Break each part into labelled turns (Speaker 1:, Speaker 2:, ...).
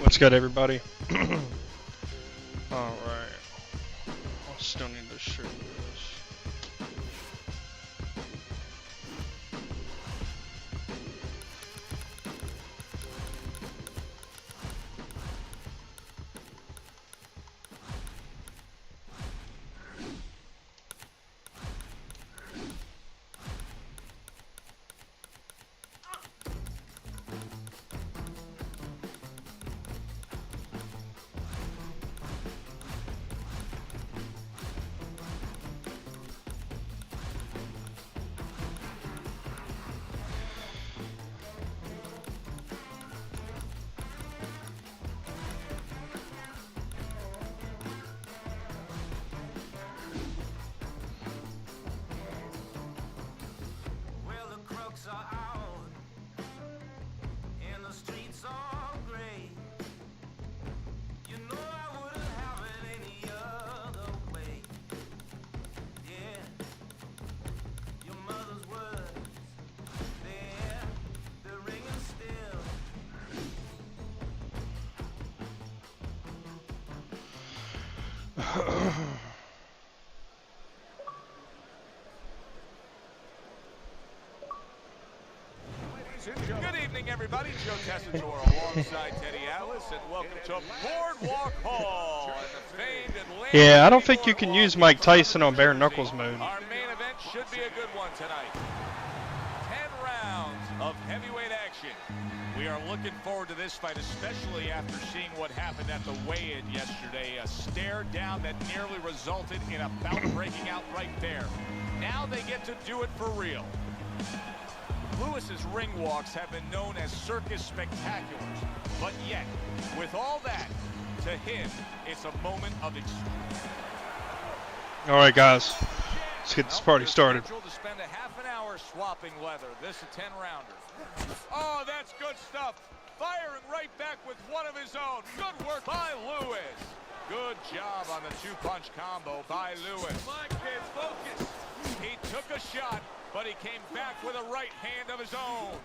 Speaker 1: What's good, everybody? Alright. I still need to shoot this.
Speaker 2: Good evening, everybody. Joe Tessitore alongside Teddy Atlas, and welcome to Boardwalk Hall. And the famed Atlanta
Speaker 1: Yeah, I don't think you can use Mike Tyson on bare knuckles mode.
Speaker 2: Our main event should be a good one tonight. 10 rounds of heavyweight action. We are looking forward to this fight, especially after seeing what happened at the weigh-in yesterday. A stare down that nearly resulted in a bout breaking out right there. Now they get to do it for real. Lewis's ring walks have been known as circus spectaculars, but yet, with all that, to him, it's a moment of extreme.
Speaker 1: Alright, guys. Let's get this party started.
Speaker 2: To spend a half an hour swapping leather. This a 10-rounder. Oh, that's good stuff. Firing right back with one of his own. Good work by Lewis. Good job on the two-punch combo by Lewis. Come on, kids, focus. He took a shot, but he came back with a right hand of his own.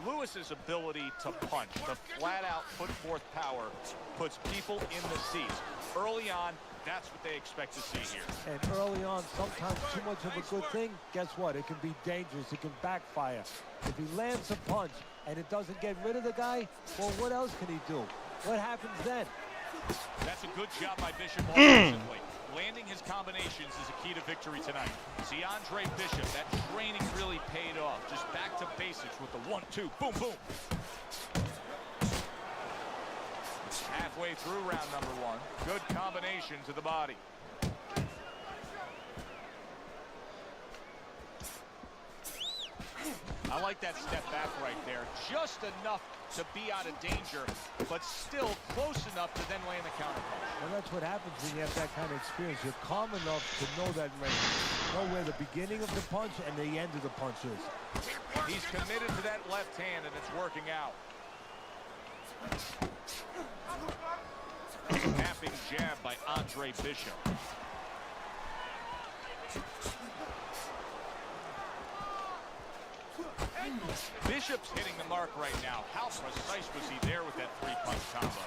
Speaker 2: Lewis's ability to punch, the flat-out put-forth power, puts people in the seats. Early on, that's what they expect to see here.
Speaker 3: And early on, sometimes too much of a good thing, guess what? It can be dangerous. It can backfire. If he lands a punch and it doesn't get rid of the guy, well, what else can he do? What happens then?
Speaker 2: That's a good job by Bishop offensively. Landing his combinations is a key to victory tonight. See, Andre Bishop, that training really paid off. Just back to basics with the 1-2, boom, boom. Halfway through round number one. Good combination to the body. I like that step back right there. Just enough to be out of danger, but still close enough to then land the counterpunch.
Speaker 3: Well, that's what happens when you have that kind of experience. You're calm enough to know that range. Know where the beginning of the punch and the end of the punch is.
Speaker 2: He's committed to that left hand, and it's working out. Snapping jab by Andre Bishop. Bishop's hitting the mark right now. How precise was he there with that three-punch combo?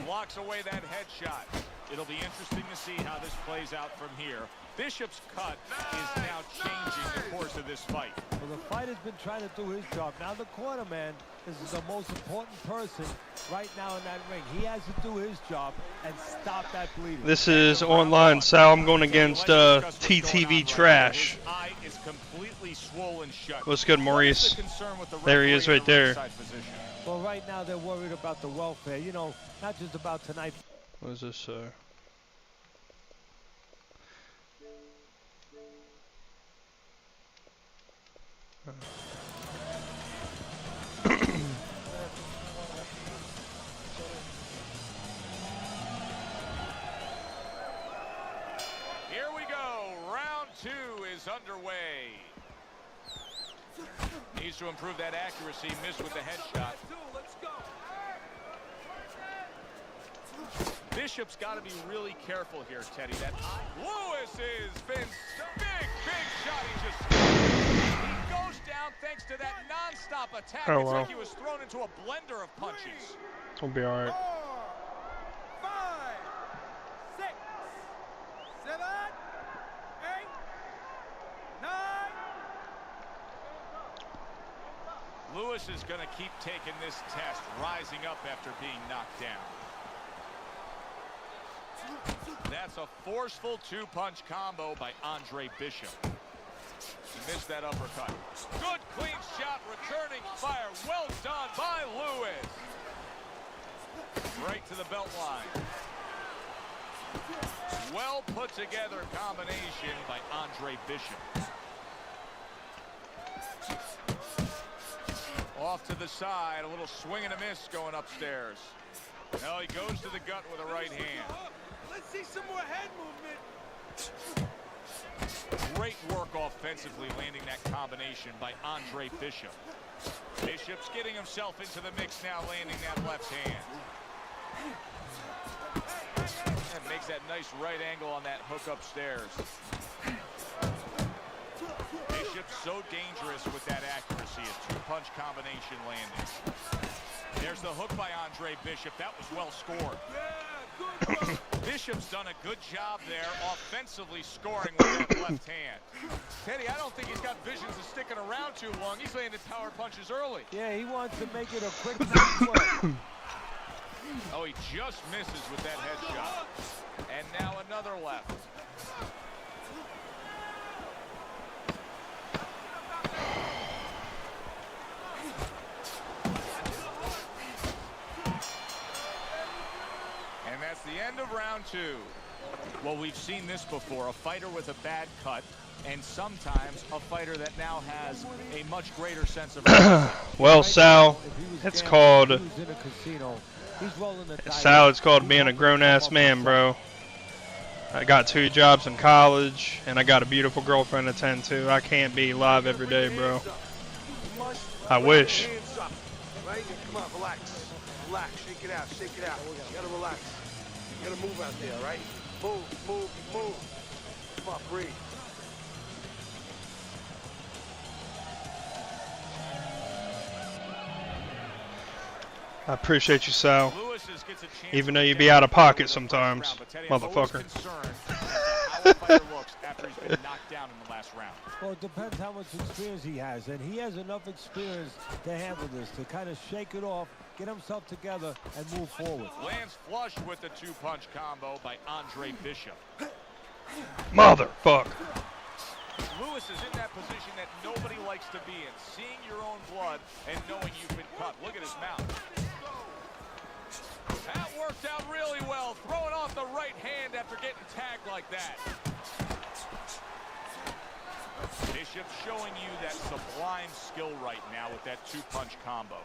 Speaker 2: Blocks away that headshot. It'll be interesting to see how this plays out from here. Bishop's cut is now changing the course of this fight.
Speaker 3: Well, the fighter's been trying to do his job. Now the cornerman is the most important person right now in that ring. He has to do his job and stop that bleeding.
Speaker 1: This is online, Sal. I'm going against TTV Trash. What's good, Maurice? There he is right there.
Speaker 3: Well, right now they're worried about the welfare. You know, not just about tonight.
Speaker 1: What is this,
Speaker 2: Here we go. Round two is underway. Needs to improve that accuracy. Missed with the headshot. Bishop's got to be really careful here, Teddy. That Lewis has been big shot. He just he goes down thanks to that nonstop attack.
Speaker 1: Oh,
Speaker 2: It's
Speaker 1: wow.
Speaker 2: like he was thrown into a blender of punches.
Speaker 1: We'll be all right.
Speaker 4: 4, 5, 6, 7, 8, 9.
Speaker 2: Lewis is going to keep taking this test, rising up after being knocked down. That's a forceful two-punch combo by Andre Bishop. He missed that uppercut. Good clean shot, returning fire. Well done by Lewis. Right to the belt line. Well put together combination by Andre Bishop. Off to the side, a little swing and a miss going upstairs. No, he goes to the gut with a right hand.
Speaker 4: Let's see some more head movement.
Speaker 2: Great work offensively, landing that combination by Andre Bishop. Bishop's getting himself into the mix now, landing that left hand. And makes that nice right angle on that hook upstairs. Bishop's so dangerous with that accuracy, a two-punch combination landing. There's the hook by Andre Bishop. That was well scored. Bishop's done a good job there, offensively scoring with that left hand. Teddy, I don't think he's got visions of sticking around too long. He's landed power punches early.
Speaker 3: Yeah, he wants to make it a quick knock.
Speaker 2: Oh, he just misses with that headshot. And now another left. And that's the end of round two. Well, we've seen this before, a fighter with a bad cut, and sometimes a fighter that now has a much greater sense of
Speaker 1: Well, Sal, it's called
Speaker 3: If he was in a casino, he's rolling the dice.
Speaker 1: Sal. It's called being a grown-ass man, bro. I got 2 jobs in college, and I got a beautiful girlfriend to tend to. I can't be live every day, bro. I wish.
Speaker 4: Right? Come on, relax. Relax. Shake it out. Shake it out. You gotta relax. You gotta move out there, right? Move. Come on, breathe.
Speaker 1: I appreciate you, Sal.
Speaker 2: Lewis gets a chance
Speaker 1: Even
Speaker 2: to
Speaker 1: though you
Speaker 2: get
Speaker 1: be
Speaker 2: down
Speaker 1: out of
Speaker 2: to
Speaker 1: pocket
Speaker 2: the
Speaker 1: sometimes,
Speaker 2: first round, but Teddy, I'm always
Speaker 1: motherfucker.
Speaker 2: concerned as to how a fighter looks after he's been knocked down in the last round.
Speaker 3: Well, it depends how much experience he has, and he has enough experience to handle this, to kind of shake it off, get himself together, and move forward.
Speaker 2: Lands flush with the two-punch combo by Andre Bishop.
Speaker 1: Motherfucker.
Speaker 2: Lewis is in that position that nobody likes to be in, seeing your own blood and knowing you've been cut. Look at his mouth. That worked out really well, throwing off the right hand after getting tagged like that. Bishop showing you that sublime skill right now with that two-punch combo.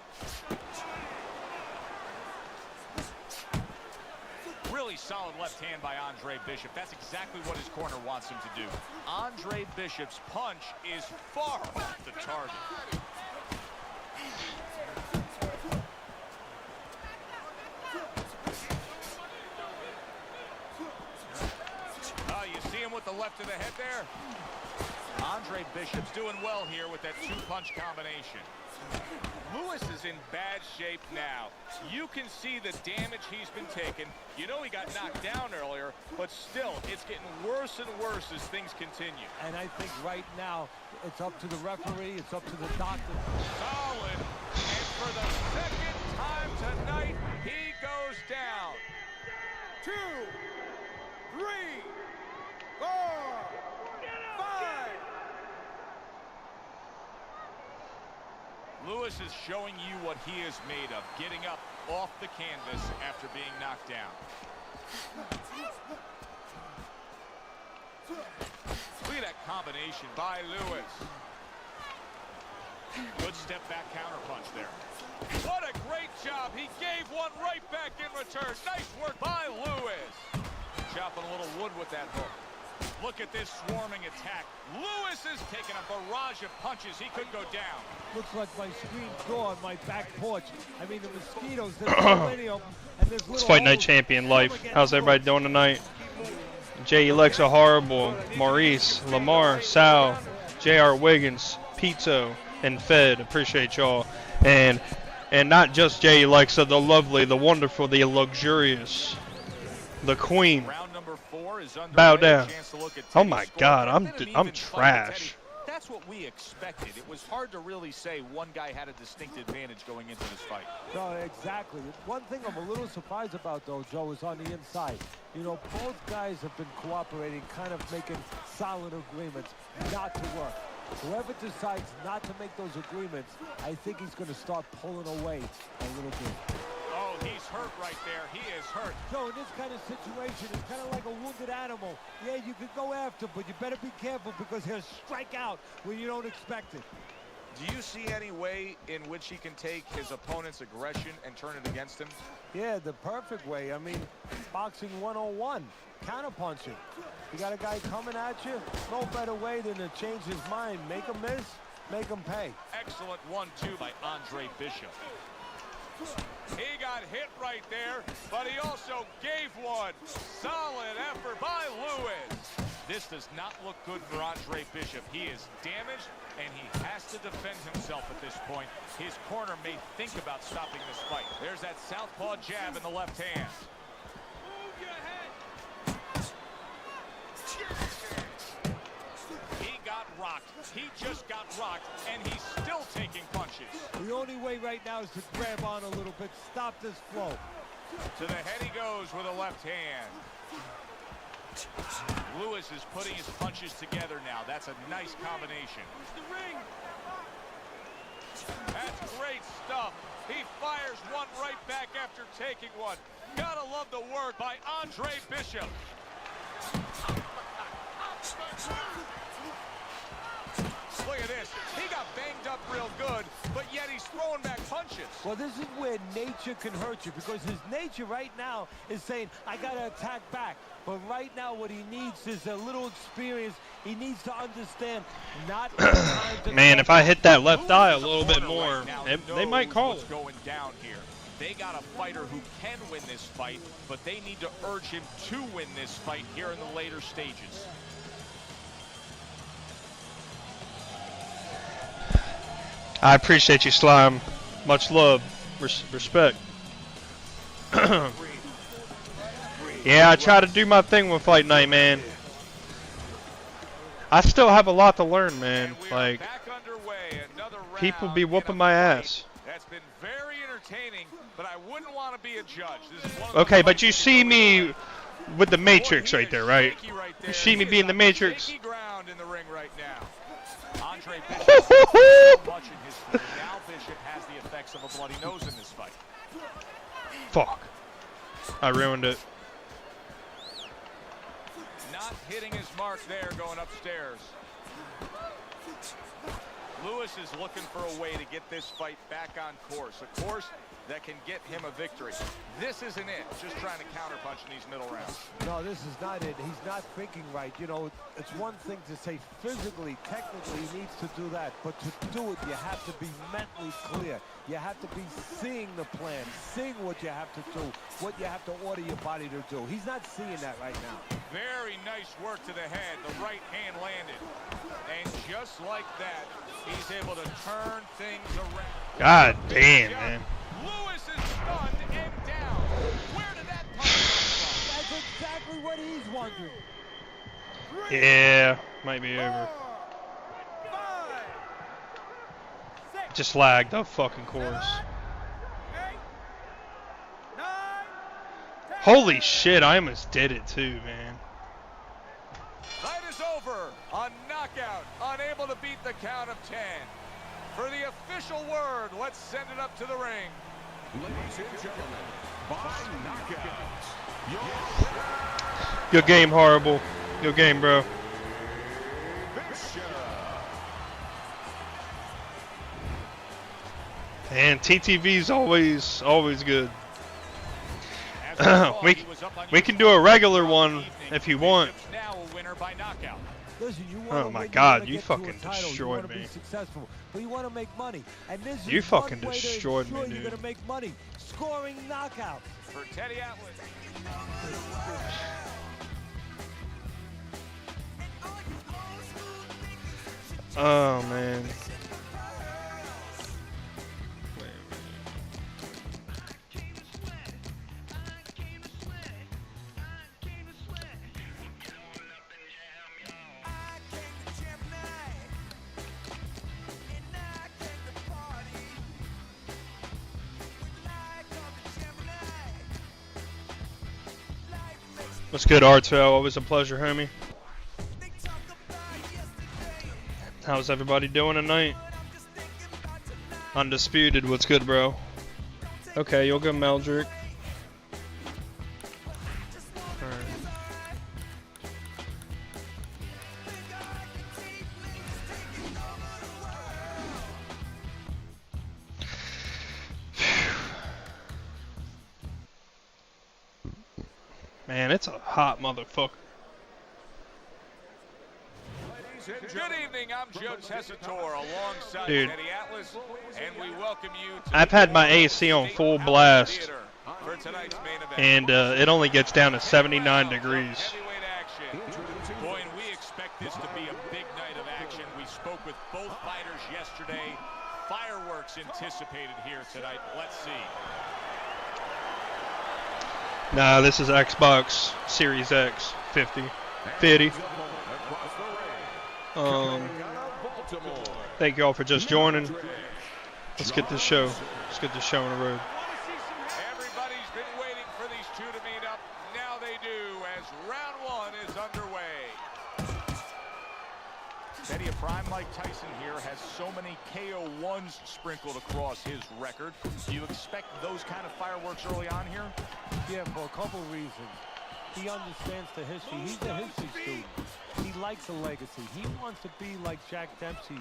Speaker 2: Really solid left hand by Andre Bishop. That's exactly what his corner wants him to do. Andre Bishop's punch is far off the target. You see him with the left of the head there? Andre Bishop's doing well here with that two-punch combination. Lewis is in bad shape now. You can see the damage he's been taking. You know he got knocked down earlier, but still, it's getting worse and worse as things continue.
Speaker 3: And I think right now, it's up to the referee, it's up to the doctor.
Speaker 2: Solid. And for the second time tonight, he goes down.
Speaker 4: 2, 3, 4, 5.
Speaker 2: Lewis is showing you what he is made of, getting up off the canvas after being knocked down. Look at that combination by Lewis. Good step back counter punch there. What a great job. He gave one right back in return. Nice work by Lewis. Chopping a little wood with that hook. Look at this swarming attack. Lewis is taking a barrage of punches. He could go down.
Speaker 3: Looks like my screen door on my back porch. I mean, the mosquitoes, there's so many of them. And there's
Speaker 1: It's
Speaker 3: little
Speaker 1: Fight Night
Speaker 3: holes.
Speaker 1: Champion life. How's everybody doing tonight? J. Alexa Horrible, Maurice, Lamar, Sal, J.R. Wiggins, Pizzo, and Fed. Appreciate y'all. And not just J. Alexa, the lovely, the wonderful, the luxurious, the queen.
Speaker 2: Round number 4 is underway.
Speaker 1: Bow down.
Speaker 2: A chance to look at
Speaker 1: Oh
Speaker 2: Teddy's
Speaker 1: my
Speaker 2: score.
Speaker 1: God,
Speaker 2: It's been an
Speaker 1: I'm
Speaker 2: even fight with
Speaker 1: trash.
Speaker 2: Teddy. That's what we expected. It was hard to really say one guy had a distinct advantage going into this fight.
Speaker 3: No, exactly. One thing I'm a little surprised about, though, Joe, is on the inside. You know, both guys have been cooperating, kind of making solid agreements not to work. Whoever decides not to make those agreements, I think he's going to start pulling away a little bit.
Speaker 2: Oh, he's hurt right there. He is hurt.
Speaker 3: Joe, in this kind of situation, it's kind of like a wounded animal. Yeah, you could go after, but you better be careful because he'll strike out when you don't expect it.
Speaker 2: Do you see any way in which he can take his opponent's aggression and turn it against him?
Speaker 3: Yeah, the perfect way. I mean, boxing 101, counterpunching. You got a guy coming at you, no better way than to change his mind. Make him miss, make him pay.
Speaker 2: Excellent 1-2 by Andre Bishop. He got hit right there, but he also gave one. Solid effort by Lewis. This does not look good for Andre Bishop. He is damaged, and he has to defend himself at this point. His corner may think about stopping this fight. There's that southpaw jab in the left hand. He got rocked. He just got rocked, and he's still taking punches.
Speaker 3: The only way right now is to grab on a little bit, stop this flow.
Speaker 2: To the head he goes with a left hand. Lewis is putting his punches together now. That's a nice combination. That's great stuff. He fires one right back after taking one. Gotta love the work by Andre Bishop. Look at this. He got banged up real good, but yet he's throwing back punches.
Speaker 3: Well, this is where nature can hurt you because his nature right now is saying, I got to attack back. But right now what he needs is a little experience. He needs to understand not time to
Speaker 1: Man, if I hit that left eye a
Speaker 2: Lewis
Speaker 1: little
Speaker 2: in the
Speaker 1: bit
Speaker 2: corner
Speaker 1: more,
Speaker 2: right now
Speaker 1: they might
Speaker 2: knows
Speaker 1: call
Speaker 2: what's
Speaker 1: it.
Speaker 2: going down here. They got a fighter who can win this fight, but they need to urge him to win this fight here in the later stages.
Speaker 1: I appreciate you, Slime. Much love. Respect. Yeah, I try to do my thing with Fight Night, man. I still have a lot to learn, man.
Speaker 2: And we are
Speaker 1: Like,
Speaker 2: back underway. Another
Speaker 1: people
Speaker 2: round
Speaker 1: be
Speaker 2: in
Speaker 1: whooping
Speaker 2: a
Speaker 1: my
Speaker 2: fight
Speaker 1: ass.
Speaker 2: That's been very entertaining, but I wouldn't want to be a judge. This is one of
Speaker 1: Okay,
Speaker 2: the
Speaker 1: but you
Speaker 2: fights
Speaker 1: see
Speaker 2: that
Speaker 1: me with the Matrix
Speaker 2: Boy, he
Speaker 1: right
Speaker 2: is
Speaker 1: there, right?
Speaker 2: shaky right there.
Speaker 1: You see me
Speaker 2: He
Speaker 1: be
Speaker 2: is
Speaker 1: in the
Speaker 2: on
Speaker 1: Matrix.
Speaker 2: shaky ground in the ring right now. Andre Bishop has so much in his career. Now Bishop has the effects of a bloody nose in this fight.
Speaker 1: Fuck. I ruined it.
Speaker 2: Not hitting his mark there going upstairs. Lewis is looking for a way to get this fight back on course. A course that can get him a victory. This isn't it. Just trying to counterpunch in these middle rounds.
Speaker 3: No, this is not it. He's not thinking right. You know, it's one thing to say physically, technically, he needs to do that. But to do it, you have to be mentally clear. You have to be seeing the plan, seeing what you have to do, what you have to order your body to do. He's not seeing that right now.
Speaker 2: Very nice work to the head. The right hand landed. And just like that, he's able to turn things around.
Speaker 1: God damn, man.
Speaker 2: Lewis is stunned and down. Where did that punch come
Speaker 3: That's exactly what he's wondering.
Speaker 1: Yeah, might be over. Just lagged the fucking course. Holy shit, I almost did it too, man.
Speaker 2: from? Fight is over. A knockout. Unable to beat the count of 10. For the official word, let's send it up to the ring.
Speaker 5: Ladies and gentlemen, by knockout,
Speaker 1: Good game, Horrible. Good game, bro.
Speaker 5: Bishop.
Speaker 1: And TTV's always good. we can do a regular one if you want.
Speaker 2: Now a winner by knockout.
Speaker 3: Listen, you
Speaker 1: Oh
Speaker 3: wanna
Speaker 1: my
Speaker 3: win,
Speaker 1: God,
Speaker 3: wanna
Speaker 1: you
Speaker 3: get to a
Speaker 1: fucking
Speaker 3: title, you
Speaker 1: destroyed
Speaker 3: wanna
Speaker 1: me.
Speaker 3: Be successful, but you want to make money. And this
Speaker 1: You
Speaker 3: is
Speaker 1: fucking
Speaker 3: one way to
Speaker 1: destroyed me,
Speaker 3: ensure you're
Speaker 1: dude.
Speaker 3: going to make money. Scoring knockout.
Speaker 2: For Teddy Atlas.
Speaker 1: Oh man. What's good, Artel? Always a pleasure, homie. How's everybody doing tonight? Undisputed, what's good, bro? Okay, you'll go Meldrick. Alright. Man, it's a hot motherfucker.
Speaker 2: Good evening, I'm Joe Tessitore alongside
Speaker 1: Dude.
Speaker 2: Teddy Atlas, and we welcome you to
Speaker 1: I've had my AC on full blast,
Speaker 2: Theater for tonight's main event.
Speaker 1: and it only gets down to 79 degrees.
Speaker 2: Heavyweight action. Boy, and we expect this to be a big night of action. We spoke with both fighters yesterday. Fireworks anticipated here tonight. Let's see.
Speaker 1: Nah, this is Xbox Series X 50. Thank you all for just joining. Let's get this show. Let's get this show on the road.
Speaker 2: Everybody's been waiting for these two to meet up. Now they do, as round one is underway. Teddy, a prime Mike Tyson here has so many KO1s sprinkled across his record. Do you expect those kind of fireworks early on here?
Speaker 3: Yeah, for a couple of reasons. He understands the history. He's a history student. He likes a legacy. He wants to be like Jack Dempsey,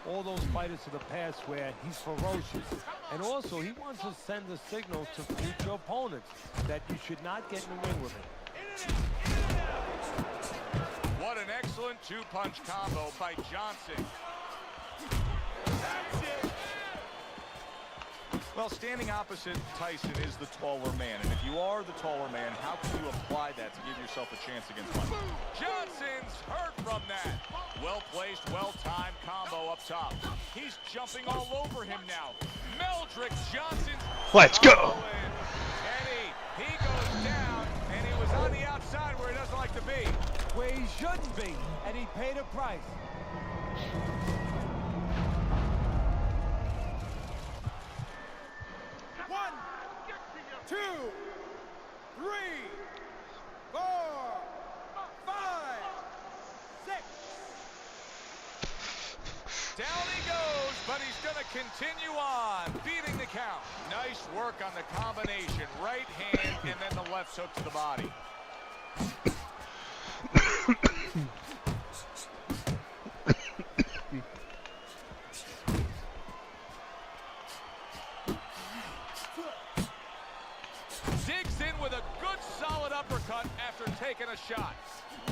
Speaker 3: all those fighters of the past where he's ferocious. And also, he wants to send a signal to future opponents that you should not get in the ring with him.
Speaker 2: What an excellent two-punch combo by Johnson. Well, standing opposite Tyson is the taller man, and if you are the taller man, how can you apply that to give yourself a chance against Mike? Johnson's hurt from that. Well-placed, well-timed combo up top. He's jumping all over him now. Meldrick Johnson.
Speaker 1: Let's go.
Speaker 2: Teddy, he goes down, and he was on the outside where he doesn't like to be.
Speaker 3: Where he shouldn't be, and he paid a price.
Speaker 2: Down he goes, but he's going to continue on, beating the count. Nice work on the combination. Right hand and then the left hook to the body. Digs in with a good solid uppercut after taking a shot.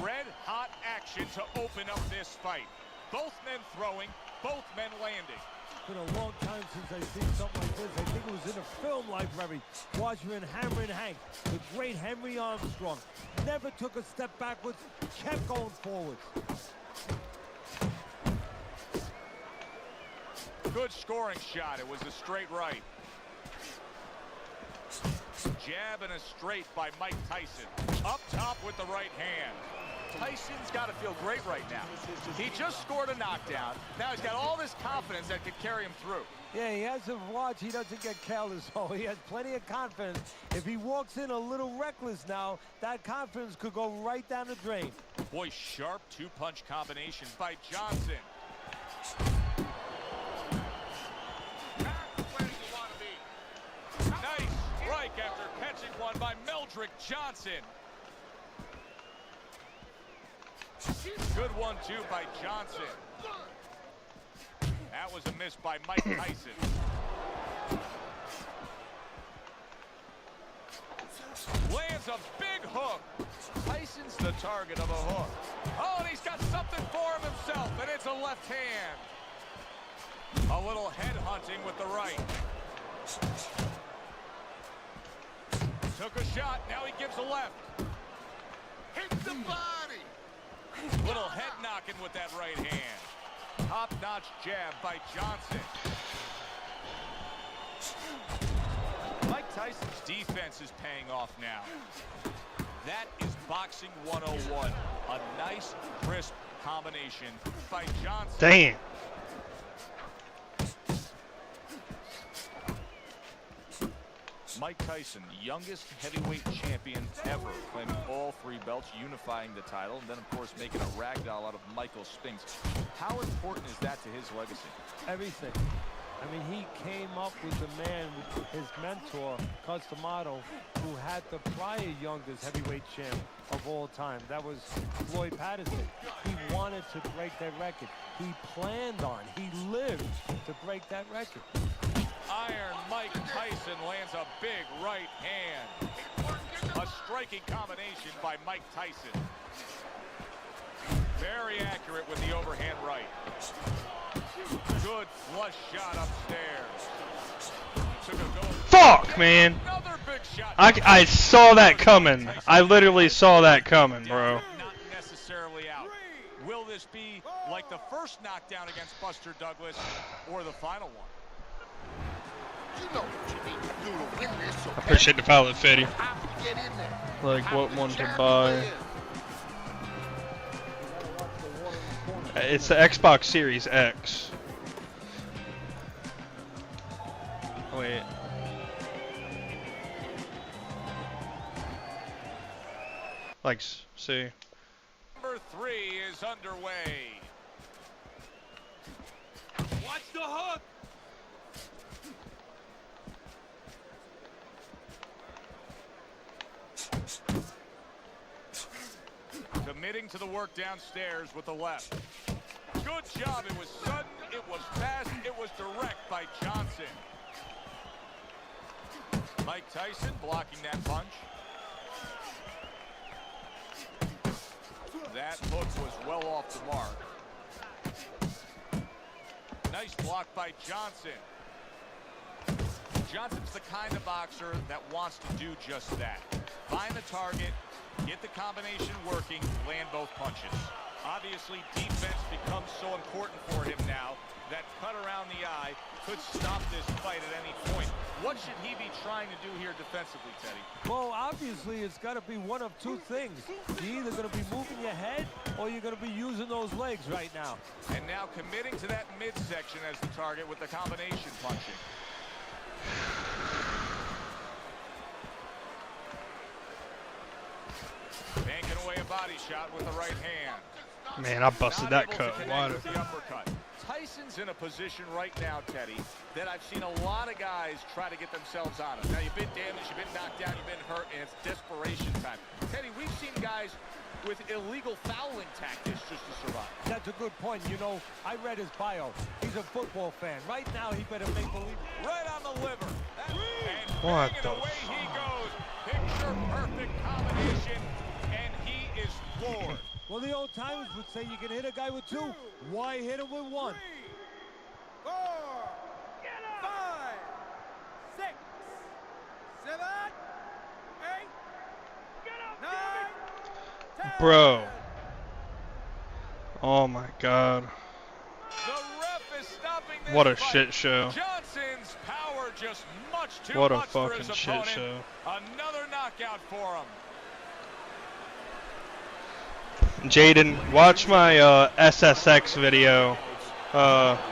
Speaker 2: Red hot action to open up this fight. Both men throwing, both men landing.
Speaker 3: It's been a long time since I've seen something like this. I think it was in a film library. Watching Hammerin' Hank, the great Henry Armstrong. Never took a step backwards, kept going forward.
Speaker 2: Good scoring shot. It was a straight right. Jab and a straight by Mike Tyson. Up top with the right hand. Tyson's got to feel great right now. He just scored a knockdown. Now he's got all this confidence that could carry him through.
Speaker 3: Yeah, he has a watch. He doesn't get careless. Oh, he has plenty of confidence. If he walks in a little reckless now, that confidence could go right down the drain.
Speaker 2: Boy, sharp two-punch combination by Johnson. Nice strike after catching one by Meldrick Johnson. Good 1-2 by Johnson. That was a miss by Mike Tyson. Lands a big hook. Tyson's the target of a hook. Oh, and he's got something for him himself, and it's a left hand. A little head hunting with the right. Took a shot, now he gives a left. Hit the body. Little head knocking with that right hand. Top-notch jab by Johnson. Mike Tyson's defense is paying off now. That is boxing 101. A nice, crisp combination by Johnson.
Speaker 1: Damn.
Speaker 2: Mike Tyson, youngest heavyweight champion ever, claiming all 3 belts, unifying the title, and then, of course, making a ragdoll out of Michael Spinks. How important is that to his legacy?
Speaker 3: Everything. I mean, he came up with the man, with his mentor, Cus D'Amato, who had the prior youngest heavyweight champ of all time. That was Floyd Patterson. He wanted to break that record. He planned on, he lived to break that record.
Speaker 2: Iron Mike Tyson lands a big right hand. A striking combination by Mike Tyson. Very accurate with the overhand right. Good flush shot upstairs. Took a go.
Speaker 1: Fuck, man.
Speaker 2: Another big shot.
Speaker 1: I saw that coming. I literally saw that coming, bro.
Speaker 2: Not necessarily out. Will this be like the first knockdown against Buster Douglas or the final one?
Speaker 4: You know what you need to do to win this. So
Speaker 1: I appreciate the follow, Fetty.
Speaker 4: have to get in there.
Speaker 1: Like,
Speaker 4: Have
Speaker 1: what
Speaker 4: to
Speaker 1: one to
Speaker 4: jab
Speaker 1: buy?
Speaker 4: in.
Speaker 1: It's the Xbox Series X. Wait. Like, see.
Speaker 2: Number 3 is underway. Watch the hook. Committing to the work downstairs with the left. Good job. It was sudden, it was fast, it was direct by Johnson. Mike Tyson blocking that punch. That hook was well off the mark. Nice block by Johnson. Johnson's the kind of boxer that wants to do just that. Find the target, get the combination working, land both punches. Obviously, defense becomes so important for him now. That cut around the eye could stop this fight at any point. What should he be trying to do here defensively, Teddy?
Speaker 3: Well, obviously, it's got to be one of 2 things. You're either going to be moving your head or you're going to be using those legs right now.
Speaker 2: And now committing to that midsection as the target with the combination punching. Banking away a body shot with the right hand.
Speaker 1: Man, I busted
Speaker 2: Not
Speaker 1: that
Speaker 2: able to
Speaker 1: cut.
Speaker 2: connect
Speaker 1: Wide.
Speaker 2: with the uppercut. Tyson's in a position right now, Teddy, that I've seen a lot of guys try to get themselves out of. Now, you've been damaged, you've been knocked down, you've been hurt, and it's desperation time. Teddy, we've seen guys with illegal fouling tactics just to survive.
Speaker 3: That's a good point. You know, I read his bio. He's a football fan. Right now, he better make believe.
Speaker 2: Right on the liver. And
Speaker 1: What
Speaker 2: banging
Speaker 1: the
Speaker 2: away he goes. Picture perfect combination, and he is floored.
Speaker 3: Well, the old timers would say you can hit a guy with 2. Why hit him with 1?
Speaker 6: 4, 5, 6, 7, 8, 9, 10.
Speaker 1: Bro. Oh my god.
Speaker 2: The ref is stopping this
Speaker 1: What a
Speaker 2: fight.
Speaker 1: shit show.
Speaker 2: Johnson's power just much too
Speaker 1: What a
Speaker 2: much for his
Speaker 1: fucking shit
Speaker 2: opponent.
Speaker 1: show.
Speaker 2: Another knockout for him.
Speaker 1: Jaden, watch my SSX video.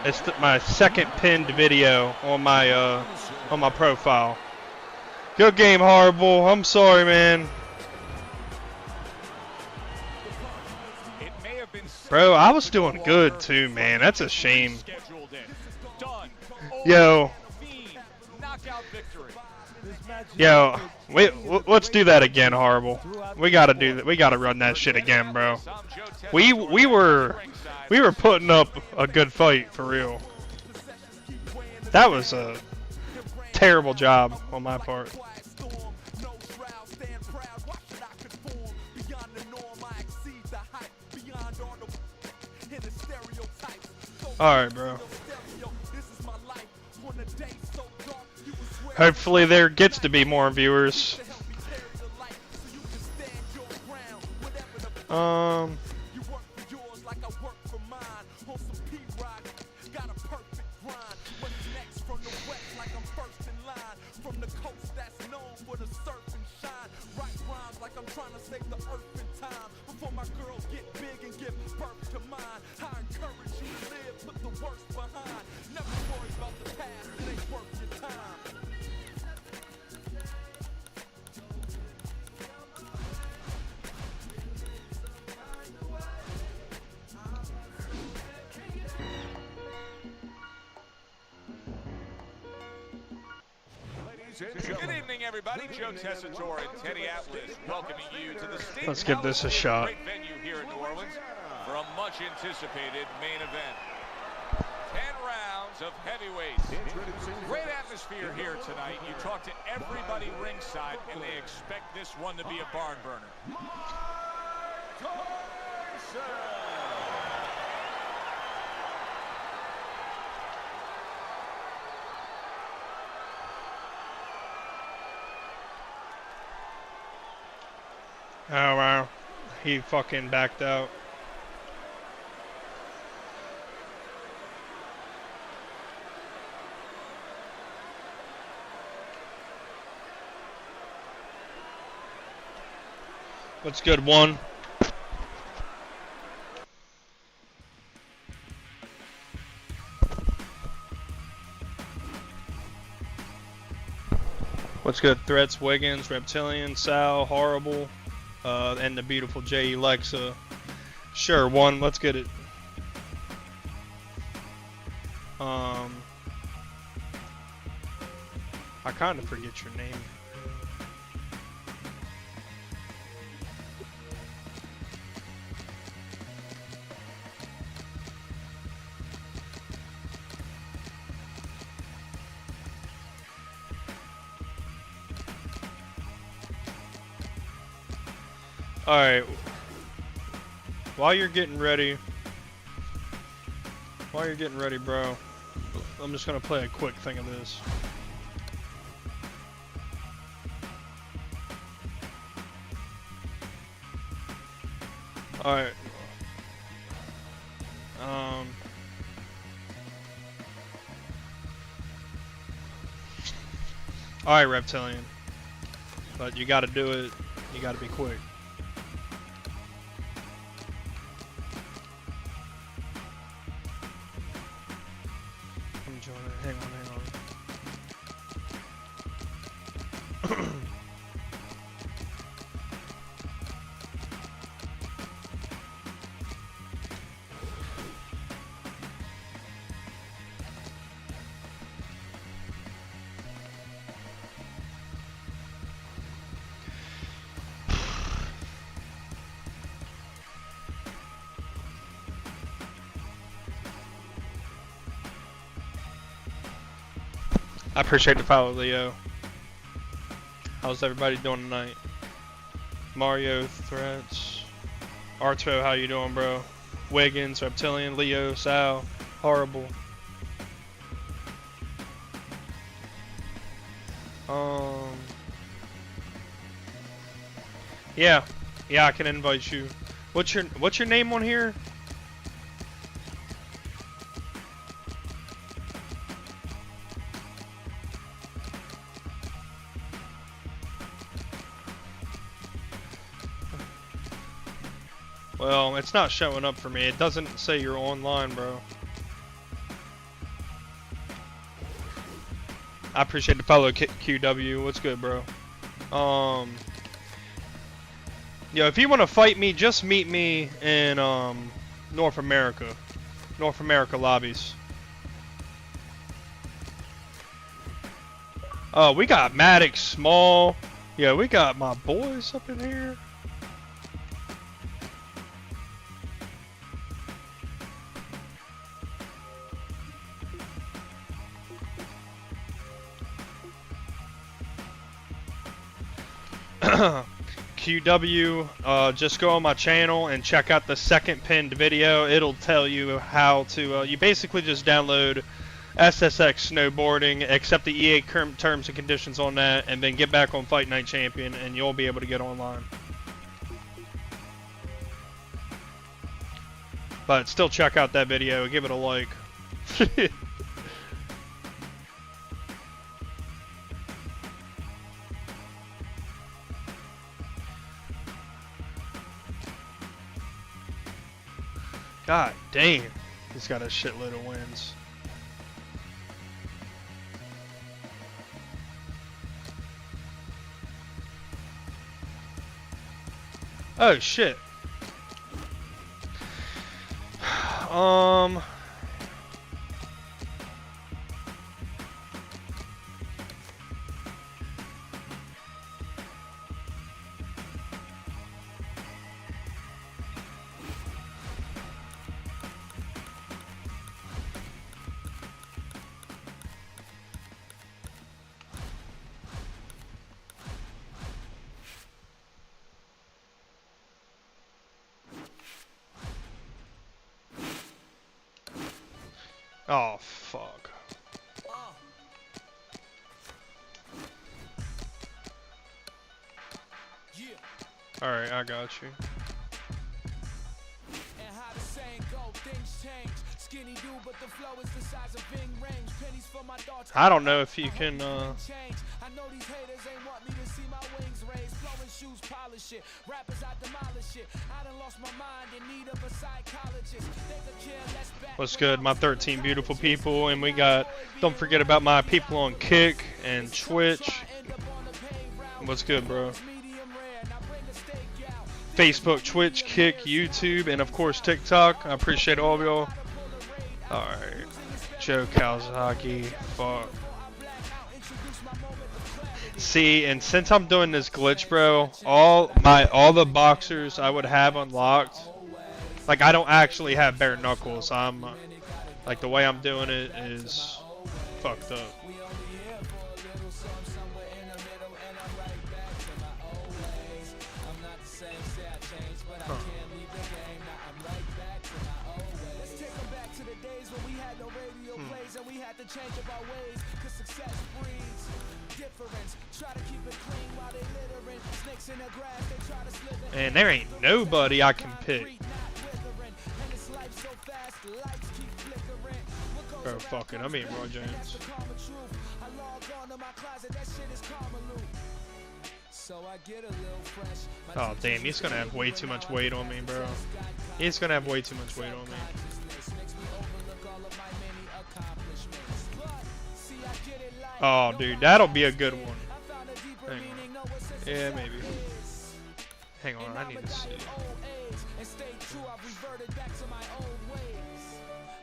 Speaker 1: It's my second pinned video on my profile. Good game, Horrible. I'm sorry, man.
Speaker 2: It may have been
Speaker 1: Bro, I was doing good too, man. That's a shame.
Speaker 2: scheduled in. Done.
Speaker 1: Yo.
Speaker 2: Clean. Knockout victory.
Speaker 3: This match is
Speaker 1: Yo, let's do that again, Horrible. We gotta do that. We gotta run that shit again, bro. We were putting up a good fight for real. That was a terrible job on my part. Alright, bro. Hopefully there gets to be more viewers.
Speaker 2: Good evening, everybody. Joe Tessitore and Teddy Atlas welcoming you to the Steve
Speaker 1: Let's give this a
Speaker 2: Palace,
Speaker 1: shot.
Speaker 2: great venue here in New Orleans for a much-anticipated main event. 10 rounds of heavyweights. Great atmosphere here tonight. You talk to everybody ringside, and they expect this one to be a barn burner.
Speaker 1: Oh wow, he fucking backed out. What's good, one? What's good, Threats, Wiggins, Reptilian, Sal, Horrible, and the beautiful J. Lexa. Sure, one, let's get it. I kind of forget your name. Alright, while you're getting ready, bro, I'm just gonna play a quick thing of this. Alright, alright, Reptilian, but you gotta do it, you gotta be quick. Hang on. I appreciate the follow, Leo. How's everybody doing tonight? Mario, Threats, Arto, how you doing, bro? Wiggins, Reptilian, Leo, Sal, Horrible. Yeah, I can invite you. What's your name on here? Well, it's not showing up for me. It doesn't say you're online, bro. I appreciate the follow, QW. What's good, bro? Yo, if you want to fight me, just meet me in North America lobbies. Oh, we got Maddox Small. Yeah, we got my boys up in here. FUW, just go on my channel and check out the second pinned video. It'll tell you how to, you basically just download SSX Snowboarding, accept the EA terms and conditions on that, and then get back on Fight Night Champion, and you'll be able to get online. But still check out that video, give it a like. God damn, he's got a shitload of wins. Oh shit. Oh, fuck. Alright, I got you.
Speaker 7: And how the saying go, things change. Skinny dude, but the flow is the size of Bing range. Pennies for my thoughts.
Speaker 1: I don't know if you can,
Speaker 7: I know these haters ain't want me to see my wings raised. Flowing shoes, polish it. Rappers, I demolish it. I done lost my mind in need of a psychologist. They could care less back.
Speaker 1: What's good, my 13 beautiful people, and we got, don't forget about my people on Kick and Twitch. What's good, bro? Facebook, Twitch, Kick, YouTube, and of course TikTok. I appreciate all of y'all. Alright. Joe Kawasaki. Fuck. See, and since I'm doing this glitch, bro, all the boxers I would have unlocked, like I don't actually have bare knuckles. I'm like the way I'm doing it is fucked up.
Speaker 7: Change of our ways, cause success breeds difference. Try to keep it clean while they littering. Snakes in the grass, they try to slither.
Speaker 1: And there ain't nobody I can pick. Bro, fuck it, I'm eating Roy Jones. Oh damn, he's gonna have way too much weight on me, bro. He's gonna have way too much weight on me. Oh, dude, that'll be a good one. Hang on. Yeah, maybe. Hang on, I need to see.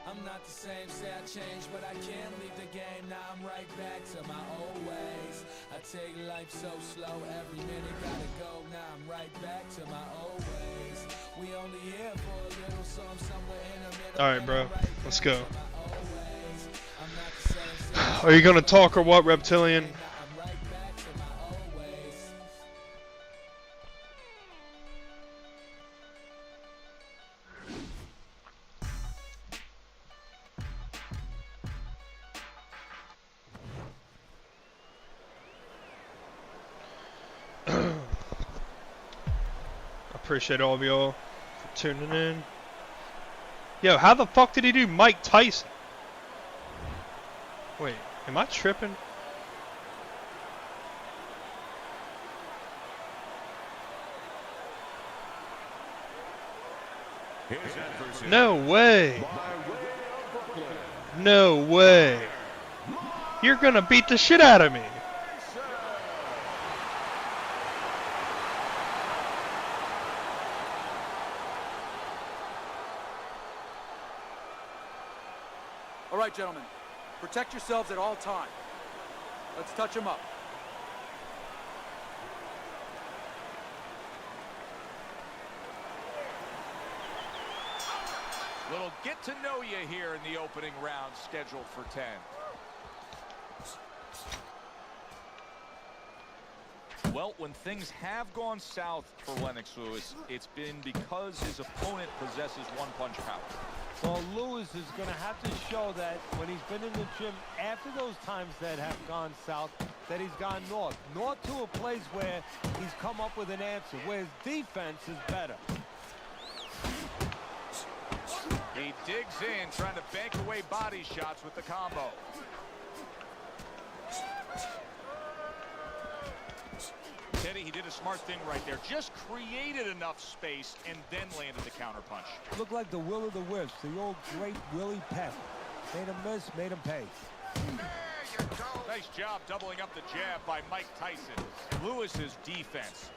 Speaker 1: I'm not the same, say I changed, but I can't leave the game. Now I'm right back to my old ways. I take life so slow, every minute gotta go. Now I'm right back to my old ways. We only here for a little, so I'm somewhere in the middle. All right, bro, let's go. Are you gonna talk or what, Reptilian? Appreciate all of y'all for tuning in. Yo, how the fuck did he do Mike Tyson? Wait, am I tripping? No way. No way. You're gonna beat the shit out of me.
Speaker 6: All right, gentlemen. Protect yourselves at all times. Let's touch them up.
Speaker 2: Little get to know you here in the opening round scheduled for 10. Well, when things have gone south for Lennox Lewis, it's been because his opponent possesses one-punch power.
Speaker 3: Well, Lewis is going to have to show that when he's been in the gym after those times that have gone south, that he's gone north. North to a place where he's come up with an answer, where his defense is better.
Speaker 2: He digs in, trying to bank away body shots with the combo. Teddy, he did a smart thing right there. Just created enough space and then landed the counterpunch.
Speaker 3: Looked like the will of the wisps, the old great Willie Peck. Made him miss, made him pay.
Speaker 2: Nice job doubling up the jab by Mike Tyson. Lewis's defense,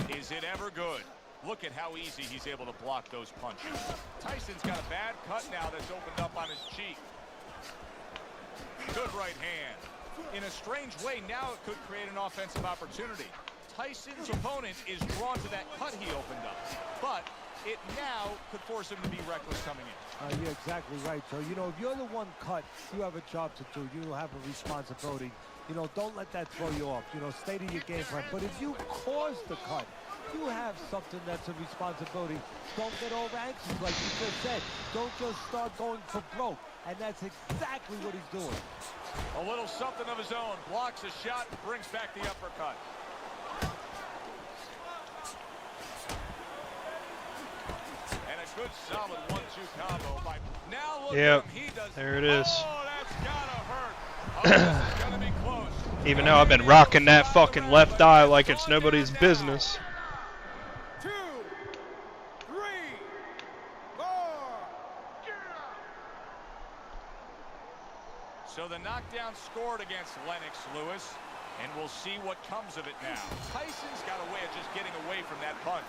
Speaker 2: is it ever good? Look at how easy he's able to block those punches. Tyson's got a bad cut now that's opened up on his cheek. Good right hand. In a strange way, now it could create an offensive opportunity. Tyson's opponent is drawn to that cut he opened up, but it now could force him to be reckless coming in.
Speaker 3: You're exactly right. So, you know, if you're the one cut, you have a job to do. You have a responsibility. You know, don't let that throw you off. You know, stay to your game plan. But if you cause the cut, you have something that's a responsibility. Don't get over anxious, like you just said. Don't just start going for broke. And that's exactly what he's doing.
Speaker 2: A little something of his own. Blocks a shot, brings back the uppercut. And a good solid 1-2 combo by. Now look at him. He does.
Speaker 1: There it is.
Speaker 2: Oh, that's gotta hurt. Oh, this is gonna be close.
Speaker 1: Even though I've been rocking that fucking left eye like it's nobody's business.
Speaker 2: 2, 3, 4. So the knockdown scored against Lennox Lewis, and we'll see what comes of it now. Tyson's got a way of just getting away from that punch,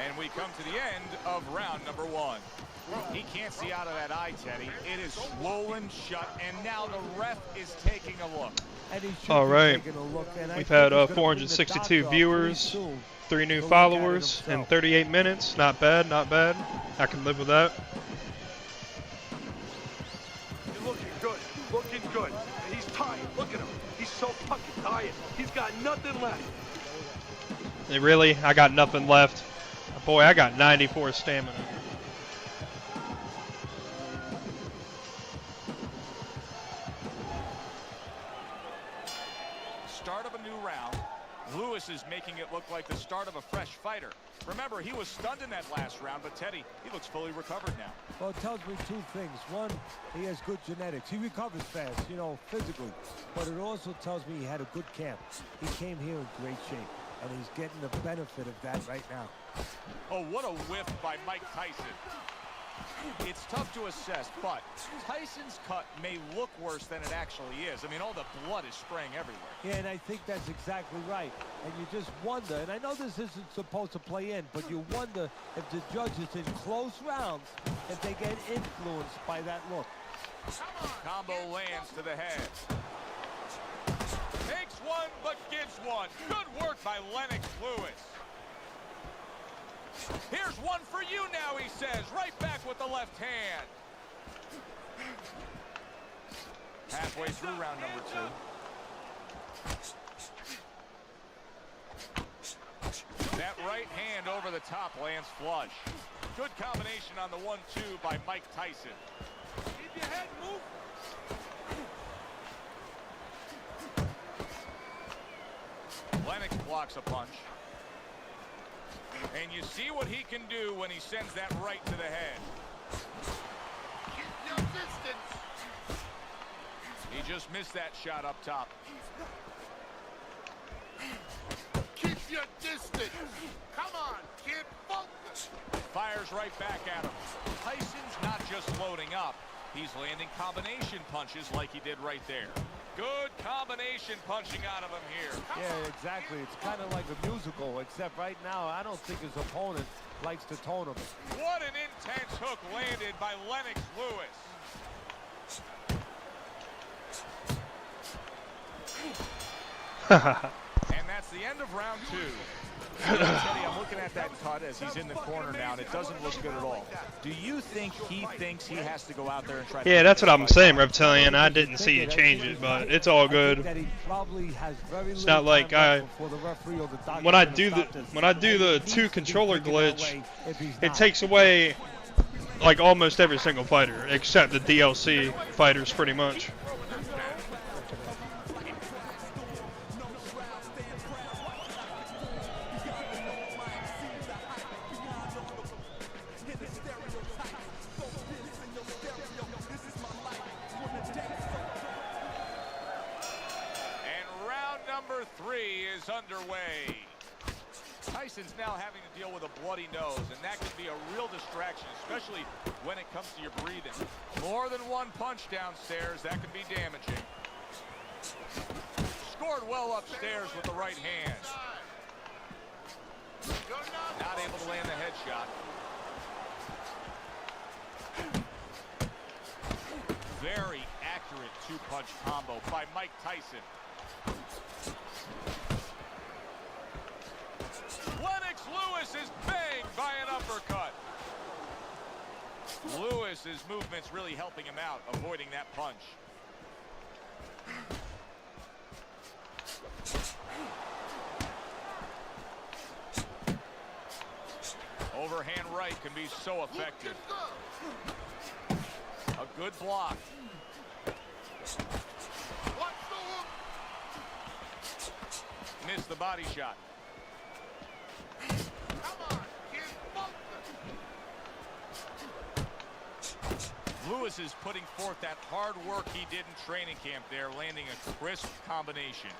Speaker 2: and we come to the end of round number 1. He can't see out of that eye, Teddy. It is swollen shut, and now the ref is taking a look.
Speaker 3: And he should
Speaker 1: All
Speaker 3: be
Speaker 1: right.
Speaker 3: taking a look, and
Speaker 1: We've
Speaker 3: I
Speaker 1: had
Speaker 3: think he's gonna bring the
Speaker 1: 462
Speaker 3: doctor up
Speaker 1: viewers,
Speaker 3: pretty soon
Speaker 1: 3 new
Speaker 3: to look at it
Speaker 1: followers in
Speaker 3: himself.
Speaker 1: 38 minutes. Not bad, not bad. I can live with that.
Speaker 4: You're looking good. Looking good. And he's tired. Look at him. He's so fucking tired. He's got nothing left.
Speaker 1: Really? I got nothing left. Boy, I got 94 stamina.
Speaker 2: Start of a new round. Lewis is making it look like the start of a fresh fighter. Remember, he was stunned in that last round, but Teddy, he looks fully recovered now.
Speaker 3: Well, it tells me 2 things. One, he has good genetics. He recovers fast, you know, physically. But it also tells me he had a good camp. He came here in great shape, and he's getting the benefit of that right now.
Speaker 2: Oh, what a whiff by Mike Tyson. It's tough to assess, but Tyson's cut may look worse than it actually is. I mean, all the blood is spraying everywhere.
Speaker 3: Yeah, and I think that's exactly right. And you just wonder, and I know this isn't supposed to play in, but you wonder if the judges in close rounds, if they get influenced by that look.
Speaker 2: Combo lands to the head. Takes one, but gives one. Good work by Lennox Lewis. Here's one for you now, he says. Right back with the left hand. Halfway through round number 2. That right hand over the top lands flush. Good combination on the 1-2 by Mike Tyson. Keep your head moving. Lennox blocks a punch. And you see what he can do when he sends that right to the head. Keep your distance. He just missed that shot up top. Keep your distance. Come on, kid. Focus. Fires right back at him. Tyson's not just loading up. He's landing combination punches like he did right there. Good combination punching out of him here.
Speaker 3: Yeah, exactly. It's kind of like a musical, except right now, I don't think his opponent likes to tone him.
Speaker 2: What an intense hook landed by Lennox Lewis. And that's It's the end of round 2. Teddy, I'm looking at that cut as he's in the corner now, and it doesn't look good at all. Do you think he thinks he has to go out there and try to...
Speaker 1: Yeah, that's what I'm saying, Reptilian. I didn't see you change it, but it's all good. It's not like when I do the 2 controller glitch, it takes away like almost every single fighter except the DLC fighters, pretty much.
Speaker 2: Number 3 is underway. Tyson's now having to deal with a bloody nose, and that could be a real distraction, especially when it comes to your breathing. More than one punch downstairs, that can be damaging. Scored well upstairs with the right hand. Not able to land the headshot. Very accurate 2-punch combo by Mike Tyson. Lennox Lewis is banged by an uppercut. Lewis's movement's really helping him out, avoiding that punch. Overhand right can be so effective. A good block. Missed the body shot. Lewis is putting forth that hard work he did in training camp there, landing a crisp combination.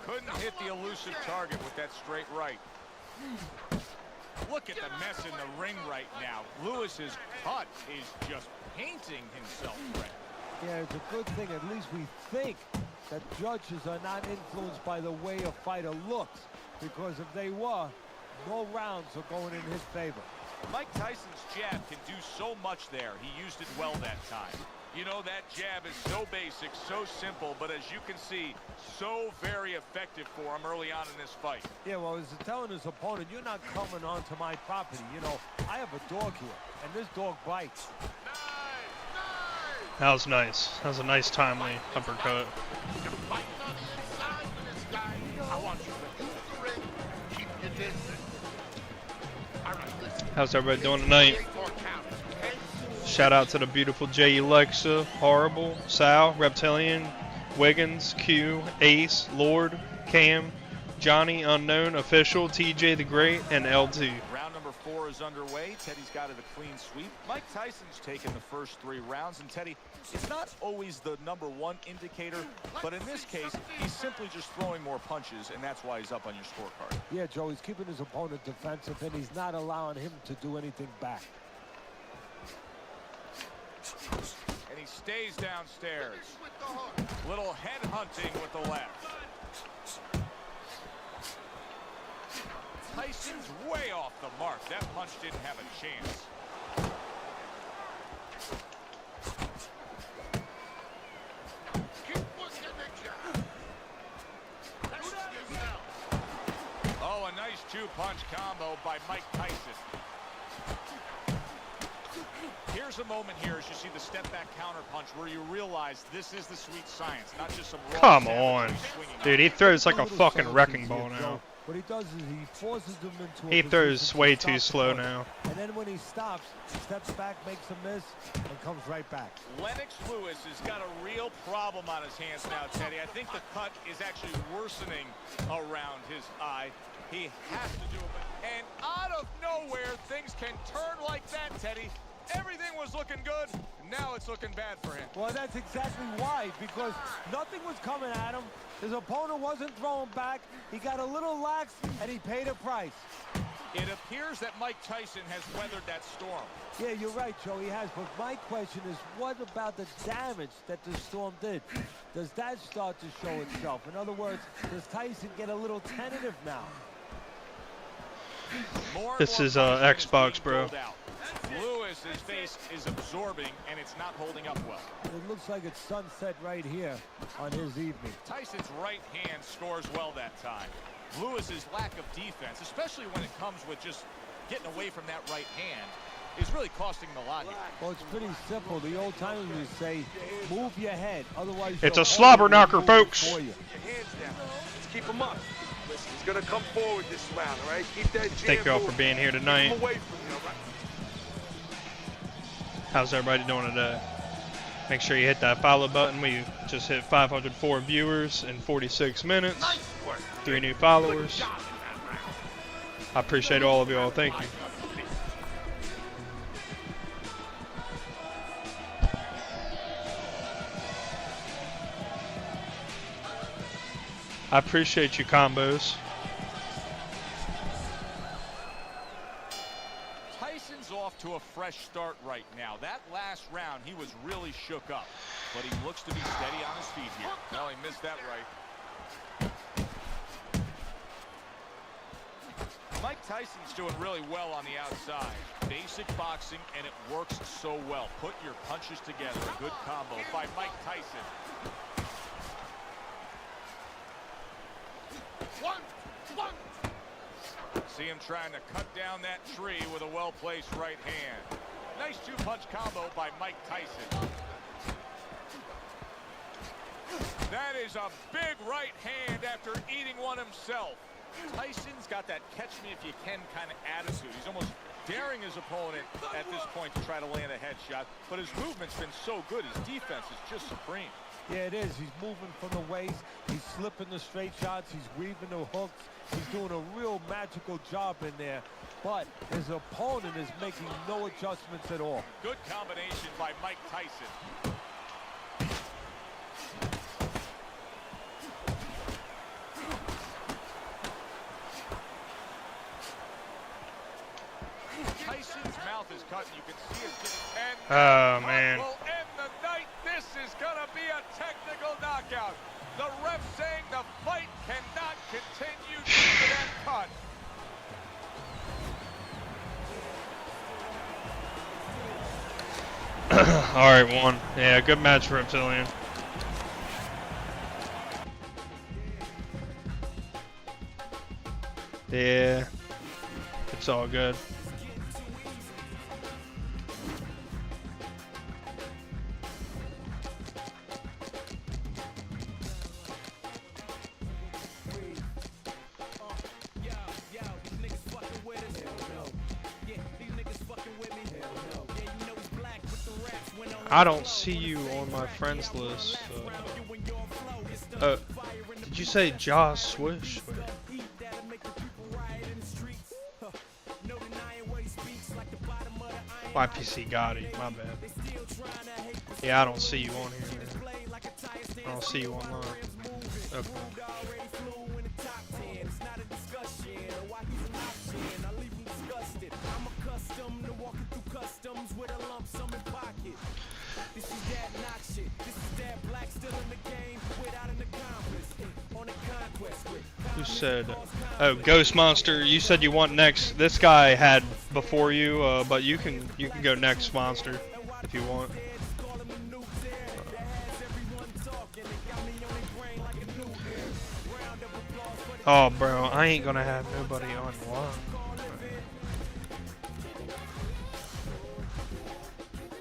Speaker 2: Couldn't hit the elusive target with that straight right. Look at the mess in the ring right now. Lewis's cut is just painting himself red.
Speaker 3: Yeah, it's a good thing. At least we think that judges are not influenced by the way a fighter looks, because if they were, no rounds are going in his favor.
Speaker 2: Mike Tyson's jab can do so much there. He used it well that time. You know, that jab is so basic, so simple, but as you can see, so very effective for him early on in this fight.
Speaker 3: Yeah, well, he's telling his opponent, you're not coming onto my property. You know, I have a dog here, and this dog bites.
Speaker 1: That was nice. That was a nice, timely uppercut. How's everybody doing tonight? Shout out to the beautiful J. Alexa, Horrible, Sal, Reptilian, Wiggins, Q, Ace, Lord, Cam, Johnny, Unknown, Official, TJ the Great, and LT.
Speaker 2: Round number 4 is underway. Teddy's got it a clean sweep. Mike Tyson's taken the first 3 rounds, and Teddy, it's not always the #1 indicator, but in this case, he's simply just throwing more punches, and that's why he's up on your scorecard.
Speaker 3: Yeah, Joe, he's keeping his opponent defensive, and he's not allowing him to do anything back.
Speaker 2: And he stays downstairs. Little head hunting with the left. Tyson's way off the mark. That punch didn't have a chance. Oh, a nice 2-punch combo by Mike Tyson. Here's a moment here as you see the step-back counter-punch where you realize this is the sweet science, not just some raw.
Speaker 1: Come on. Dude, he throws like a fucking wrecking ball now.
Speaker 3: What he does is he forces them into
Speaker 1: He throws way too slow now.
Speaker 3: And then when he stops, steps back, makes a miss, and comes right back.
Speaker 2: Lennox Lewis has got a real problem on his hands now, Teddy. I think the cut is actually worsening around his eye. He has to do it. And out of nowhere, things can turn like that, Teddy. Everything was looking good. Now it's looking bad for him.
Speaker 3: Well, that's exactly why, because nothing was coming at him. His opponent wasn't throwing back. He got a little lax, and he paid a price.
Speaker 2: It appears that Mike Tyson has weathered that storm.
Speaker 3: Yeah, you're right, Joe, he has. But my question is, what about the damage that the storm did? Does that start to show itself? In other words, does Tyson get a little tentative now?
Speaker 2: More and
Speaker 1: This
Speaker 2: more
Speaker 1: is
Speaker 2: punishment
Speaker 1: Xbox,
Speaker 2: being
Speaker 1: bro.
Speaker 2: doled out. Lewis's face is absorbing, and it's not holding up well.
Speaker 3: It looks like it's sunset right here on his evening.
Speaker 2: Tyson's right hand scores well that time. Lewis's lack of defense, especially when it comes with just getting away from that right hand, is really costing him a lot here.
Speaker 3: Well, it's pretty simple. The old timers would say, move your head, otherwise
Speaker 1: It's
Speaker 3: your
Speaker 1: a slobber
Speaker 3: opponent will
Speaker 1: knocker,
Speaker 3: move it
Speaker 1: folks.
Speaker 3: for you.
Speaker 4: Your hands down. Let's keep him up. Listen, he's gonna come forward this round, all right? Keep that jam
Speaker 1: Thank y'all for
Speaker 4: moving.
Speaker 1: being here
Speaker 4: Keep
Speaker 1: tonight.
Speaker 4: him away from you, all right?
Speaker 1: How's everybody doing today? Make sure you hit that follow button. We just hit 504 viewers in 46 minutes.
Speaker 4: Nice work.
Speaker 1: 3 new followers.
Speaker 4: Good job in that round.
Speaker 1: I appreciate all of y'all. Thank you. I appreciate you combos.
Speaker 2: Tyson's off to a fresh start right now. That last round, he was really shook up, but he looks to be steady on his feet here. No, he missed that right. Mike Tyson's doing really well on the outside. Basic boxing, and it works so well. Put your punches together. A good combo by Mike Tyson. See him trying to cut down that tree with a well-placed right hand. Nice two-punch combo by Mike Tyson. That is a big right hand after eating one himself. Tyson's got that catch-me-if-you-can kind of attitude. He's almost daring his opponent at this point to try to land a headshot, but his movement's been so good. His defense is just supreme.
Speaker 3: Yeah, it is. He's moving from the waist. He's slipping the straight shots. He's weaving the hooks. He's doing a real magical job in there. But his opponent is making no adjustments at all.
Speaker 2: Good combination by Mike Tyson. Tyson's mouth is cut, and you can see it getting. And
Speaker 1: Oh,
Speaker 2: that
Speaker 1: man.
Speaker 2: will end the night. This is going to be a technical knockout. The ref saying the fight cannot continue due to that cut.
Speaker 1: All right, one. Yeah, good match, Reptilian. Yeah, it's all good. I don't see you on my friends list. Did you say Josh Swish? YPC Gotti, my bad. Yeah, I don't see you on here, man. I don't see you online. Okay. You said, oh, Ghost Monster. You said you want next. This guy had before you, but you can go next, Monster, if you want. Oh, bro, I ain't gonna have nobody on live.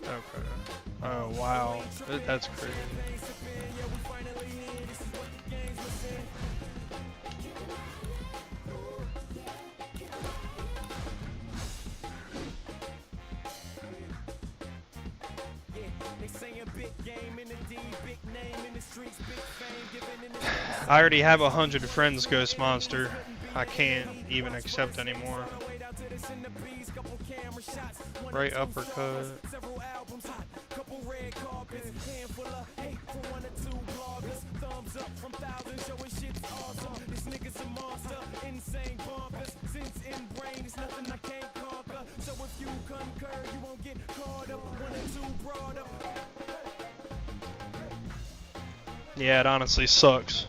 Speaker 1: Okay. Oh wow, that's crazy. I already have 100 friends, Ghost Monster. I can't even accept anymore. Right uppercut. Yeah, it honestly sucks.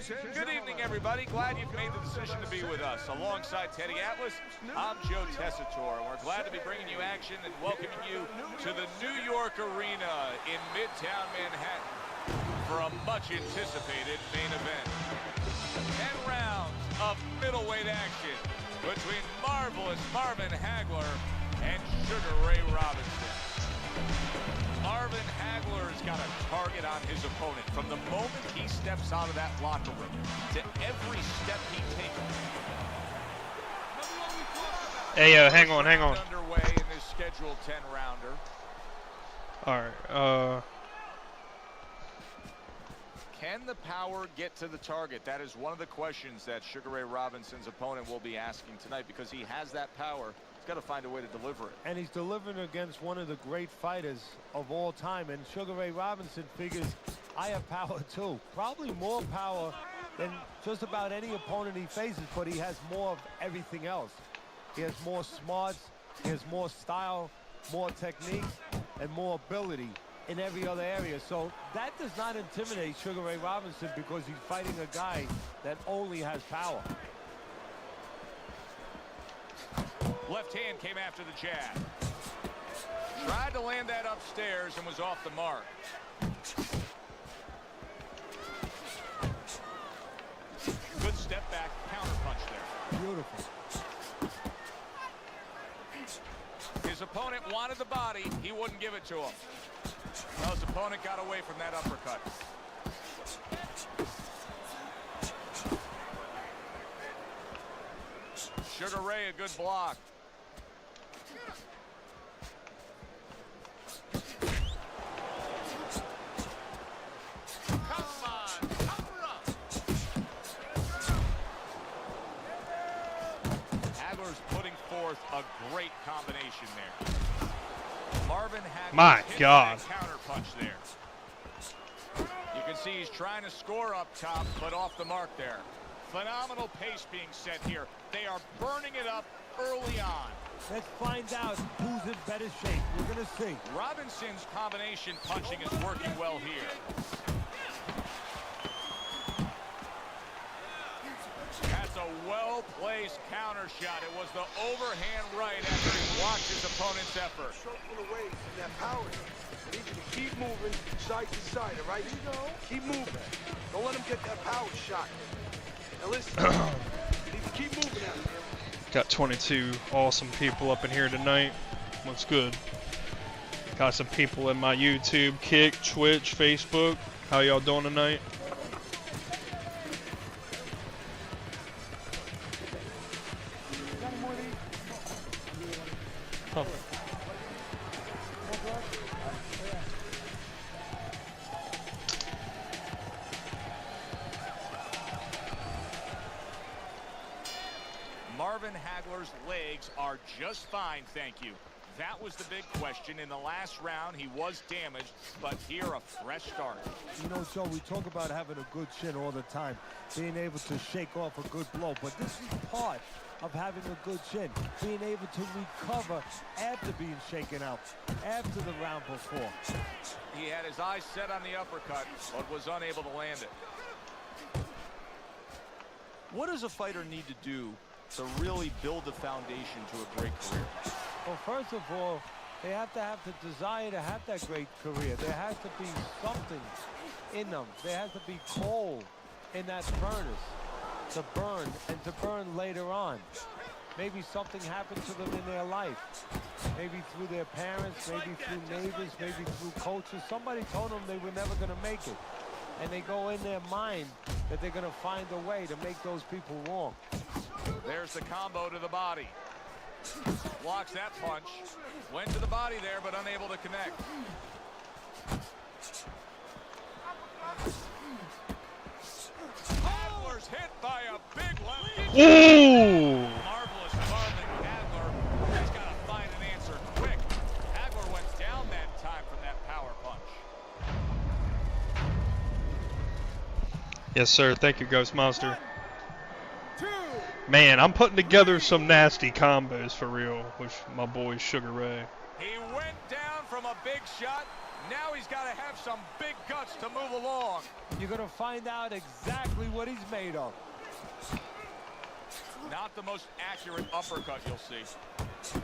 Speaker 5: and
Speaker 2: Good evening, everybody. Glad you've made the decision to be with us. Alongside Teddy Atlas, I'm Joe Tessitore, and we're glad to be bringing you action and welcoming you to the New York Arena in Midtown Manhattan for a much-anticipated main event. 10 rounds of middleweight action between Marvelous Marvin Hagler and Sugar Ray Robinson. Marvin Hagler's got a target on his opponent from the moment he steps out of that locker room to every step he takes.
Speaker 1: Hey, hang on.
Speaker 2: Underway in this scheduled 10-rounder.
Speaker 1: All right.
Speaker 2: Can the power get to the target? That is one of the questions that Sugar Ray Robinson's opponent will be asking tonight, because he has that power. He's got to find a way to deliver it.
Speaker 3: And he's delivering against one of the great fighters of all time. And Sugar Ray Robinson figures, I have power too. Probably more power than just about any opponent he faces, but he has more of everything else. He has more smarts, he has more style, more technique, and more ability in every other area. So that does not intimidate Sugar Ray Robinson, because he's fighting a guy that only has power.
Speaker 2: Left hand came after the jab. Tried to land that upstairs and was off the mark. Good step back counter punch there.
Speaker 3: Beautiful.
Speaker 2: His opponent wanted the body. He wouldn't give it to him. Well, his opponent got away from that uppercut. Sugar Ray, a good block. Come on, cover up. Hagler's putting forth a great combination there. Marvin Hagler.
Speaker 1: My God.
Speaker 2: Counter punch there. You can see he's trying to score up top, but off the mark there. Phenomenal pace being set here. They are burning it up early on.
Speaker 3: Let's find out who's in better shape. We're going to see.
Speaker 2: Robinson's combination punching is working well here. That's a well-placed counter shot. It was the overhand right after he blocked his opponent's effort.
Speaker 4: Short full of waves and that power. I need you to keep moving side to side, all right? Keep moving. Don't let him get that power shot. Now listen, you need to keep moving out there.
Speaker 1: Got 22 awesome people up in here tonight. What's good? Got some people in my YouTube, Kick, Twitch, Facebook. How y'all doing tonight? Oh.
Speaker 2: Marvin Hagler's legs are just fine, thank you. That was the big question. In the last round, he was damaged, but here a fresh start.
Speaker 3: You know, Joe, we talk about having a good chin all the time, being able to shake off a good blow, but this is part of having a good chin, being able to recover after being shaken out, after the round before.
Speaker 2: He had his eyes set on the uppercut, but was unable to land it.
Speaker 8: What does a fighter need to do to really build the foundation to a great career?
Speaker 3: Well, first of all, they have to have the desire to have that great career. There has to be something in them. There has to be coal in that furnace to burn, and to burn later on. Maybe something happened to them in their life. Maybe through their parents, maybe through neighbors, maybe through coaches. Somebody told them they were never going to make it. And they go in their mind that they're going to find a way to make those people wrong.
Speaker 2: There's the combo to the body. Blocks that punch. Went to the body there, but unable to connect. Hagler's hit by a big left.
Speaker 1: Ooh!
Speaker 2: Marvelous Marvin Hagler. He's got to find an answer quick. Hagler went down that time from that power punch.
Speaker 1: Yes, sir. Thank you, Ghost Monster. Man, I'm putting together some nasty combos for real with my boy Sugar Ray.
Speaker 2: He went down from a big shot. Now he's got to have some big guts to move along.
Speaker 3: You're going to find out exactly what he's made of.
Speaker 2: Not the most accurate uppercut you'll see.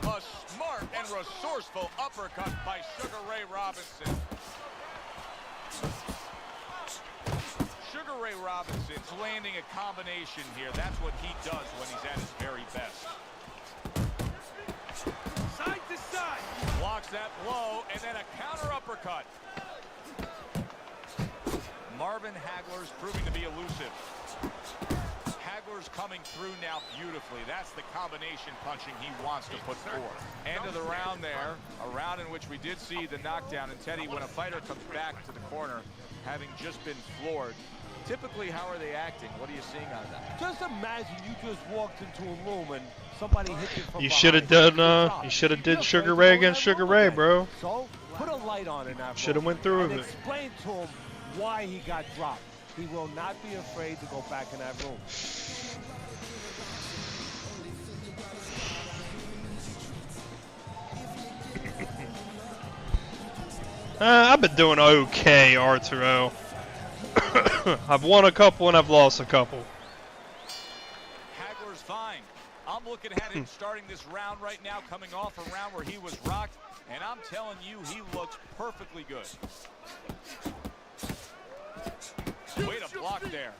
Speaker 2: A smart and resourceful uppercut by Sugar Ray Robinson. Sugar Ray Robinson's landing a combination here. That's what he does when he's at his very best.
Speaker 4: Side to side.
Speaker 2: Blocks that blow, and then a counter uppercut. Marvin Hagler's proving to be elusive. Hagler's coming through now beautifully. That's the combination punching he wants to put forth. End of the round there, a round in which we did see the knockdown. And Teddy, when a fighter comes back to the corner, having just been floored, typically how are they acting? What are you seeing out of that?
Speaker 3: Just imagine you just walked into a room and somebody hit you from
Speaker 1: You
Speaker 3: behind.
Speaker 1: should have done. You should have did Sugar Ray against Sugar Ray, bro.
Speaker 3: So put a light on in that.
Speaker 1: Should have
Speaker 3: room
Speaker 1: went through
Speaker 3: and
Speaker 1: with it.
Speaker 3: explain to him why he got dropped. He will not be afraid to go back in that room.
Speaker 1: I've been doing okay, Arturo. I've won a couple and I've lost a couple.
Speaker 2: Hagler's fine. I'm looking at him starting this round right now, coming off a round where he was rocked, and I'm telling you, he looks perfectly good. Way to block there.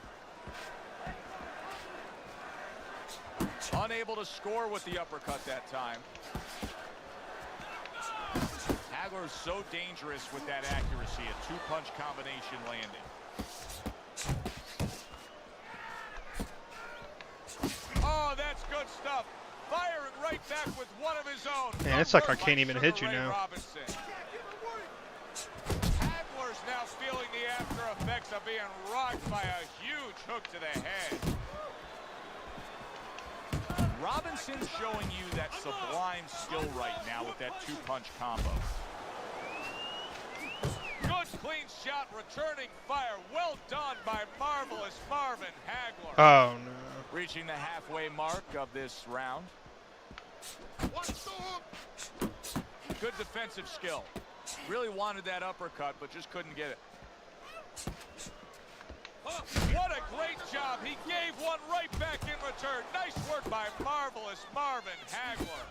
Speaker 2: Unable to score with the uppercut that time. Hagler's so dangerous with that accuracy, a two-punch combination landing. Oh, that's good stuff. Firing right back with one of his own.
Speaker 1: Man, it's like I can't even hit you
Speaker 2: Sugar Ray
Speaker 1: now.
Speaker 2: Robinson. Hagler's now feeling the after effects of being rocked by a huge hook to the head. Robinson's showing you that sublime skill right now with that two-punch combo. Good clean shot, returning fire. Well done by marvelous Marvin Hagler.
Speaker 1: Oh no.
Speaker 2: Reaching the halfway mark of this round. Good defensive skill. Really wanted that uppercut, but just couldn't get it. What a great job. He gave one right back in return. Nice work by marvelous Marvin Hagler.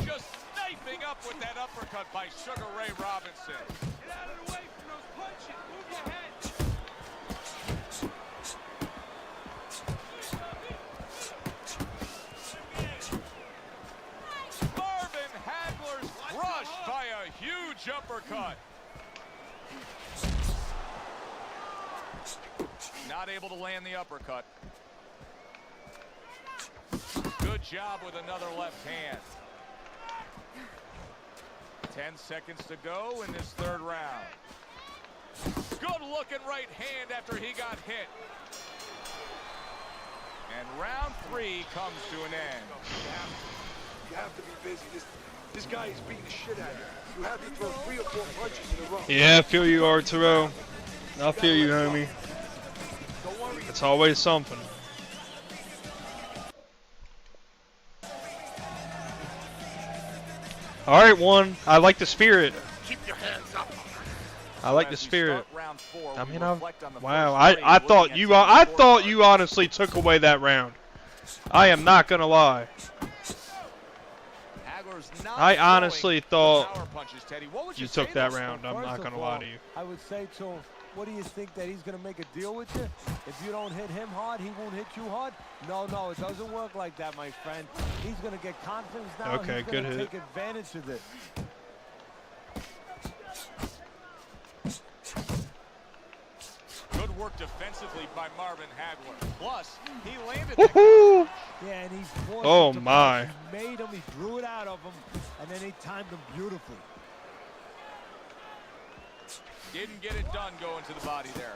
Speaker 2: Just sniping up with that uppercut by Sugar Ray Robinson.
Speaker 4: Get out of the way from those punches. Move your head.
Speaker 2: Marvin Hagler's crushed by a huge uppercut. Not able to land the uppercut. Good job with another left hand. 10 seconds to go in this third round. Good looking right hand after he got hit. And round 3 comes to an end.
Speaker 4: You have to be busy. This guy is beating the shit out of you. You have to throw 3 or 4 punches in a row.
Speaker 1: Yeah, I feel you, Arturo. I feel you, homie.
Speaker 4: Don't worry.
Speaker 1: It's always something. All right, one. I like the spirit.
Speaker 4: Keep your hands up.
Speaker 1: I like the
Speaker 2: As we
Speaker 1: spirit.
Speaker 2: start round 4,
Speaker 1: I
Speaker 2: we
Speaker 1: mean,
Speaker 2: reflect on the
Speaker 1: wow.
Speaker 2: first three,
Speaker 1: I
Speaker 2: looking
Speaker 1: thought
Speaker 2: at
Speaker 1: you.
Speaker 2: some
Speaker 1: I
Speaker 2: important
Speaker 1: thought
Speaker 2: parts.
Speaker 1: you honestly took away that round. I am not gonna lie.
Speaker 2: Hagler's not
Speaker 1: I
Speaker 2: throwing
Speaker 1: honestly
Speaker 2: the
Speaker 1: thought
Speaker 2: power punches, Teddy. What would
Speaker 1: you
Speaker 2: say
Speaker 1: took that
Speaker 2: to us?
Speaker 1: round. I'm
Speaker 3: First
Speaker 1: not
Speaker 3: of
Speaker 1: gonna
Speaker 3: all,
Speaker 1: lie to you.
Speaker 3: I would say to him, what do you think, that he's going to make a deal with you? If you don't hit him hard, he won't hit you hard? No, it doesn't work like that, my friend. He's going to get confidence now.
Speaker 1: Okay,
Speaker 3: he's
Speaker 1: good
Speaker 3: gonna
Speaker 1: hit.
Speaker 3: take advantage of this.
Speaker 2: Good work defensively by Marvin Hagler. Plus, he landed that
Speaker 1: Woohoo!
Speaker 3: Yeah, and he forced
Speaker 1: Oh,
Speaker 3: him to
Speaker 1: my.
Speaker 3: bounce. He made him, he drew it out of him, and then he timed him beautifully.
Speaker 2: Didn't get it done going to the body there.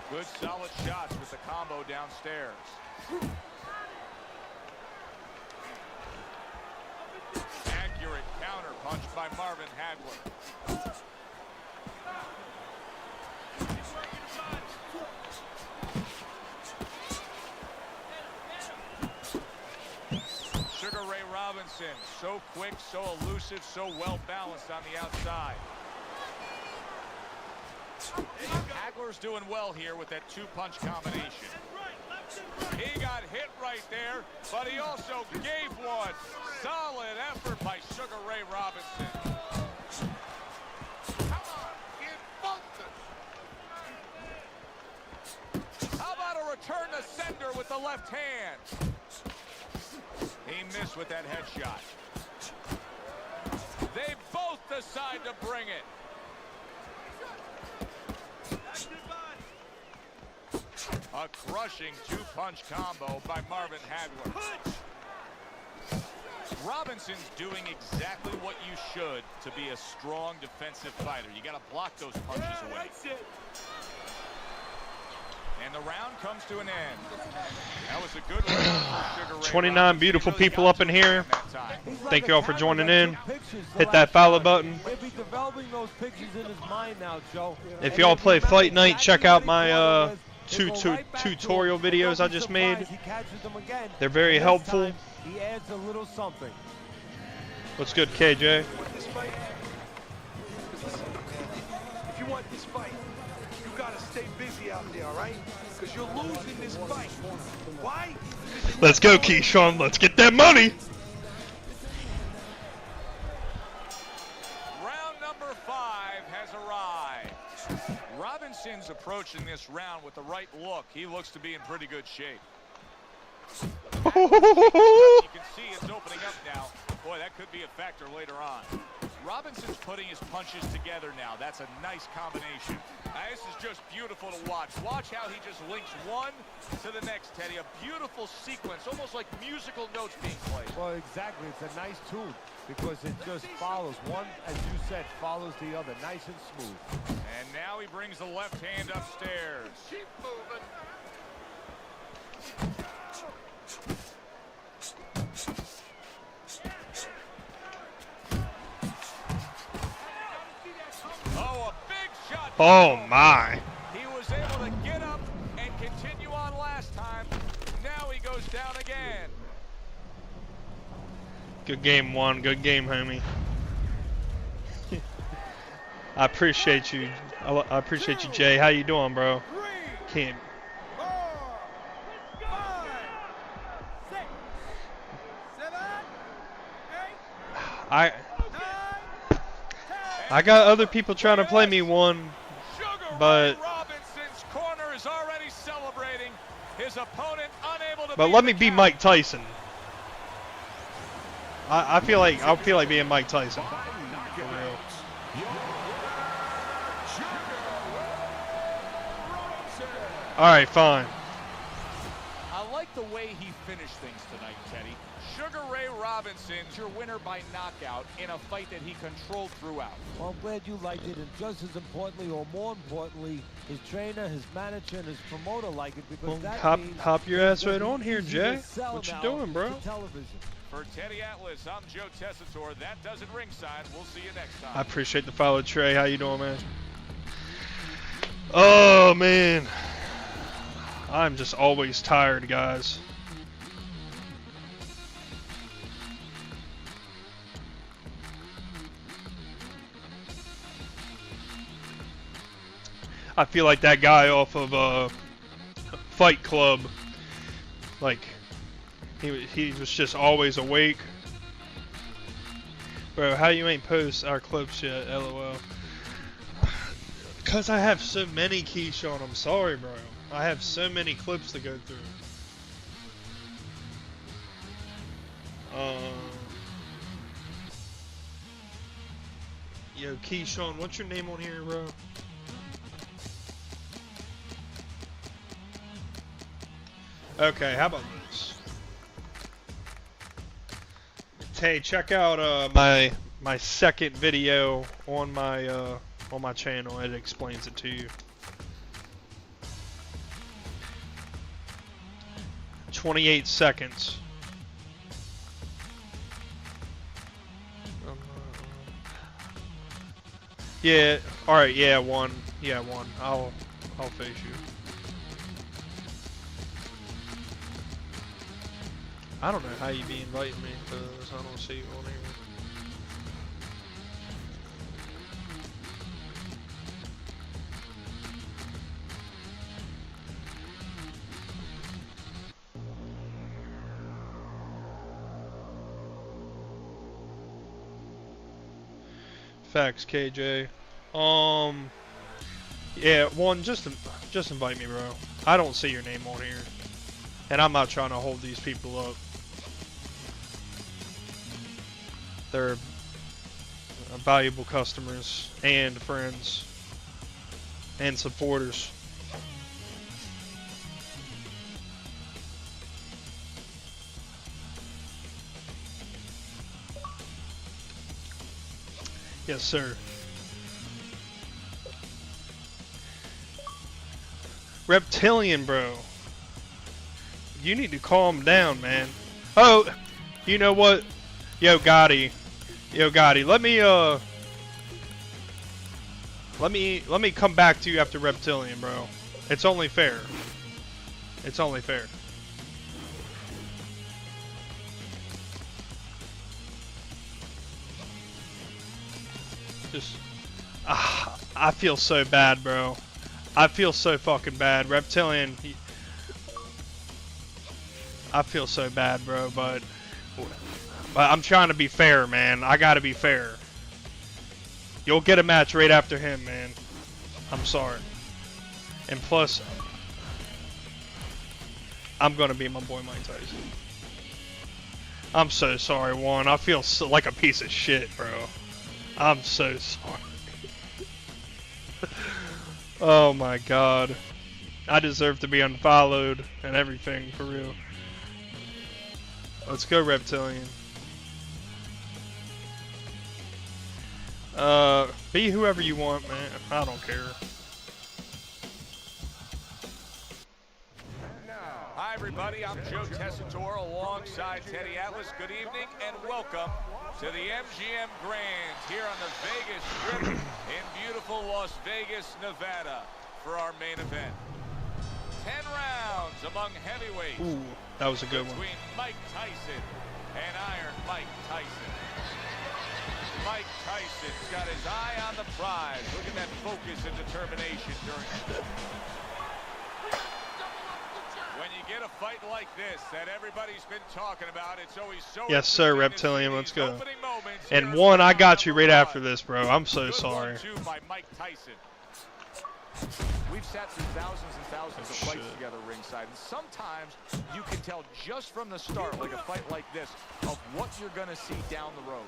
Speaker 2: Good solid shots with the combo downstairs. Accurate counter punch by Marvin Hagler. Sugar Ray Robinson Robinson, so quick, so elusive, so well balanced on the outside. Hagler's doing well here with that two-punch combination. He got hit right there, but he also gave one. Solid effort by Sugar Ray Robinson. How about a return to sender with the left hand? He missed with that headshot. They both decide to bring it. A crushing two-punch combo by Marvin Hagler. Robinson's doing exactly what you should to be a strong defensive fighter. You got to block those punches away. And the round comes to an end. That was a good round for Sugar Ray
Speaker 1: 29
Speaker 2: Robinson.
Speaker 1: beautiful
Speaker 2: He really
Speaker 1: people
Speaker 2: got
Speaker 1: up in
Speaker 2: to
Speaker 1: here.
Speaker 2: that time.
Speaker 1: Thank you all for joining in.
Speaker 3: Pictures the
Speaker 1: Hit that
Speaker 3: last
Speaker 1: follow
Speaker 3: time.
Speaker 1: button.
Speaker 3: He'll be developing those pictures in his mind now, Joe.
Speaker 1: If
Speaker 3: And
Speaker 1: y'all
Speaker 3: if
Speaker 1: play
Speaker 3: you remember
Speaker 1: Fight Night,
Speaker 3: exactly
Speaker 1: check
Speaker 3: what
Speaker 1: out
Speaker 3: he
Speaker 1: my
Speaker 3: fought with, he'll go
Speaker 1: two
Speaker 3: right back to
Speaker 1: tutorial
Speaker 3: him, and
Speaker 1: videos
Speaker 3: don't
Speaker 1: I
Speaker 3: be
Speaker 1: just
Speaker 3: surprised
Speaker 1: made.
Speaker 3: he catches them again.
Speaker 1: They're very
Speaker 3: And this
Speaker 1: helpful.
Speaker 3: time, he adds a little something.
Speaker 1: What's good, KJ?
Speaker 4: Want this fight? If you want this fight, you gotta stay busy out there, all right? Because you're losing this fight. Why?
Speaker 1: Let's go, Keyshawn. Let's get that money.
Speaker 2: Round number 5 has arrived. Robinson's approaching this round with the right look. He looks to be in pretty good shape. You can see it's opening up now. Boy, that could be a factor later on. Robinson's putting his punches together now. That's a nice combination. This is just beautiful to watch. Watch how he just links one to the next, Teddy. A beautiful sequence, almost like musical notes being played.
Speaker 3: Well, exactly. It's a nice tune because it just follows. One, as you said, follows the other. Nice and smooth.
Speaker 2: And now he brings the left hand upstairs.
Speaker 4: Keep moving.
Speaker 2: Oh, a big shot.
Speaker 1: Oh my.
Speaker 2: He was able to get up and continue on last time. Now he goes down again.
Speaker 1: Good game, one. Good game, homie. I appreciate you. I appreciate you, Jay. How you doing, bro? Can't. I got other people trying to play me one, but
Speaker 2: Robinson's corner is already celebrating. His opponent unable to.
Speaker 1: let me be Mike Tyson. I feel like being Mike Tyson. For real. All right, fine.
Speaker 2: I like the way he finished things tonight, Teddy. Sugar Ray Robinson's your winner by knockout in a fight that he controlled throughout.
Speaker 3: Well, I'm glad you liked it, and just as importantly, or more importantly, his trainer, his manager, and his promoter like it because
Speaker 1: Well,
Speaker 3: that means
Speaker 1: hop your ass
Speaker 3: it's
Speaker 1: right
Speaker 3: gonna
Speaker 1: on
Speaker 3: be
Speaker 1: here,
Speaker 3: easy
Speaker 1: Jay.
Speaker 3: to sell
Speaker 1: What you
Speaker 3: now
Speaker 1: doing, bro?
Speaker 3: to television.
Speaker 2: For Teddy Atlas, I'm Joe Tessitore. That does it ringside. We'll see you next time.
Speaker 1: I appreciate the follow, Trey. How you doing, man? Oh man, I'm just always tired, guys. I feel like that guy off of Fight Club. Like he was just always awake. Bro, how you ain't post our clips yet? LOL. Cause I have so many, Keyshawn. I'm sorry, bro. I have so many clips to go through. Yo, Keyshawn, what's your name on here, bro? Okay, how about this? Hey, check out my second video on my channel. It explains it to you. 28 seconds. Yeah. All right. Yeah. One. Yeah. One. I'll face you. I don't know how you be inviting me because I don't see you on here. Facts, KJ. Yeah, one, just invite me, bro. I don't see your name on here, and I'm not trying to hold these people up. They're valuable customers and friends and supporters. Yes, sir. Reptilian, bro. You need to calm down, man. Oh, you know what? Yo, Gotti. Yo, Gotti. Let me come back to you after Reptilian, bro. It's only fair. It's only fair. Just, I feel so bad, bro. I feel so fucking bad. Reptilian, I feel so bad, bro, but I'm trying to be fair, man. I gotta be fair. You'll get a match right after him, man. I'm sorry. And plus, I'm gonna be my boy Mike Tyson. I'm so sorry, Juan. I feel so, like a piece of shit, bro. I'm so sorry. Oh my god. I deserve to be unfollowed and everything, for real. Let's go, Reptilian. Be whoever you want, man. I don't care.
Speaker 2: Hi, everybody. I'm Joe Tessitore alongside Teddy Atlas. Good evening and welcome to the MGM Grand here on the Vegas Strip in beautiful Las Vegas, Nevada for our main event. 10 rounds among heavyweights.
Speaker 1: Ooh, that was a good one.
Speaker 2: Between Mike Tyson and Iron Mike Tyson. Mike Tyson's got his eye on the prize. Look at that focus and determination during. When you get a fight like this that everybody's been talking about, it's always so.
Speaker 1: Yes, sir, Reptilian. Let's go. And one, I got you right after this, bro. I'm so sorry.
Speaker 2: By Mike Tyson. We've sat through thousands and thousands of fights together ringside, and sometimes you can tell just from the start, like a fight like this, of what you're going to see down the road.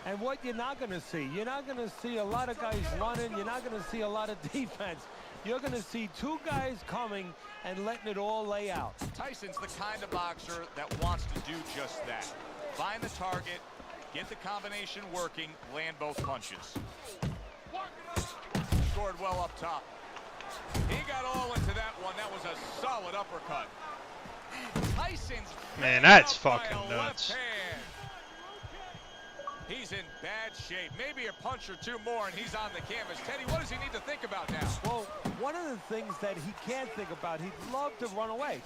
Speaker 3: And what you're not going to see. You're not going to see a lot of guys running. You're not going to see a lot of defense. You're going to see two guys coming and letting it all lay out.
Speaker 2: Tyson's the kind of boxer that wants to do just that. Find the target, get the combination working, land both punches. Scored well up top. He got all into that one. That was a solid uppercut. Tyson's
Speaker 1: man, that's fucking nuts.
Speaker 2: He's in bad shape. Maybe a punch or two more and he's on the canvas. Teddy, what does he need to think about now?
Speaker 3: Well, one of the things that he can't think about, he'd love to run away.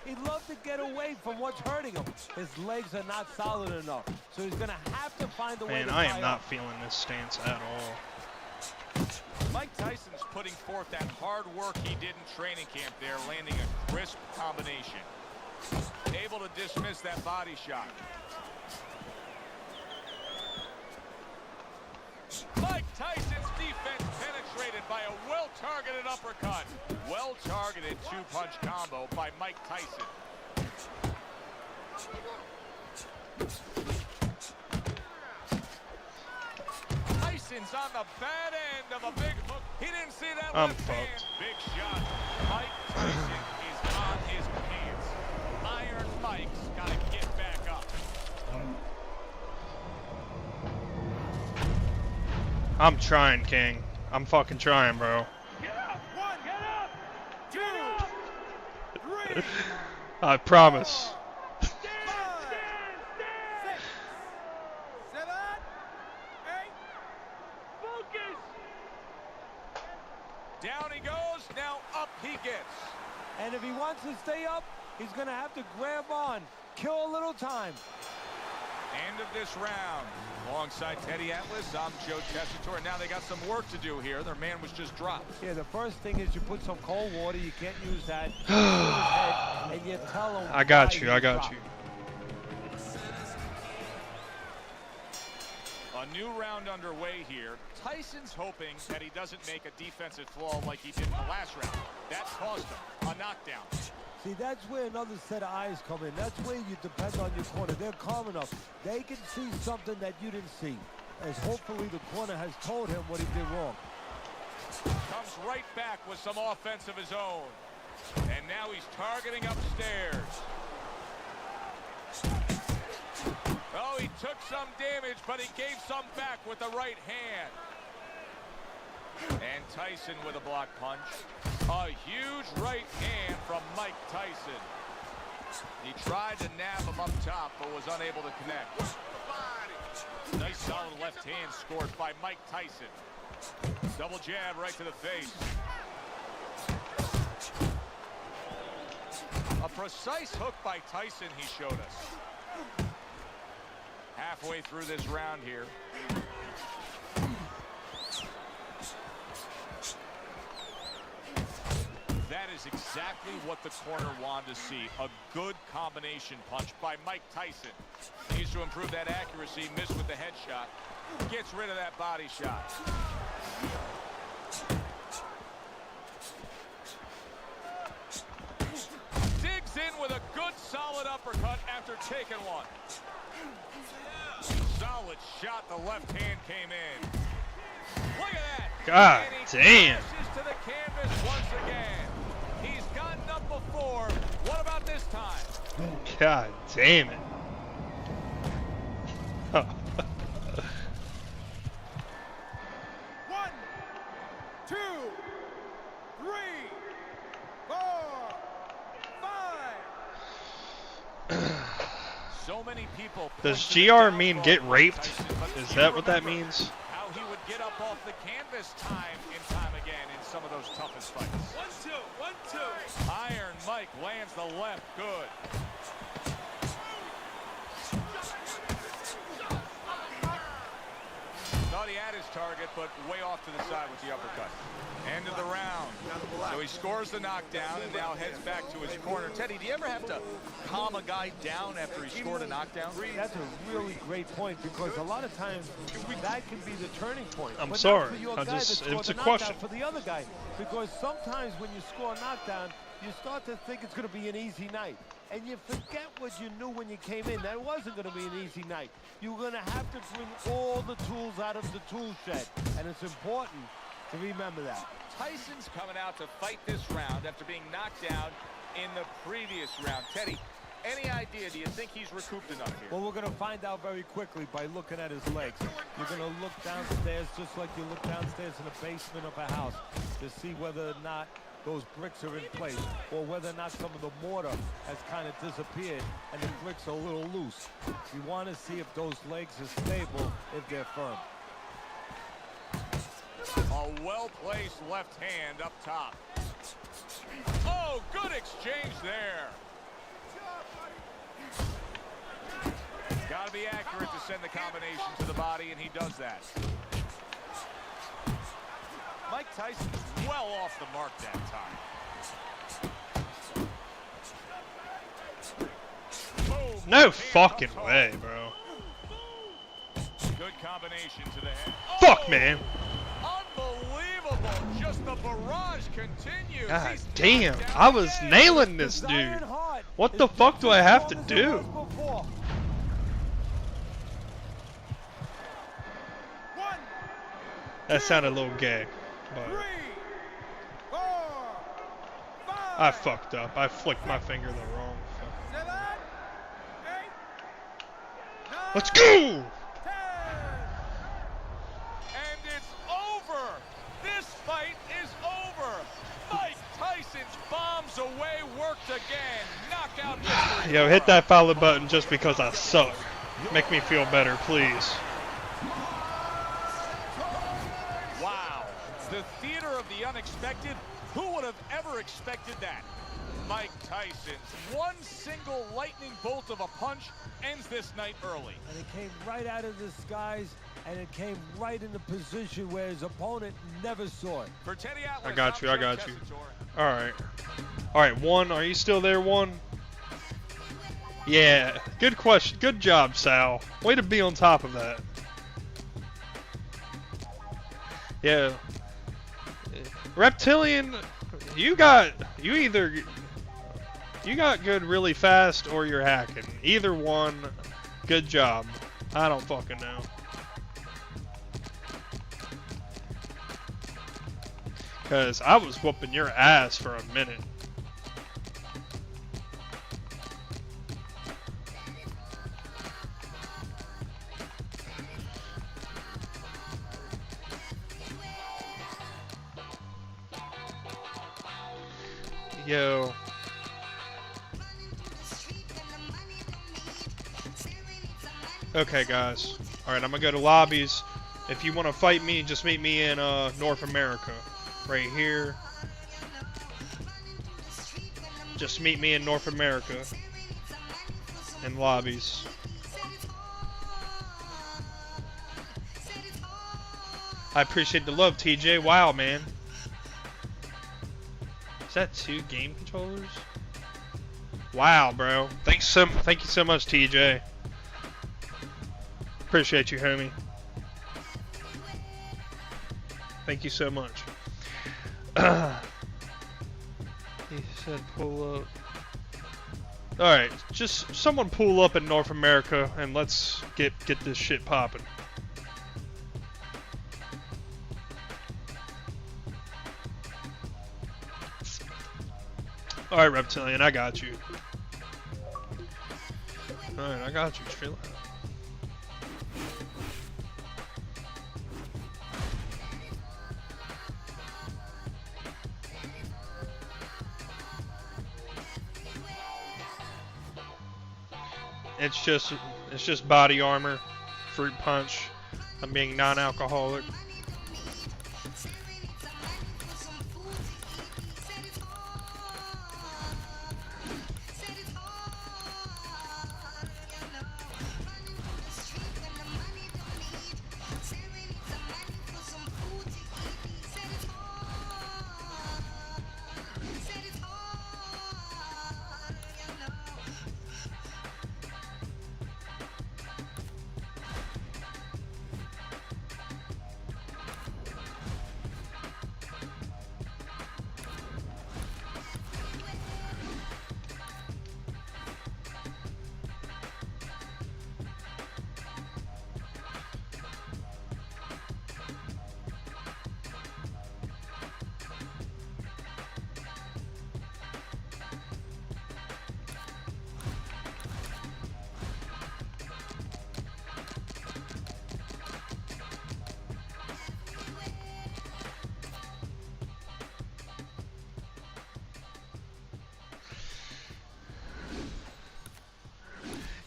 Speaker 3: He'd love to get away from what's hurting him. His legs are not solid enough. So he's going to have to find a way to
Speaker 1: Man, I am not feeling this stance at all.
Speaker 2: Mike Tyson's putting forth that hard work he did in training camp there, landing a crisp combination. Able to dismiss that body shot. Mike Tyson's defense penetrated by a well-targeted uppercut. Well-targeted two-punch combo by Mike Tyson. Tyson's on the bad end of a big hook. He didn't see that left hand. Big shot. Mike Tyson is on his pants. Iron Mike's got to get back up.
Speaker 1: I'm trying, King. I'm fucking trying, bro.
Speaker 4: Get up! One! Get up! Two! Three!
Speaker 1: I promise.
Speaker 4: 5, 6, 7, 8. Focus!
Speaker 2: Down he goes. Now up he gets.
Speaker 3: And if he wants to stay up, He's going to have to grab on, kill a little time.
Speaker 2: End of this round. Alongside Teddy Atlas, I'm Joe Tessitore. Now they got some work to do here. Their man was just dropped.
Speaker 3: Yeah, the first thing is you put some cold water. You can't use that. You put his head, and you tell him
Speaker 1: I got
Speaker 3: why
Speaker 1: you. I
Speaker 3: he's
Speaker 1: got
Speaker 3: dropped.
Speaker 1: you.
Speaker 2: A new round underway here. Tyson's hoping that he doesn't make a defensive flaw like he did in the last round. That caused him a knockdown.
Speaker 3: See, that's where another set of eyes come in. That's where you depend on your corner. They're calm enough. They can see something that you didn't see. As hopefully the corner has told him what he did wrong.
Speaker 2: Comes right back with some offense of his own. And now he's targeting upstairs. Oh, he took some damage, but he gave some back with the right hand. And Tyson with a block punch. A huge right hand from Mike Tyson. He tried to nab him up top, but was unable to connect. Nice solid left hand scored by Mike Tyson. Double jab right to the face. A precise hook by Tyson he showed us. Halfway through this round here. That is exactly what the corner wanted to see. A good combination punch by Mike Tyson. Needs to improve that accuracy. Missed with the headshot. Gets rid of that body shot. Digs in with a good solid uppercut after taking one. Solid shot. The left hand came in. Look at that.
Speaker 1: God
Speaker 2: And he
Speaker 1: damn.
Speaker 2: crashes to the canvas once again. He's gotten up before. What about this time?
Speaker 1: God damn it.
Speaker 5: One, two, three, 4, 5.
Speaker 2: So many people.
Speaker 1: Does
Speaker 2: point to the
Speaker 1: GR mean
Speaker 2: downfall
Speaker 1: get
Speaker 2: of Mike
Speaker 1: raped?
Speaker 2: Tyson, but
Speaker 1: Is
Speaker 2: you
Speaker 1: that what that
Speaker 2: remember
Speaker 1: means?
Speaker 2: How he would get up off the canvas time and time again in some of those toughest fights.
Speaker 5: 1, 2, 1, 2.
Speaker 2: Iron Mike lands the left good. Thought he had his target, but way off to the side with the uppercut. End of the round. So he scores the knockdown and now heads back to his corner. Teddy, do you ever have to calm a guy down after he scored a knockdown?
Speaker 3: That's a really great point because a lot of times that can be the turning point.
Speaker 1: I'm
Speaker 3: but
Speaker 1: sorry.
Speaker 3: Not for your
Speaker 1: I
Speaker 3: guy
Speaker 1: just-
Speaker 3: that scored
Speaker 1: it's a
Speaker 3: the knockdown,
Speaker 1: question.
Speaker 3: for the other guy. Because sometimes when you score a knockdown, you start to think it's going to be an easy night. And you forget what you knew when you came in. That wasn't going to be an easy night. You're going to have to bring all the tools out of the tool shed. And it's important to remember that.
Speaker 2: Tyson's coming out to fight this round after being knocked down in the previous round. Teddy, any idea? Do you think he's recouped enough here?
Speaker 3: Well, we're going to find out very quickly by looking at his legs. You're going to look downstairs just like you look downstairs in the basement of a house to see whether or not those bricks are in place or whether or not some of the mortar has kind of disappeared and the bricks are a little loose. You want to see if those legs are stable, if they're firm.
Speaker 2: A well-placed left hand up top. Oh, good exchange there. Got to be accurate to send the combination to the body, and he does that. Mike Tyson is well off the mark that time. Boom.
Speaker 1: No
Speaker 2: Hand
Speaker 1: fucking
Speaker 2: up top.
Speaker 1: way, bro.
Speaker 2: Good combination to the head.
Speaker 1: Fuck,
Speaker 2: Oh,
Speaker 1: man.
Speaker 2: Unbelievable. Just the barrage continues.
Speaker 1: God
Speaker 2: He's
Speaker 1: damn.
Speaker 2: knocked down
Speaker 1: I was
Speaker 2: again.
Speaker 1: nailing this
Speaker 3: The
Speaker 1: dude.
Speaker 3: Iron Heart
Speaker 1: What
Speaker 3: is
Speaker 1: the fuck do I
Speaker 3: just as
Speaker 1: have to
Speaker 3: strong as it
Speaker 1: do?
Speaker 3: was before.
Speaker 5: 1,
Speaker 1: That sounded a little gay.
Speaker 5: 3,
Speaker 1: But
Speaker 5: 4, 5.
Speaker 1: I fucked up. I flicked my finger the wrong.
Speaker 5: 7, 8, 9,
Speaker 1: Let's go!
Speaker 5: 10.
Speaker 2: And it's over. This fight is over. Mike Tyson's bombs away worked again. Knockout victory.
Speaker 1: Yo, hit that follow button just because I suck. Make me feel better, please.
Speaker 2: Wow. The theater of the unexpected. Who would have ever expected that? Mike Tyson's. One single lightning bolt of a punch ends this night early.
Speaker 3: And it came right out of the skies, and it came right in the position where his opponent never saw it.
Speaker 2: For Teddy Atlas,
Speaker 1: I got you. I
Speaker 2: I'm Joe
Speaker 1: got you.
Speaker 2: Tessitore.
Speaker 1: All right. All right, one. Are you still there, one? Yeah. Good question. Good job, Sal. Way to be on top of that. Yeah. Reptilian, you got good really fast or you're hacking. Either one, good job. I don't fucking know. Cause I was whooping your ass for a minute. Yo. Okay, guys. Alright, I'm gonna go to lobbies. If you want to fight me, just meet me in North America. Right here. Just meet me in North America. In lobbies. I appreciate the love, TJ. Wow, man. Is that 2 game controllers? Wow, bro. Thank you so much, TJ. Appreciate you, homie. Thank you so much. He said pull up. Alright, just someone pull up in North America and let's get this shit popping. Alright, Reptilian, I got you. Alright, I got you. Feel it. It's just body armor, fruit punch. I'm being non-alcoholic.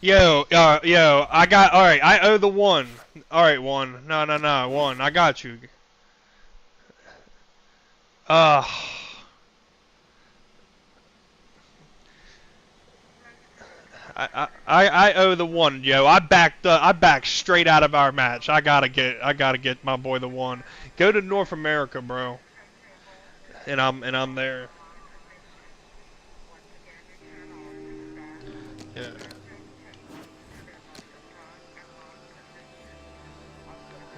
Speaker 1: Yo, I got, alright, I owe the 1. Alright, 1. No, 1. I got you. I owe the 1, yo. I backed straight out of our match. I gotta get my boy the 1. Go to North America, bro. And I'm there. Yeah.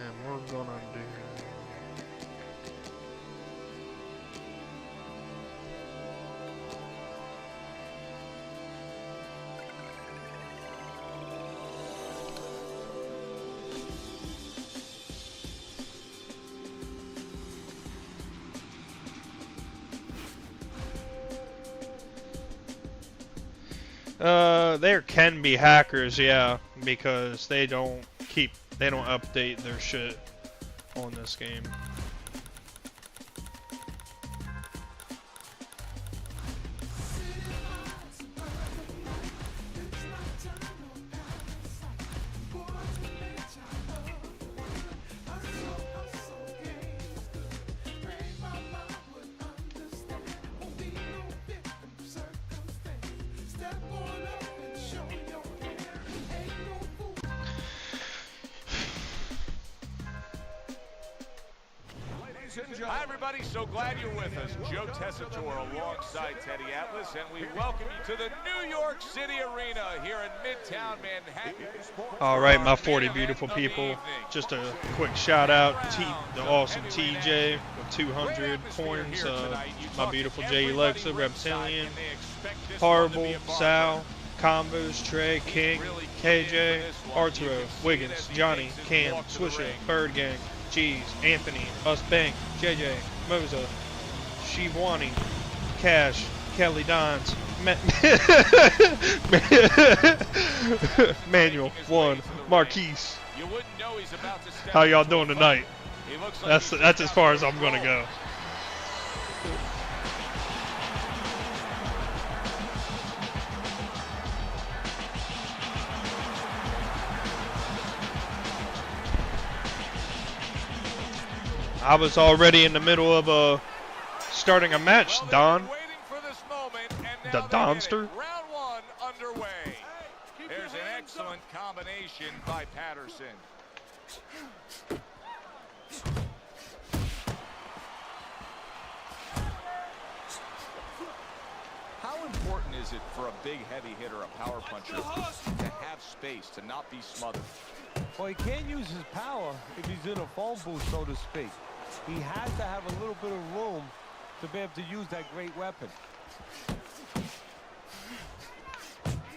Speaker 1: And we're gonna do. There can be hackers, yeah, because they don't update their shit on this game.
Speaker 2: Hi, everybody. So glad you're with us. Joe Tessitore alongside Teddy Atlas, and we welcome you to the New York City Arena here in Midtown Manhattan.
Speaker 1: All right, my 40 beautiful people. Just a quick shout out to the awesome TJ with 200 coins. My beautiful J. Alexa, Reptilian, Horrible, Sal, Combos, Trey, King, KJ, Arturo, Wiggins, Johnny, Cam, Swisher, Bird Gang, Cheese, Anthony, Us Bank, JJ, Moza, Shivwani, Cash, Kelly Dons, Manuel, One, Marquise. How y'all doing tonight? That's as far as I'm gonna go. I was already in the middle of starting a match, Don. The Donster.
Speaker 2: Round one underway. There's an excellent combination by Patterson. How important is it for a big heavy hitter, a power puncher, to have space, to not be smothered?
Speaker 3: Well, he can't use his power if he's in a phone booth, so to speak. He has to have a little bit of room to be able to use that great weapon.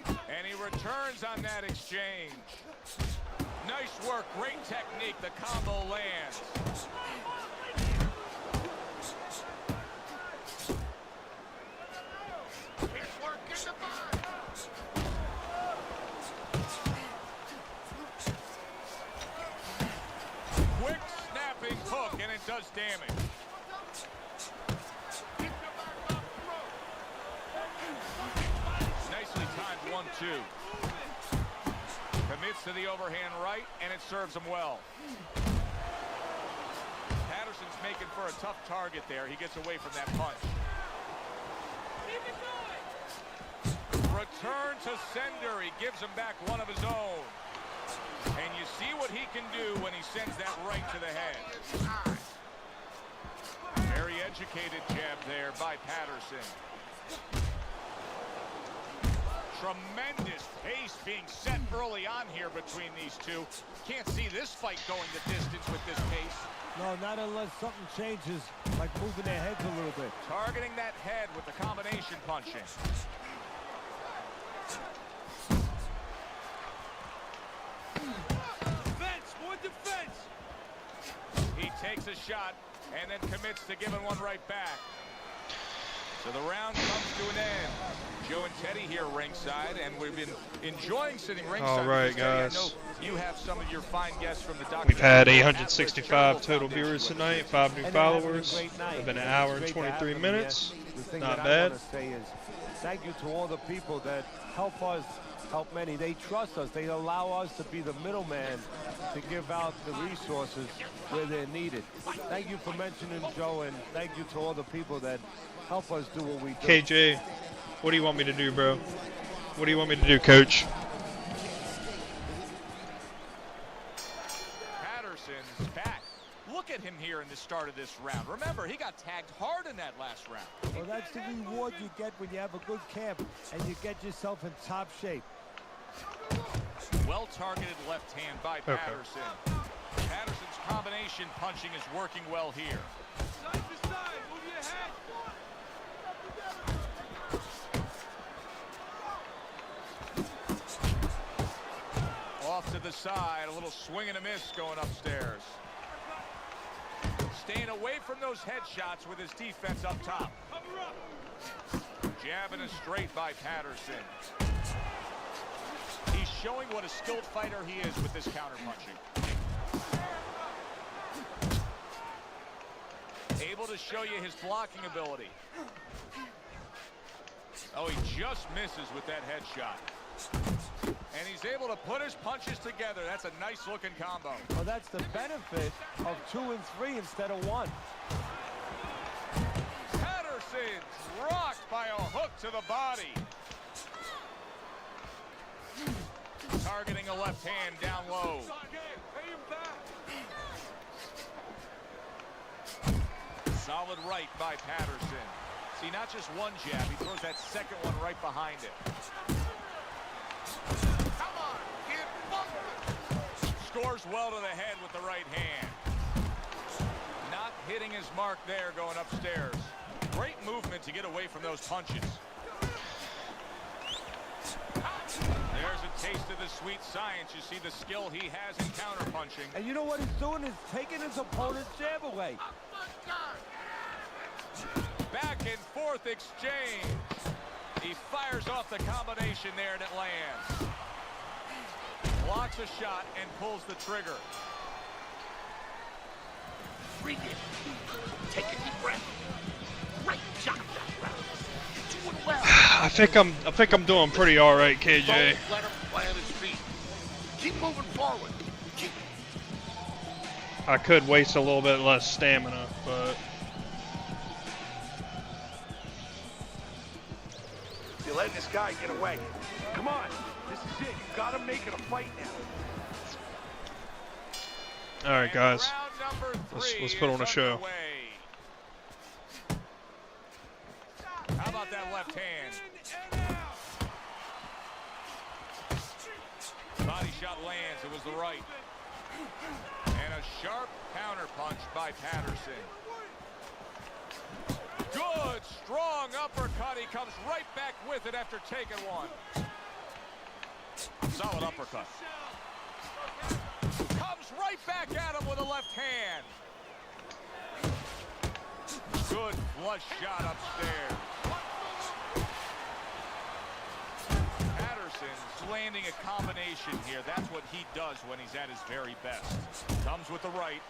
Speaker 2: And he returns on that exchange. Nice work, great technique, the combo lands. Quick snapping hook, and it does damage. Nicely timed 1-2. Commits to the overhand right, and it serves him well. Patterson's making for a tough target there. He gets away from that punch. Return to sender. He gives him back one of his own. And you see what he can do when he sends that right to the head. Very educated jab there by Patterson. Tremendous pace being set early on here between these two. Can't see this fight going the distance with this pace.
Speaker 3: No, not unless something changes, like moving their heads a little bit.
Speaker 2: Targeting that head with the combination punching.
Speaker 5: Defense, more defense.
Speaker 2: He takes a shot and then commits to giving one right back. So the round comes to an end. Joe and Teddy here ringside, and we've been enjoying sitting ringside.
Speaker 1: All right,
Speaker 2: because, Teddy,
Speaker 1: guys.
Speaker 2: I know you have some of your fine guests from the Dr.
Speaker 1: We've had
Speaker 2: Atlas
Speaker 1: 865 total
Speaker 2: Charitable
Speaker 1: viewers
Speaker 2: Foundation
Speaker 1: tonight,
Speaker 2: with us.
Speaker 1: 5 new
Speaker 3: And they're having a
Speaker 1: followers.
Speaker 3: great night.
Speaker 1: It's been an
Speaker 3: It's
Speaker 1: hour and
Speaker 3: great to have
Speaker 1: 23
Speaker 3: them here.
Speaker 1: minutes.
Speaker 3: The thing
Speaker 1: Not
Speaker 3: that
Speaker 1: bad.
Speaker 3: I want to say is thank you to all the people that help us help many. They trust us. They allow us to be the middleman to give out the resources where they're needed. Thank you for mentioning Joe, and thank you to all the people that help us do what we do.
Speaker 1: KJ, what do you want me to do, bro? What do you want me to do, coach?
Speaker 2: Patterson's back. Look at him here in the start of this round. Remember, he got tagged hard in that last round.
Speaker 3: Well, that's the reward you get when you have a good camp and you get yourself in top shape.
Speaker 2: Well-targeted left hand by
Speaker 1: Okay.
Speaker 2: Patterson. Patterson's combination punching is working well here.
Speaker 5: Side to side, move your head.
Speaker 2: Off to the side, a little swing and a miss going upstairs. Staying away from those headshots with his defense up top.
Speaker 5: Cover up.
Speaker 2: Jabbing a straight by Patterson. He's showing what a skilled fighter he is with this counterpunching. Able to show you his blocking ability. Oh, he just misses with that headshot. And he's able to put his punches together. That's a nice looking combo.
Speaker 3: Well, that's the benefit of 2 and 3 instead of 1.
Speaker 2: Patterson's rocked by a hook to the body. Targeting a left hand down low.
Speaker 5: Pay him back.
Speaker 2: Solid right by Patterson. See, not just one jab, he throws that second one right behind it.
Speaker 4: Come on, kid, bump.
Speaker 2: Scores well to the head with the right hand. Not hitting his mark there going upstairs. Great movement to get away from those punches. There's a taste of the sweet science. You see the skill he has in counterpunching.
Speaker 3: And you know what he's doing is taking his opponent's jab away.
Speaker 2: Back and forth exchange. He fires off the combination there and it lands. Blocks a shot and pulls the trigger.
Speaker 4: Breathe in. Take a deep breath. Great job that round. You're doing well.
Speaker 1: I think I'm doing pretty all right, KJ.
Speaker 4: Don't let him plant his feet. Keep moving forward. Keep.
Speaker 1: I could waste a little bit less stamina, but
Speaker 4: You're letting this guy get away. Come on. This is it. You gotta make it a fight now.
Speaker 1: all right, guys.
Speaker 2: And round number
Speaker 1: Let's
Speaker 2: 3
Speaker 1: put on a
Speaker 2: is
Speaker 1: show.
Speaker 2: underway. How about that left hand? Body shot lands. It was the right. And a sharp counter punch by Patterson. Good, strong uppercut. He comes right back with it after taking one. Solid uppercut. Comes right back at him with a left hand. Good flush shot upstairs. Patterson's landing a combination here. That's what he does when he's at his very best. Comes with the right.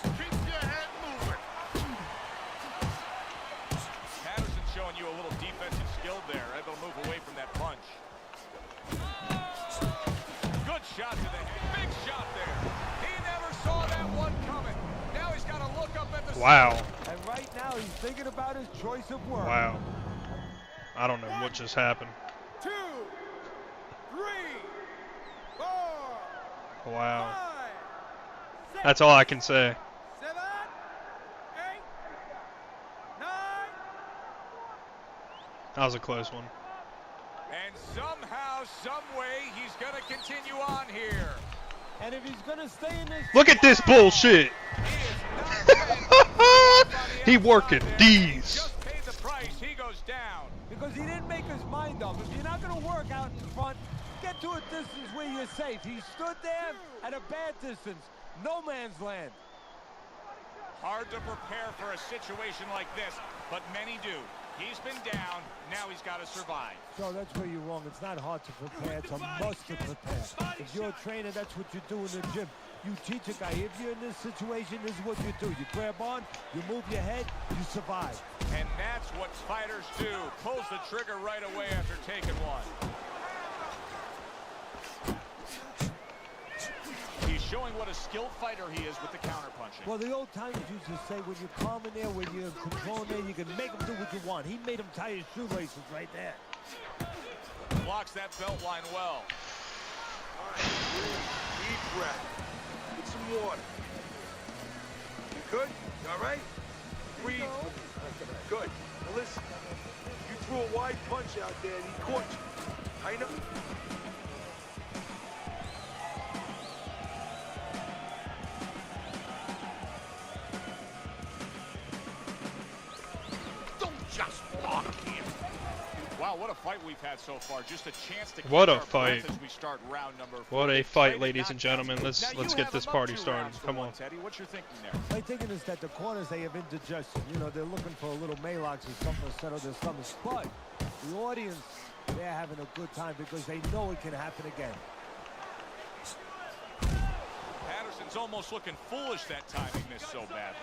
Speaker 4: Keep your head moving.
Speaker 2: Patterson's showing you a little defensive skill there. Able to move away from that punch. Good shot to the head. Big shot there. He never saw that one coming. Now he's got to look up at the
Speaker 1: Wow,
Speaker 3: And right now he's thinking about his choice of words.
Speaker 1: wow. I don't know what just happened.
Speaker 5: 2, 3, 4,
Speaker 1: Wow,
Speaker 5: 5, 6,
Speaker 1: that's all I can say.
Speaker 5: 7, 8, 9.
Speaker 1: That was a close one.
Speaker 2: And somehow, some way, he's going to continue on here.
Speaker 3: And if he's going to stay in this...
Speaker 1: Look at this bullshit.
Speaker 2: He is not
Speaker 1: He working D's.
Speaker 2: Just paid the price. He goes down.
Speaker 3: Because he didn't make his mind up. If you're not going to work out in front, get to a distance where you're safe. He stood there at a bad distance. No man's land.
Speaker 2: Hard to prepare for a situation like this, but many do. He's been down. Now he's got to survive.
Speaker 3: So that's where you're wrong. It's not hard to prepare. It's a must to prepare. If you're a trainer, that's what you do in the gym. You teach a guy, if you're in this situation, this is what you do. You grab on, you move your head, you survive.
Speaker 2: And that's what fighters do. Pulls the trigger right away after taking one. He's showing what a skilled fighter he is with the counterpunching.
Speaker 3: Well, the old timers used to say, when you're calm in there, when you're in control in there, you can make him do what you want. He made him tie his shoelaces right there.
Speaker 2: Blocks that belt line well.
Speaker 4: All right, deep breath. Get some water. You good? You all right? Breathe. Good. Now listen, you threw a wide punch out there and he caught you. I know. Don't just block him.
Speaker 2: Wow, what a fight we've had so far. Just a chance to
Speaker 1: What
Speaker 2: catch
Speaker 1: a
Speaker 2: our
Speaker 1: fight.
Speaker 2: breath as we start round number 4.
Speaker 1: What a fight,
Speaker 2: Exciting
Speaker 1: ladies and
Speaker 2: knockouts.
Speaker 1: gentlemen.
Speaker 2: Now,
Speaker 1: Let's
Speaker 2: you
Speaker 1: get
Speaker 2: have
Speaker 1: this
Speaker 2: them up
Speaker 1: party
Speaker 2: 2
Speaker 1: started.
Speaker 2: rounds to
Speaker 1: Come
Speaker 2: 1,
Speaker 1: on.
Speaker 2: Teddy. What's your thinking there?
Speaker 3: My thinking is that the corners, they have indigestion. You know, they're looking for a little Malox or something to settle their stomachs. But the audience, they're having a good time because they know it can happen again.
Speaker 2: Patterson's almost looking foolish that time he missed so badly.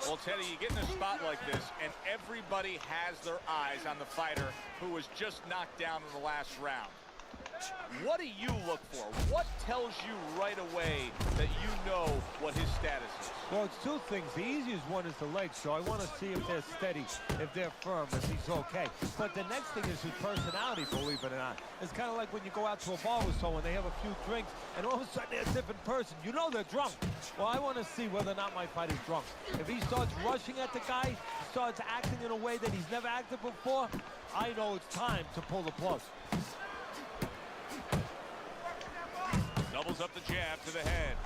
Speaker 2: Well, Teddy, you get in a spot like this, and everybody has their eyes on the fighter who was just knocked down in the last round.
Speaker 8: What do you look for? What tells you right away that you know what his status is?
Speaker 3: Well, it's two things. The easiest one is the legs, so I want to see if they're steady, if they're firm, if he's okay. But the next thing is his personality, believe it or not. It's kind of like when you go out to a bar with someone, they have a few drinks, and all of a sudden they're a different person. You know they're drunk. Well, I want to see whether or not my fighter's drunk. If he starts rushing at the guy, starts acting in a way that he's never acted before, I know it's time to pull the plug.
Speaker 2: Doubles up the jab to the head.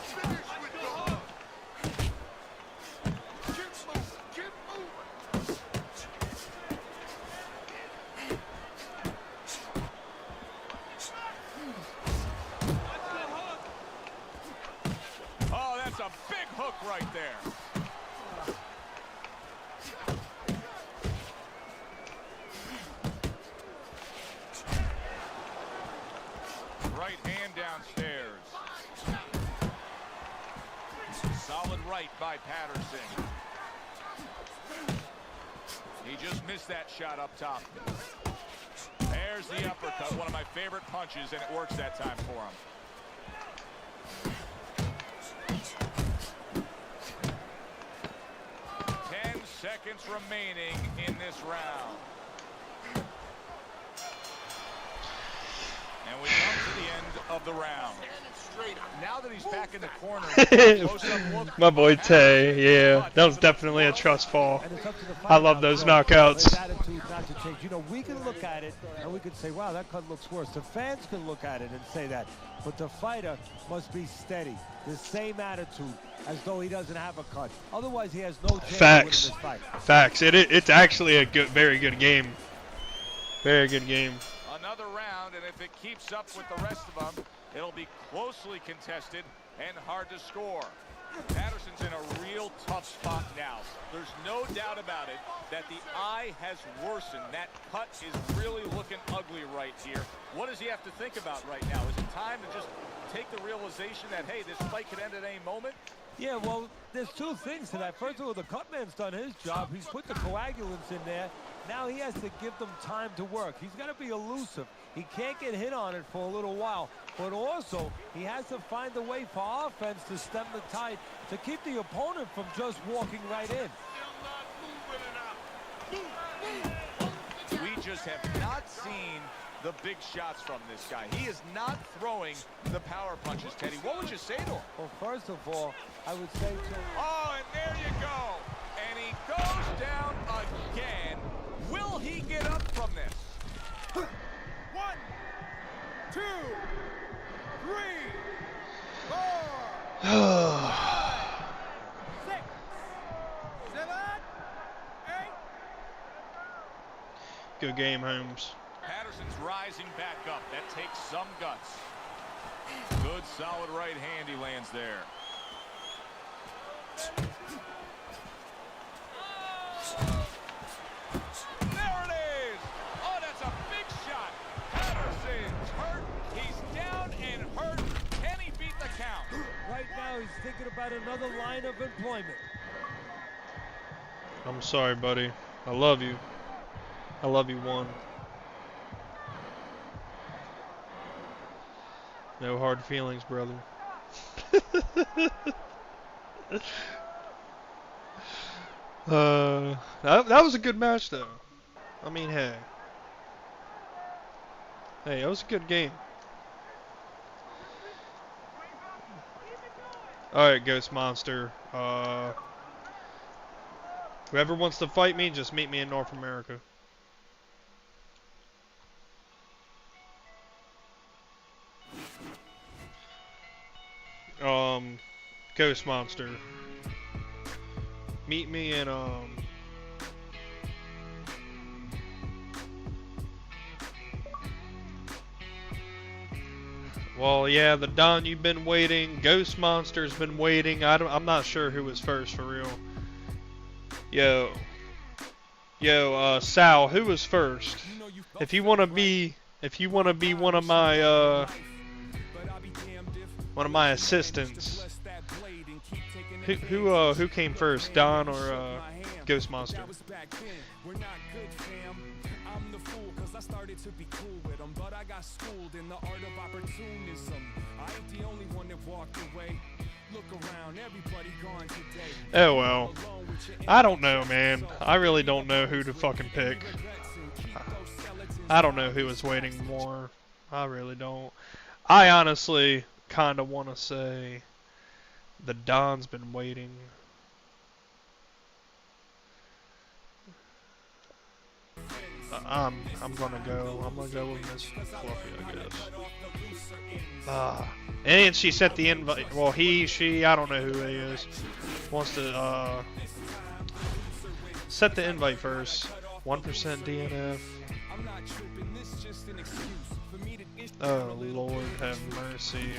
Speaker 4: Finish with the hook. Keep moving.
Speaker 2: Oh, that's a big hook right there. Right hand downstairs. Solid right by Patterson. He just missed that shot up top. There's the uppercut, one of my favorite punches, and it works that time for him. 10 seconds remaining in this round. And we come to the end of the round. Now that he's back in the corner, close-up look.
Speaker 1: My boy Tay, yeah, that was definitely a trust fall.
Speaker 3: And it's up to the
Speaker 1: I love
Speaker 3: fighter
Speaker 1: those
Speaker 3: now, so
Speaker 1: knockouts.
Speaker 3: his attitude not to change. You know, we can look at it and we can say, wow, that cut looks worse. The fans can look at it and say that. But the fighter must be steady. The same attitude as though he doesn't have a cut. Otherwise, he has no chance
Speaker 1: Facts.
Speaker 3: of winning this fight.
Speaker 1: Facts. It's actually a good, very good game. Very good game.
Speaker 2: Another round, and if it keeps up with the rest of them, it'll be closely contested and hard to score. Patterson's in a real tough spot now. There's no doubt about it that the eye has worsened. That cut is really looking ugly right here. What does he have to think about right now? Is it time to just take the realization that, hey, this fight could end at any moment?
Speaker 3: Yeah, well, there's two things to that. First of all, the cutman's done his job. He's put the coagulants in there. Now he has to give them time to work. He's got to be elusive. He can't get hit on it for a little while. But also, he has to find a way for offense to stem the tide, to keep the opponent from just walking right in.
Speaker 2: We just have not seen the big shots from this guy. He is not throwing the power punches, Teddy. What would you say to him?
Speaker 3: Well, first of all, I would say to...
Speaker 2: Oh, and there you go. And he goes down again. Will he get up from this?
Speaker 5: 1, 2, 3, 4, 5, 6, 7, 8.
Speaker 1: Good game, Holmes.
Speaker 2: Patterson's rising back up. That takes some guts. Good, solid right hand he lands there. There it is! Oh, that's a big shot. Patterson's hurt. He's down and hurt. Can he beat the count?
Speaker 3: Right now, he's thinking about another line of employment.
Speaker 1: I'm sorry, buddy. I love you. I love you, one. No hard feelings, brother. That was a good match, though. I mean, hey, that was a good game. All right, Ghost Monster. Whoever wants to fight me, just meet me in North America. Ghost Monster. Meet me in, well, yeah, the Don, you've been waiting. Ghost Monster's been waiting. I'm not sure who was first, for real. Yo, Sal, who was first? If you wanna be one of my assistants, who came first, Don or Ghost Monster.
Speaker 7: That was back then. We're not good, fam. I'm the fool cause I started to be cool with them, but I got schooled in the art of opportunism. I ain't the only one that walked away. Look around, everybody gone today.
Speaker 1: Oh well. I don't know, man. I really don't know who to fucking pick. I don't know who was waiting more. I really don't. I honestly kind of want to say the Don's been waiting. I'm gonna go with Miss Fluffy, I guess. And she set the invite. Well, she, I don't know who he is. Wants to set the invite first. 1% DNF. Oh Lord, have mercy.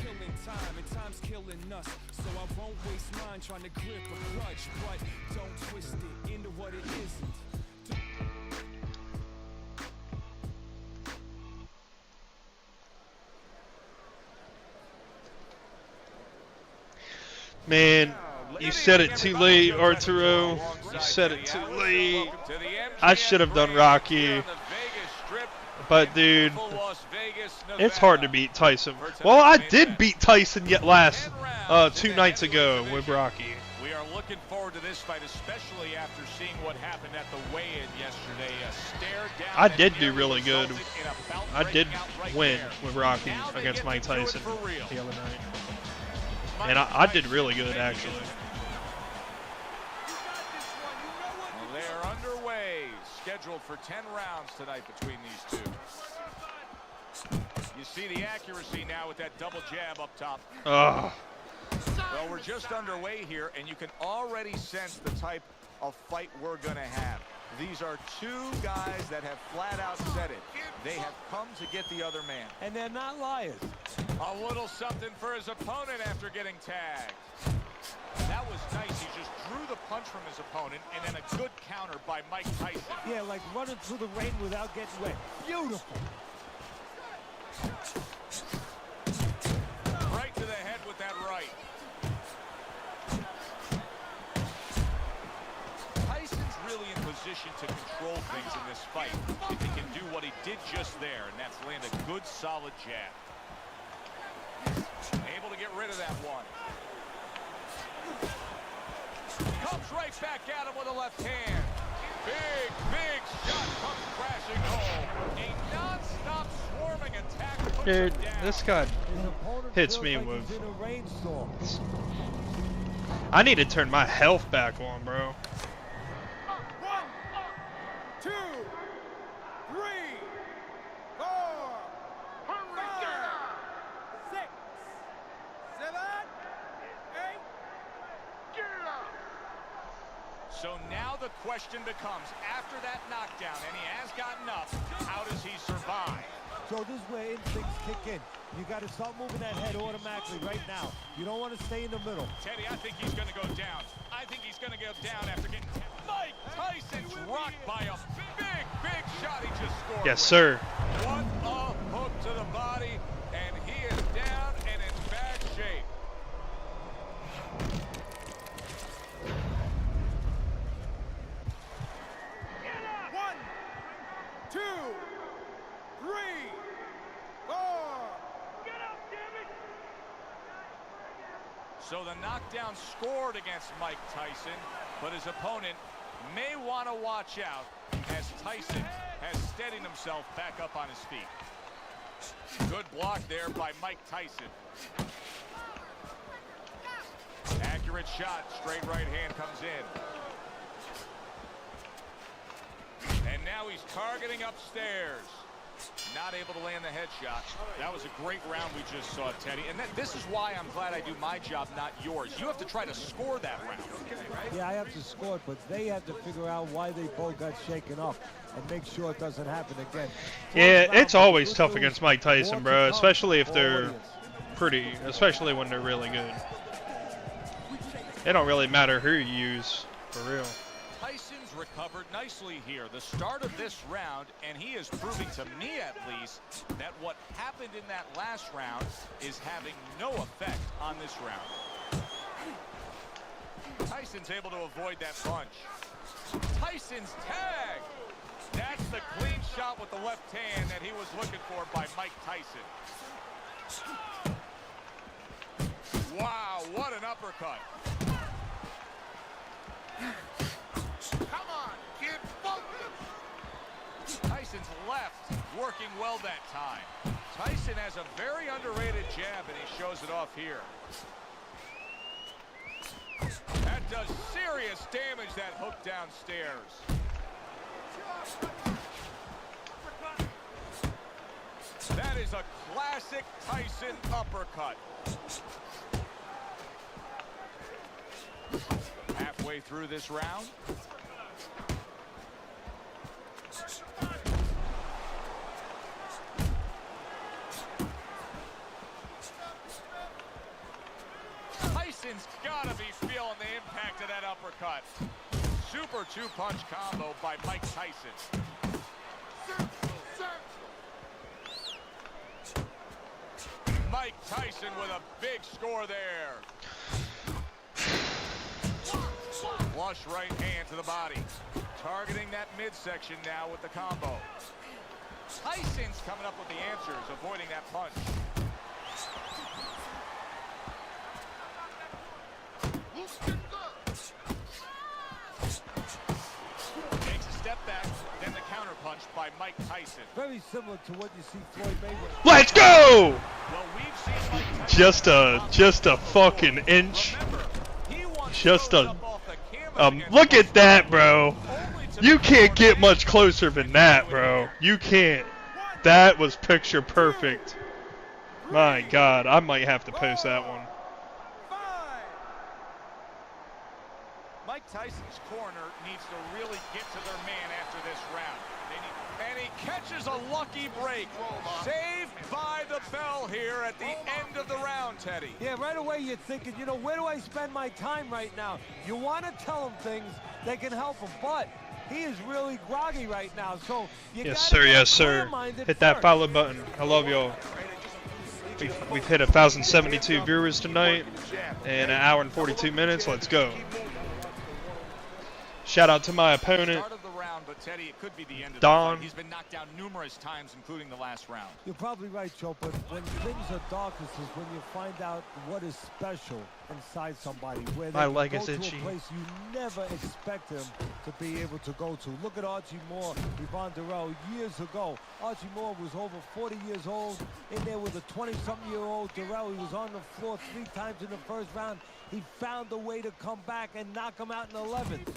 Speaker 1: Man, you said it too late, Arturo. You said it too late. I should have done Rocky. But, dude, it's hard to beat Tyson. Well, I did beat Tyson yet last 2 nights ago with Rocky.
Speaker 2: We are looking forward to this fight, especially after seeing what happened at the weigh-in yesterday. A stare down.
Speaker 1: I did do really good. I did win with Rocky against Mike Tyson the other night. And I did really good, actually.
Speaker 2: Well, they're underway. Scheduled for 10 rounds tonight between these two. You see the accuracy now with that double jab up top.
Speaker 1: Ugh.
Speaker 2: Well, we're just underway here, and you can already sense the type of fight we're going to have. These are two guys that have flat out said it. They have come to get the other man.
Speaker 3: And they're not liars.
Speaker 2: A little something for his opponent after getting tagged. That was nice. He just drew the punch from his opponent, and then a good counter by Mike Tyson.
Speaker 3: Yeah, like running through the rain without getting wet. Beautiful.
Speaker 2: Right to the head with that right. Tyson's really in position to control things in this fight if he can do what he did just there, and that's land a good, solid jab. Able to get rid of that one. Comes right back at him with a left hand. Big, big shot comes crashing home. A non-stop swarming attack.
Speaker 1: Dude, this guy hits me
Speaker 3: like
Speaker 1: with...
Speaker 3: he's in a rainstorm.
Speaker 1: I need to turn my health back on, bro.
Speaker 5: 1, 2, 3, 4, 5, 6, 7, 8.
Speaker 2: So now the question becomes, after that knockdown, and he has gotten up, how does he survive?
Speaker 3: So this is where instincts kick in. You got to start moving that head automatically right now. You don't want to stay in the middle.
Speaker 2: Teddy, I think he's going to go down. I think he's going to go down after getting... Mike Tyson's rocked by a big, big shot he just scored.
Speaker 1: Yes, sir.
Speaker 2: What a hook to the body, and he is down and in bad shape.
Speaker 5: One, 2, 3, 4. Get up, damn it!
Speaker 2: So the knockdown scored against Mike Tyson, but his opponent may want to watch out as Tyson has steadied himself back up on his feet. Good block there by Mike Tyson. Accurate shot, straight right hand comes in. And now he's targeting upstairs. Not able to land the headshot. That was a great round we just saw, Teddy. And this is why I'm glad I do my job, not yours. You have to try to score that round.
Speaker 3: Yeah, I have to score it, but they have to figure out why they both got shaken up and make sure it doesn't happen again.
Speaker 1: Yeah, it's always tough against Mike Tyson, bro, especially if they're especially when they're really good. It don't really matter who you use, for real.
Speaker 2: Tyson's recovered nicely here. The start of this round, and he is proving to me at least that what happened in that last round is having no effect on this round. Tyson's able to avoid that punch. Tyson's tag. That's the clean shot with the left hand that he was looking for by Mike Tyson. Wow, what an uppercut.
Speaker 4: Come on, kid, focus.
Speaker 2: Tyson's left working well that time. Tyson has a very underrated jab, and he shows it off here. That does serious damage, that hook downstairs. That is a classic Tyson uppercut. Halfway through this round. Tyson's gotta be feeling the impact of that uppercut. Super two-punch combo by Mike Tyson. Mike Tyson with a big score there. Flush right hand to the body. Targeting that midsection now with the combo. Tyson's coming up with the answers, avoiding that punch. Takes a step back, then the counter punch by Mike Tyson.
Speaker 3: Very similar to what you see Floyd Mayweather.
Speaker 1: Let's go!
Speaker 2: Well, we've seen Mike Tyson
Speaker 1: Just a fucking inch.
Speaker 2: Remember, he once
Speaker 1: Just
Speaker 2: rose
Speaker 1: a
Speaker 2: up off the canvas against
Speaker 1: look at that, bro.
Speaker 2: only to
Speaker 1: You
Speaker 2: be
Speaker 1: can't
Speaker 2: thrown
Speaker 1: get
Speaker 2: in
Speaker 1: much closer than that, bro. You can't. That was picture perfect. My God, I might have to post that one.
Speaker 2: Mike Tyson's corner needs to really get to their man after this round. And he catches a lucky break. Saved by the bell here at the end of the round, Teddy.
Speaker 3: Yeah, right away you're thinking, you know, where do I spend my time right now? You want to tell him things that can help him, but he is really groggy right now. So you
Speaker 1: Yes,
Speaker 3: gotta
Speaker 1: sir.
Speaker 3: get
Speaker 1: Yes, sir.
Speaker 3: clear-minded
Speaker 1: Hit that
Speaker 3: first.
Speaker 1: follow button. I love y'all. We've hit 1,072 viewers tonight in an hour and 42 minutes. Let's go. Shout out to my opponent.
Speaker 2: Start of the round, but Teddy, it could be the end of
Speaker 1: Don.
Speaker 2: the fight. He's been knocked down numerous times, including the last round.
Speaker 3: You're probably right, Joe, but when things are darkest is when you find out what is special inside somebody. Where they
Speaker 1: My
Speaker 3: can
Speaker 1: leg
Speaker 3: go
Speaker 1: is
Speaker 3: to
Speaker 1: itchy.
Speaker 3: a place you never expect them to be able to go to. Look at Archie Moore, Yvonne Durrell, years ago. Archie Moore was over 40 years old, in there with a 20-something-year-old Durrell. He was on the floor 3 times in the first round. He found a way to come back and knock him out in 11th.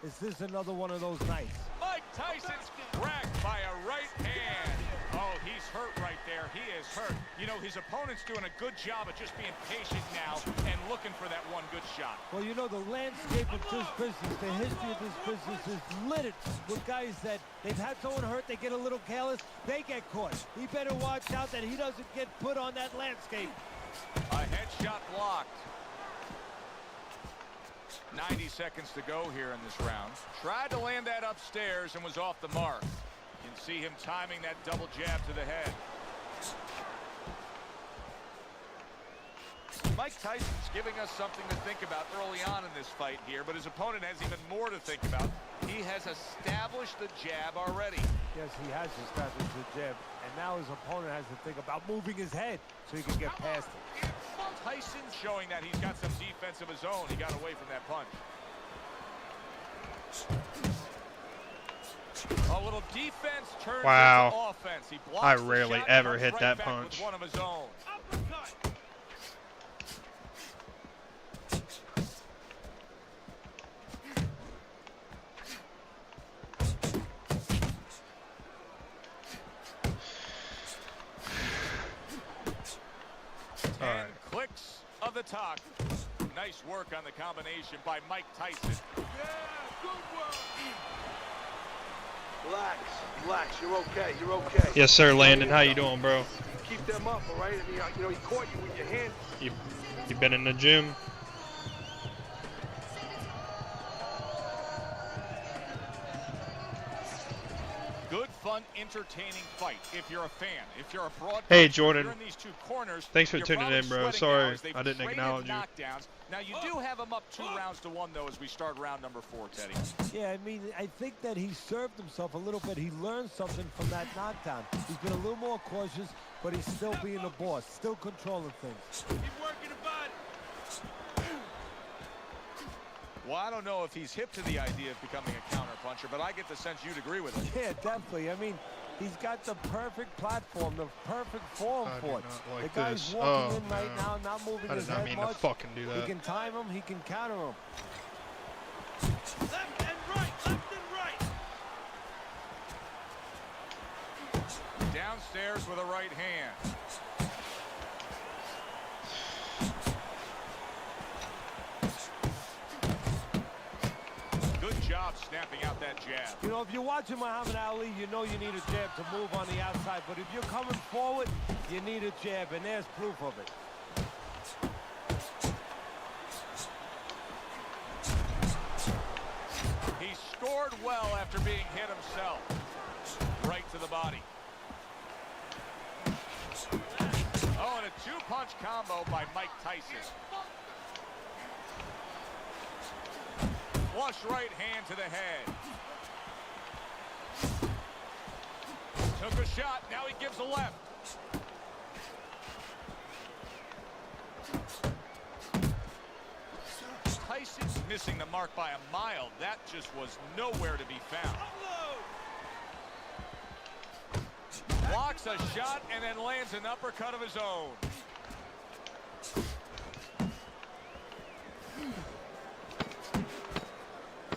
Speaker 3: Is this another one of those nights?
Speaker 2: Mike Tyson's cracked by a right hand. Oh, he's hurt right there. He is hurt. You know, his opponent's doing a good job of just being patient now and looking for that one good shot.
Speaker 3: Well, you know, the landscape of this business, the history of this business is littered with guys that they've had someone hurt, they get a little careless, they get caught. He better watch out that he doesn't get put on that landscape.
Speaker 2: A headshot blocked. 90 seconds to go here in this round. Tried to land that upstairs and was off the mark. You can see him timing that double jab to the head. Mike Tyson's giving us something to think about early on in this fight here, but his opponent has even more to think about. He has established the jab already.
Speaker 3: Yes, he has established the jab, and now his opponent has to think about moving his head so he can get past it.
Speaker 2: Tyson's showing that he's got some defense of his own. He got away from that punch. A little defense turns
Speaker 1: Wow.
Speaker 2: into offense. He blocks
Speaker 1: I
Speaker 2: the
Speaker 1: rarely
Speaker 2: shot,
Speaker 1: ever
Speaker 2: comes
Speaker 1: hit
Speaker 2: right
Speaker 1: that
Speaker 2: back
Speaker 1: punch.
Speaker 2: with one of his own.
Speaker 1: All right.
Speaker 2: Clicks of the talk. Nice work on the combination by Mike Tyson.
Speaker 4: Relax, relax. You're okay. You're okay.
Speaker 1: Yes, sir, Landon. How you doing, bro?
Speaker 4: Keep them up, all right? I mean, you know, he caught you with your hand.
Speaker 1: You been in the gym?
Speaker 2: Good, fun, entertaining fight. If you're a fan, if you're a broadcaster,
Speaker 1: Hey, Jordan.
Speaker 2: you're in these two corners,
Speaker 1: Thanks for
Speaker 2: you're
Speaker 1: tuning
Speaker 2: probably
Speaker 1: in, bro.
Speaker 2: sweating
Speaker 1: Sorry,
Speaker 2: now as they've
Speaker 1: I didn't
Speaker 2: traded
Speaker 1: acknowledge you.
Speaker 2: knockdowns. Now you do have them up 2-1 though as we start round number 4, Teddy.
Speaker 3: Yeah, I mean, I think that he served himself a little bit. He learned something from that knockdown. He's been a little more cautious, but he's still being the boss, still controlling things.
Speaker 5: Keep working the body.
Speaker 2: Well, I don't know if he's hip to the idea of becoming a counterpuncher, but I get the sense you'd agree with it.
Speaker 3: Yeah, definitely. I mean, he's got the perfect platform, the perfect form
Speaker 1: I do
Speaker 3: for it.
Speaker 1: not like
Speaker 3: The guy's
Speaker 1: this.
Speaker 3: walking
Speaker 1: Oh,
Speaker 3: in right
Speaker 1: no.
Speaker 3: now, not moving
Speaker 1: I
Speaker 3: his
Speaker 1: did not
Speaker 3: head
Speaker 1: mean
Speaker 3: much.
Speaker 1: to fucking do
Speaker 3: He
Speaker 1: that.
Speaker 3: can time him, he can counter him.
Speaker 5: Left and right, left and right.
Speaker 2: Downstairs with a right hand. Good job snapping out that jab.
Speaker 3: You know, if you're watching Muhammad Ali, you know you need a jab to move on the outside. But if you're coming forward, you need a jab, and there's proof of it.
Speaker 2: He scored well after being hit himself. Right to the body. Oh, and a two-punch combo by Mike Tyson. Flush right hand to the head. Took a shot, now he gives a left. Tyson's missing the mark by a mile. That just was nowhere to be found. Blocks a shot and then lands an uppercut of his own.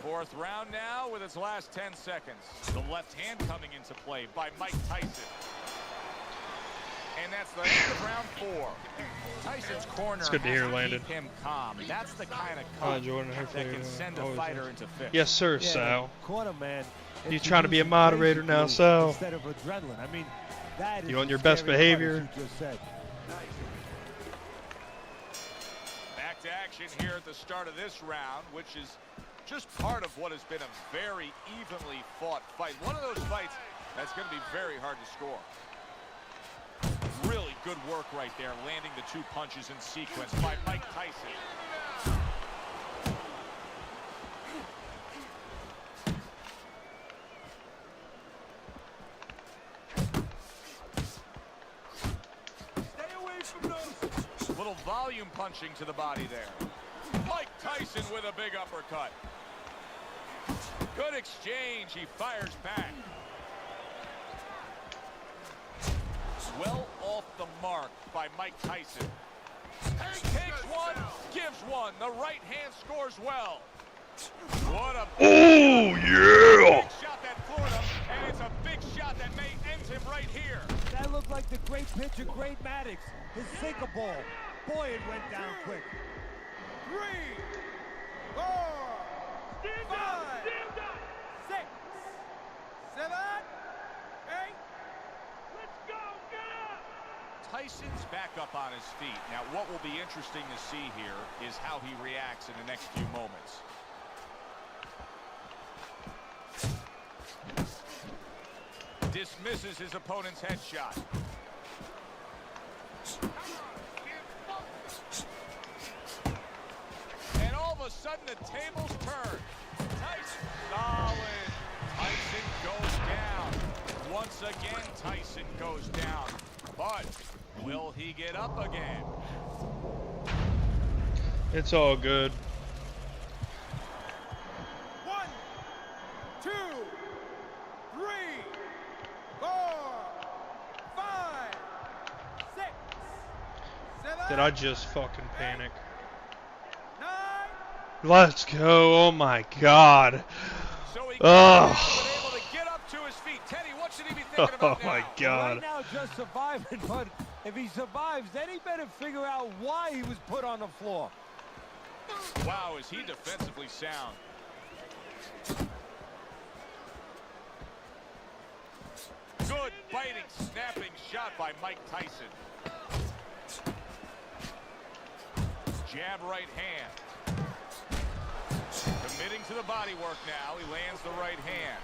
Speaker 2: Fourth round now with its last 10 seconds. The left hand coming into play by Mike Tyson. And that's the end of round 4. Tyson's corner
Speaker 1: It's good to
Speaker 2: has
Speaker 1: hear, Landon.
Speaker 2: keep him calm. That's the kind of
Speaker 1: Hi,
Speaker 2: calm
Speaker 1: Jordan.
Speaker 2: that
Speaker 1: Hopefully,
Speaker 2: can send a
Speaker 1: always
Speaker 2: fighter
Speaker 1: is.
Speaker 2: into fits.
Speaker 1: Yes, sir,
Speaker 3: Yeah,
Speaker 1: Sal.
Speaker 3: Corner man.
Speaker 1: You trying to be a moderator now, Sal?
Speaker 3: Instead of adrenaline. I mean, that is
Speaker 1: You on
Speaker 3: the
Speaker 1: your best
Speaker 3: scary part,
Speaker 1: behavior?
Speaker 3: as you just said.
Speaker 2: Back to action here at the start of this round, which is just part of what has been a very evenly fought fight. One of those fights that's going to be very hard to score. Really good work right there, landing the 2 punches in sequence by Mike Tyson.
Speaker 5: Stay away from those.
Speaker 2: Little volume punching to the body there. Mike Tyson with a big uppercut. Good exchange. He fires back. Well off the mark by Mike Tyson. Takes one, gives one. The right hand scores well. What a big shot that floored him, and it's a big shot that may end him right here.
Speaker 3: That looked like the great pitcher, Great Maddox. His sinker ball. Boy, it went down quick.
Speaker 5: 3, 4, 5, 6, 7, 8. Let's go, get up!
Speaker 2: Tyson's back up on his feet. Now, what will be interesting to see here is how he reacts in the next few moments. Dismisses his opponent's headshot. And all of a sudden, the tables turn. Tyson, solid. Tyson goes down. Once again, Tyson goes down. But will he get up again?
Speaker 1: It's all good.
Speaker 5: 1, 2, 3, 4, 5, 6, 7.
Speaker 1: Did I just fucking panic?
Speaker 5: 9.
Speaker 1: Let's go. Oh my god.
Speaker 2: So he
Speaker 1: Ugh.
Speaker 2: able to get up to his feet. Teddy, what should he be thinking
Speaker 1: Oh
Speaker 2: about
Speaker 1: my
Speaker 2: now?
Speaker 1: god.
Speaker 3: Right now, just surviving, but if he survives, then he better figure out why he was put on the floor.
Speaker 2: Wow, is he defensively sound? Good biting, snapping shot by Mike Tyson. Jab right hand. Committing to the body work now. He lands the right hand.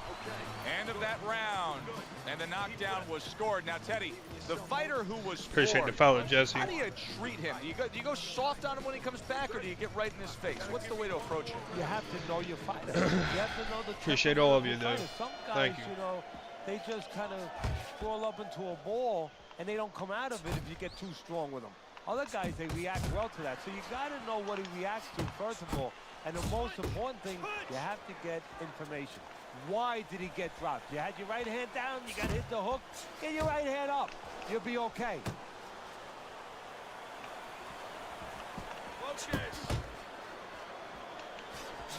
Speaker 2: And a of that round. And the knockdown was scored. Now, Teddy, the fighter who was
Speaker 1: Appreciate the
Speaker 2: floored,
Speaker 1: follow, Jesse.
Speaker 2: how do you treat him? Do you go soft on him when he comes back, or do you get right in his face? What's the way to approach him?
Speaker 3: You have to know your fighter. You have to know the
Speaker 1: Appreciate all of you,
Speaker 3: temperament
Speaker 1: though.
Speaker 3: fighter. Some guys,
Speaker 1: Thank you.
Speaker 3: know, they just kind of crawl up into a ball and they don't come out of it if you get too strong with them. Other guys, they react well to that. So you got to know what he reacts to, first of all. And the most important thing, you have to get information. Why did he get dropped? You had your right hand down, you got hit the hook, get your right hand up. You'll be okay.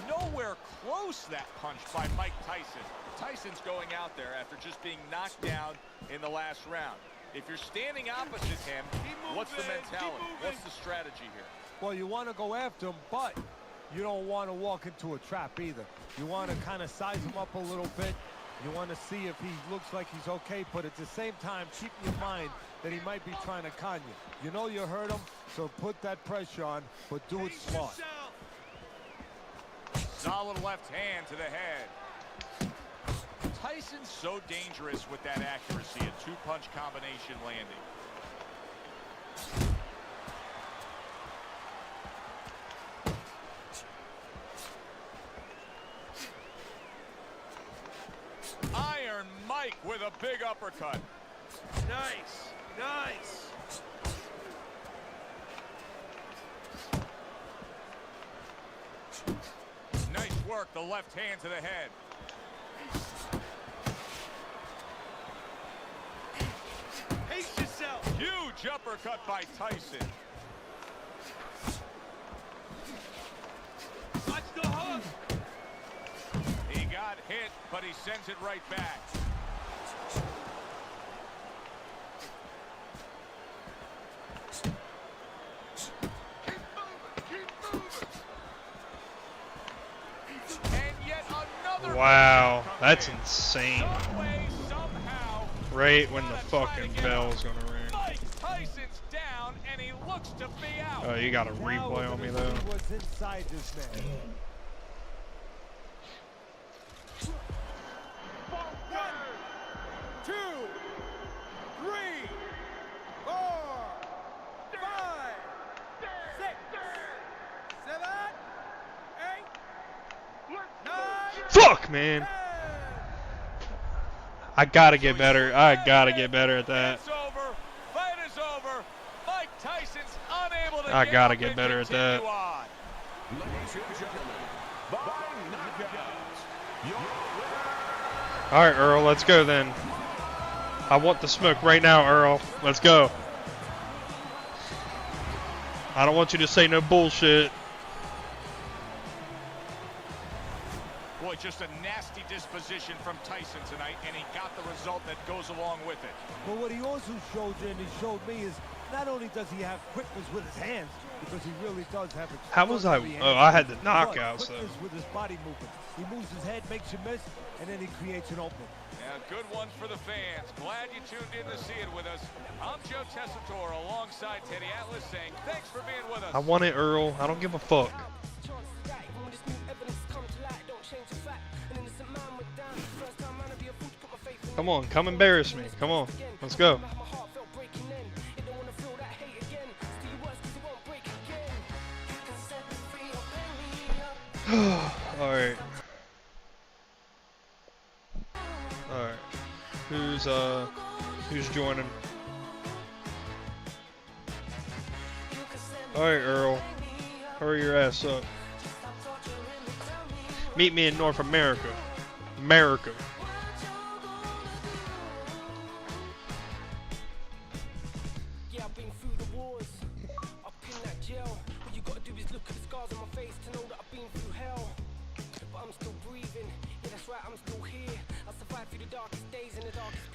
Speaker 2: Nowhere close that punch by Mike Tyson. Tyson's going out there after just being knocked down in the last round. If you're standing opposite him, what's the mentality? What's the strategy here?
Speaker 3: Well, you want to go after him, but you don't want to walk into a trap either. You want to kind of size him up a little bit. You want to see if he looks like he's okay, but at the same time, keep in mind that he might be trying to con you. You know you hurt him, so put that pressure on, but do it smart.
Speaker 2: Solid left hand to the head. Tyson's so dangerous with that accuracy, a two-punch combination landing. Iron Mike with a big uppercut.
Speaker 4: Nice, nice.
Speaker 2: Nice work, the left hand to the head.
Speaker 4: Pace yourself.
Speaker 2: Huge uppercut by Tyson.
Speaker 4: Watch the hook.
Speaker 2: He got hit, but he sends it right back. And yet another.
Speaker 1: Wow, that's insane.
Speaker 2: Some way, somehow,
Speaker 1: Right when the fucking bell's gonna ring.
Speaker 2: Mike Tyson's down, and he looks to be out.
Speaker 1: Oh, you got a
Speaker 3: Now
Speaker 1: replay
Speaker 3: we're
Speaker 1: on me
Speaker 3: gonna
Speaker 1: though.
Speaker 3: see what's inside this man.
Speaker 5: Two, three, four, five, six, seven, eight, nine,
Speaker 1: Fuck, man.
Speaker 5: 10.
Speaker 1: I gotta get better. I gotta get better at that.
Speaker 2: It's over. Fight is over. Mike Tyson's unable to
Speaker 1: I
Speaker 2: get
Speaker 1: gotta
Speaker 2: up
Speaker 1: get
Speaker 2: and
Speaker 1: better at that.
Speaker 2: continue on.
Speaker 1: All right, Earl, let's go then. I want the smoke right now, Earl. Let's go. I don't want you to say no bullshit.
Speaker 2: Boy, just a nasty disposition from Tyson tonight, and he got the result that goes along with it.
Speaker 3: But what he also showed you and he showed me is not only does he have quickness with his hands, because he really does have it.
Speaker 1: How was I? Oh, I had the knockouts though.
Speaker 3: Quickness with his body movement. He moves his head, makes you miss, and then he creates an opening.
Speaker 2: Yeah, good one for the fans. Glad you tuned in to see it with us. I'm Joe Tessitore alongside Teddy Atlas saying thanks for being with us.
Speaker 1: I want it, Earl. I don't give a fuck. Come on, come embarrass me. Come on, let's go. Alright. Alright. Who's joining? Alright, Earl. Hurry your ass up. Meet me in North America. America.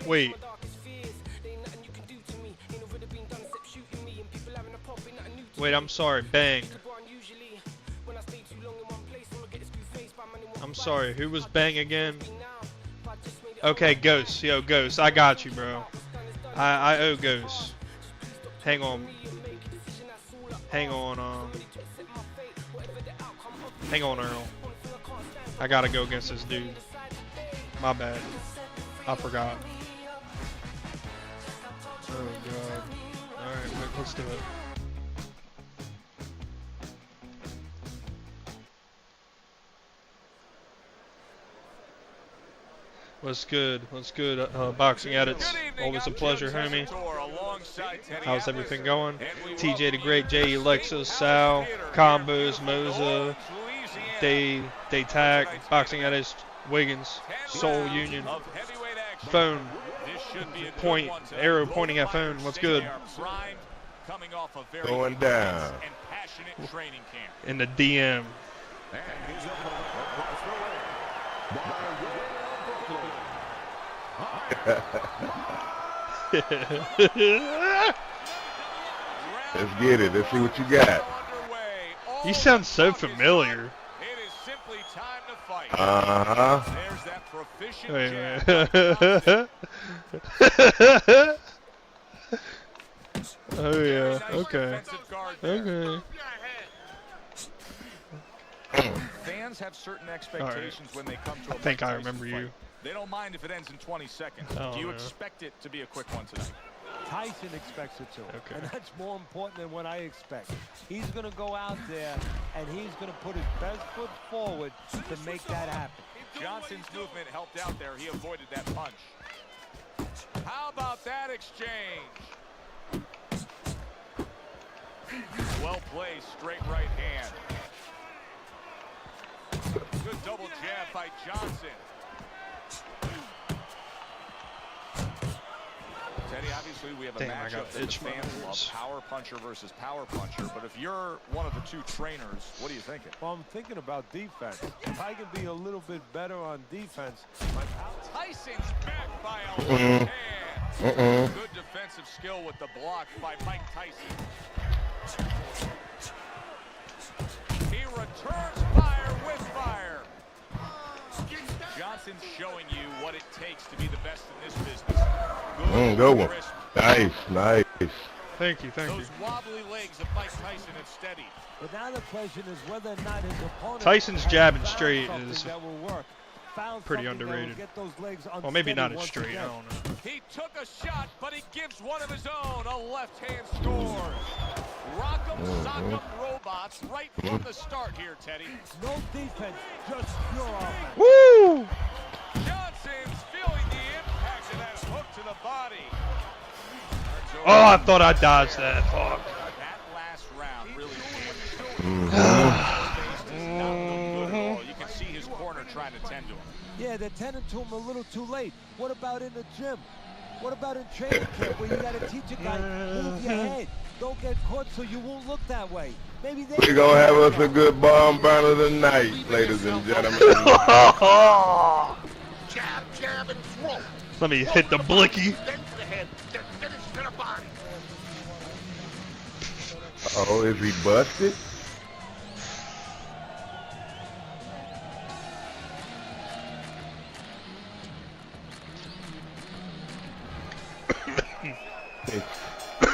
Speaker 1: Wait. Wait, I'm sorry. Bang. I'm sorry. Who was Bang again? Okay, Ghost. Yo, Ghost. I got you, bro. I owe Ghost. Hang on. Hang on, Hang on, Earl. I gotta go against this dude. My bad. I forgot. Oh god. Alright, let's do it. What's good? What's good, Boxing Addicts? Always a pleasure, homie. How's everything going? TJ the Great, J. Lexus, Sal, Combos, Moza, Day Tack, Boxing Addicts, Wiggins, Soul Union, Phone, point, arrow pointing at phone. What's good?
Speaker 9: Going down.
Speaker 1: In the DM.
Speaker 9: Let's get it. Let's see what you got.
Speaker 1: You sound so familiar.
Speaker 9: Uh-huh.
Speaker 1: Wait. Oh yeah. Okay. Okay.
Speaker 2: Fans have certain expectations when they come to a
Speaker 1: I think I
Speaker 2: Tyson
Speaker 1: remember
Speaker 2: fight.
Speaker 1: you.
Speaker 2: They don't mind if it ends in 20 seconds.
Speaker 1: Oh,
Speaker 2: Do you
Speaker 1: yeah.
Speaker 2: expect it to be a quick one tonight?
Speaker 3: Tyson expects it to.
Speaker 1: Okay.
Speaker 3: And that's more important than what I expect. He's going to go out there and he's going to put his best foot forward to make that happen.
Speaker 2: Johnson's movement helped out there. He avoided that punch. How about that exchange? Well placed, straight right hand. Good double jab by Johnson. Teddy, obviously we have a
Speaker 1: Damn, I
Speaker 2: matchup
Speaker 1: got
Speaker 2: that the
Speaker 1: itch
Speaker 2: fans love,
Speaker 1: marks.
Speaker 2: power puncher versus power puncher. But if you're one of the two trainers, what are you thinking?
Speaker 3: Well, I'm thinking about defense. If I can be a little bit better on defense, my power...
Speaker 2: Tyson's back by a left hand. Good defensive skill with the block by Mike Tyson. He returns fire with fire. Johnson's showing you what it takes to be the best in this business.
Speaker 9: Good one.
Speaker 2: crisp.
Speaker 9: Nice, nice.
Speaker 1: Thank you. Thank you.
Speaker 2: Those wobbly legs of Mike Tyson have steadied.
Speaker 3: But now the question is whether or not his opponent...
Speaker 1: Tyson's
Speaker 3: has
Speaker 1: jabbing
Speaker 3: found
Speaker 1: straight
Speaker 3: something
Speaker 1: is
Speaker 3: that will work. Found
Speaker 1: pretty
Speaker 3: something that will
Speaker 1: underrated.
Speaker 3: get those legs
Speaker 1: Well, maybe not
Speaker 3: unsteady
Speaker 1: as
Speaker 3: once
Speaker 1: straight. I
Speaker 3: again.
Speaker 1: don't know.
Speaker 2: He took a shot, but he gives one of his own. A left-hand scores. Rock'em sock'em robots right from the start here, Teddy.
Speaker 3: No defense, just pure offense.
Speaker 1: Woo!
Speaker 2: Johnson's feeling the impact of that hook to the body.
Speaker 1: Oh, I thought I dodged that. Fuck.
Speaker 2: That last round really You can see his corner trying to tend to him.
Speaker 3: Yeah, they're tending to him a little too late. What about in the gym? What about in training camp where you got to teach a guy, move your head. Don't get caught so you won't look that way. Maybe they...
Speaker 9: We're going to have us a good bomb burner tonight, ladies and gentlemen.
Speaker 4: Jab, jab, and throw.
Speaker 1: Let me hit the blicky.
Speaker 4: Then to the head, then finish to the body.
Speaker 9: Oh, is he busted?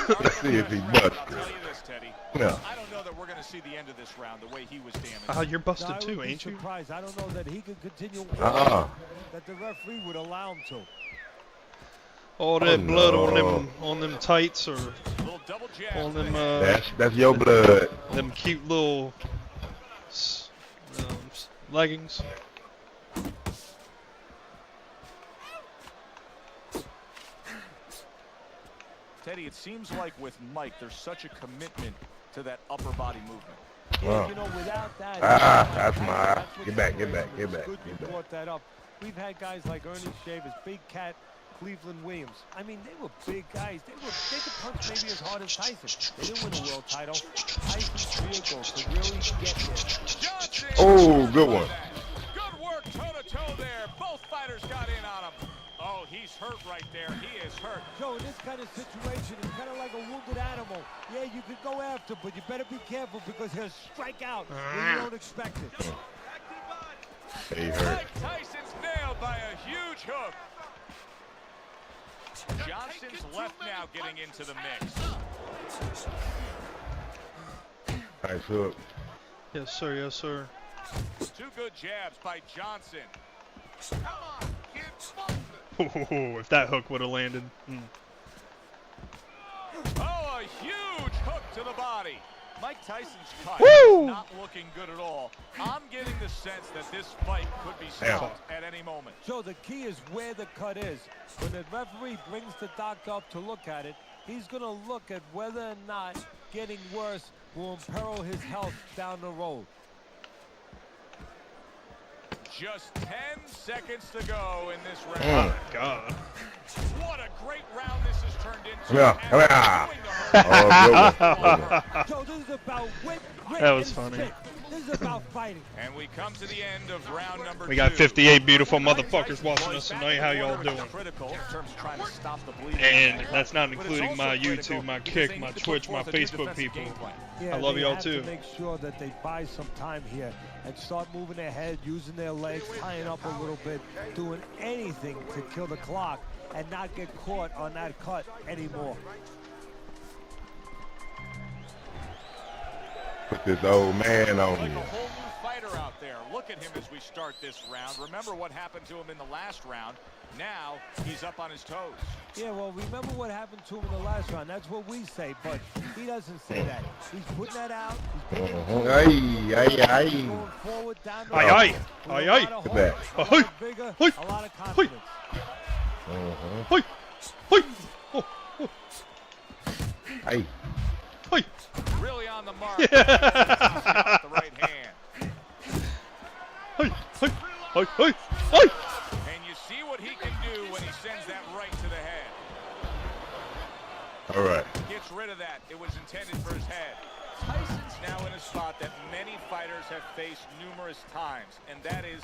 Speaker 9: Let's see if he
Speaker 2: I'll
Speaker 9: busted.
Speaker 2: tell you this, Teddy.
Speaker 9: No.
Speaker 2: I don't know that we're going to see the end of this round the way he was damaged.
Speaker 1: You're
Speaker 3: No,
Speaker 1: busted
Speaker 3: I would
Speaker 1: too,
Speaker 3: be
Speaker 1: ain't you?
Speaker 3: surprised. I don't know that he could continue that the referee would allow him to.
Speaker 1: All that blood
Speaker 9: no.
Speaker 1: on them tights or
Speaker 2: Little double jab
Speaker 1: on
Speaker 2: to the
Speaker 1: them
Speaker 2: head.
Speaker 9: That's your blood.
Speaker 1: them cute little leggings.
Speaker 2: Teddy, it seems like with Mike, there's such a commitment to that upper body movement.
Speaker 3: Yeah,
Speaker 9: Wow.
Speaker 3: you know, without that...
Speaker 9: That's my eye.
Speaker 3: what
Speaker 9: Get back,
Speaker 3: you
Speaker 9: get back,
Speaker 3: know,
Speaker 9: get
Speaker 3: it's
Speaker 9: back,
Speaker 3: good
Speaker 9: get
Speaker 3: you
Speaker 9: back.
Speaker 3: brought that up. We've had guys like Ernie Shavers, Big Cat, Cleveland Williams. I mean, they were big guys. They could punch maybe as hard as Tyson. They didn't win a world title. Tyson's vehicle to really get there.
Speaker 2: Johnson!
Speaker 9: Oh, good one.
Speaker 2: Good work toe-to-toe there. Both fighters got in on him. Oh, he's hurt right there. He is hurt.
Speaker 3: Joe, in this kind of situation, it's kind of like a wounded animal. Yeah, you could go after, but you better be careful because he'll strike out when you don't expect it.
Speaker 9: He hurt.
Speaker 2: Mike Tyson's nailed by a huge hook. Johnson's left now getting into the mix.
Speaker 9: Nice hook.
Speaker 1: Yes, sir. Yes, sir.
Speaker 2: Two good jabs by Johnson.
Speaker 4: Come on, get
Speaker 1: Ooh, if that hook would have landed.
Speaker 2: Oh, a huge hook to the body. Mike Tyson's cut
Speaker 1: Woo!
Speaker 2: is not looking good at all. I'm getting the sense that this fight could be stopped at any moment.
Speaker 3: Joe, the key is where the cut is. When the referee brings the doctor up to look at it, he's going to look at whether or not getting worse will imperil his health down the road.
Speaker 2: Just 10 seconds to go in this round.
Speaker 1: Oh, my God.
Speaker 2: What a great round this has turned into.
Speaker 9: Come here. Oh,
Speaker 3: Joe, this is about wit, grit,
Speaker 1: That was
Speaker 3: and
Speaker 1: funny.
Speaker 3: spit. This is about fighting.
Speaker 2: And we come to the end of round number 2.
Speaker 1: We got 58 beautiful motherfuckers watching us tonight. How y'all doing?
Speaker 2: Critical in terms of trying to stop the bleeding.
Speaker 1: And that's not including my YouTube, my Kick, my Twitch, my Facebook people.
Speaker 3: Yeah,
Speaker 1: I love
Speaker 3: they
Speaker 1: y'all
Speaker 3: have
Speaker 1: too.
Speaker 3: to make sure that they buy some time here and start moving their head, using their legs, tying up a little bit, doing anything to kill the clock and not get caught on that cut anymore.
Speaker 9: Put this old man on
Speaker 2: Like
Speaker 9: you.
Speaker 2: a whole new fighter out there. Look at him as we start this round. Remember what happened to him in the last round. Now he's up on his toes.
Speaker 3: Yeah, well, remember what happened to him in the last round. That's what we say, but he doesn't say that. He's putting that out. He's putting going forward down the road.
Speaker 1: Aye,
Speaker 3: with
Speaker 1: aye,
Speaker 3: a
Speaker 1: aye.
Speaker 3: lot of
Speaker 9: Look at
Speaker 3: hope,
Speaker 1: that.
Speaker 3: a lot of vigor,
Speaker 1: Hey,
Speaker 3: a lot of
Speaker 1: hey.
Speaker 3: confidence.
Speaker 1: Hey, hey, oh, oh,
Speaker 9: Hey.
Speaker 1: hey.
Speaker 2: Really on the mark. With the right hand.
Speaker 1: Hey, hey, hey, hey, hey.
Speaker 2: And you see what he can do when he sends that right to the head.
Speaker 9: All right.
Speaker 2: Gets rid of that. It was intended for his head. Tyson's now in a spot that many fighters have faced numerous times, and that is,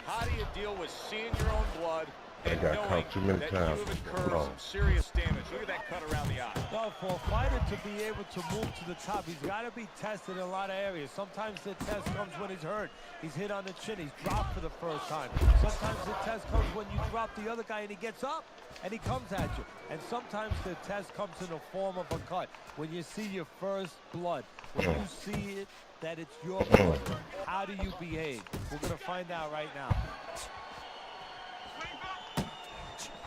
Speaker 2: how do you deal with seeing your own blood and
Speaker 9: got
Speaker 2: knowing
Speaker 9: caught too many
Speaker 2: that
Speaker 9: times.
Speaker 2: you have incurred
Speaker 9: Come on.
Speaker 2: some serious damage? Look at that cut around the eye.
Speaker 3: Well, for a fighter to be able to move to the top, he's got to be tested in a lot of areas. Sometimes the test comes when he's hurt. He's hit on the chin. He's dropped for the first time. Sometimes the test comes when you drop the other guy and he gets up and he comes at you. And sometimes the test comes in the form of a cut. When you see your first blood, when you see it, that it's your blood, how do you behave? We're going to find out right now.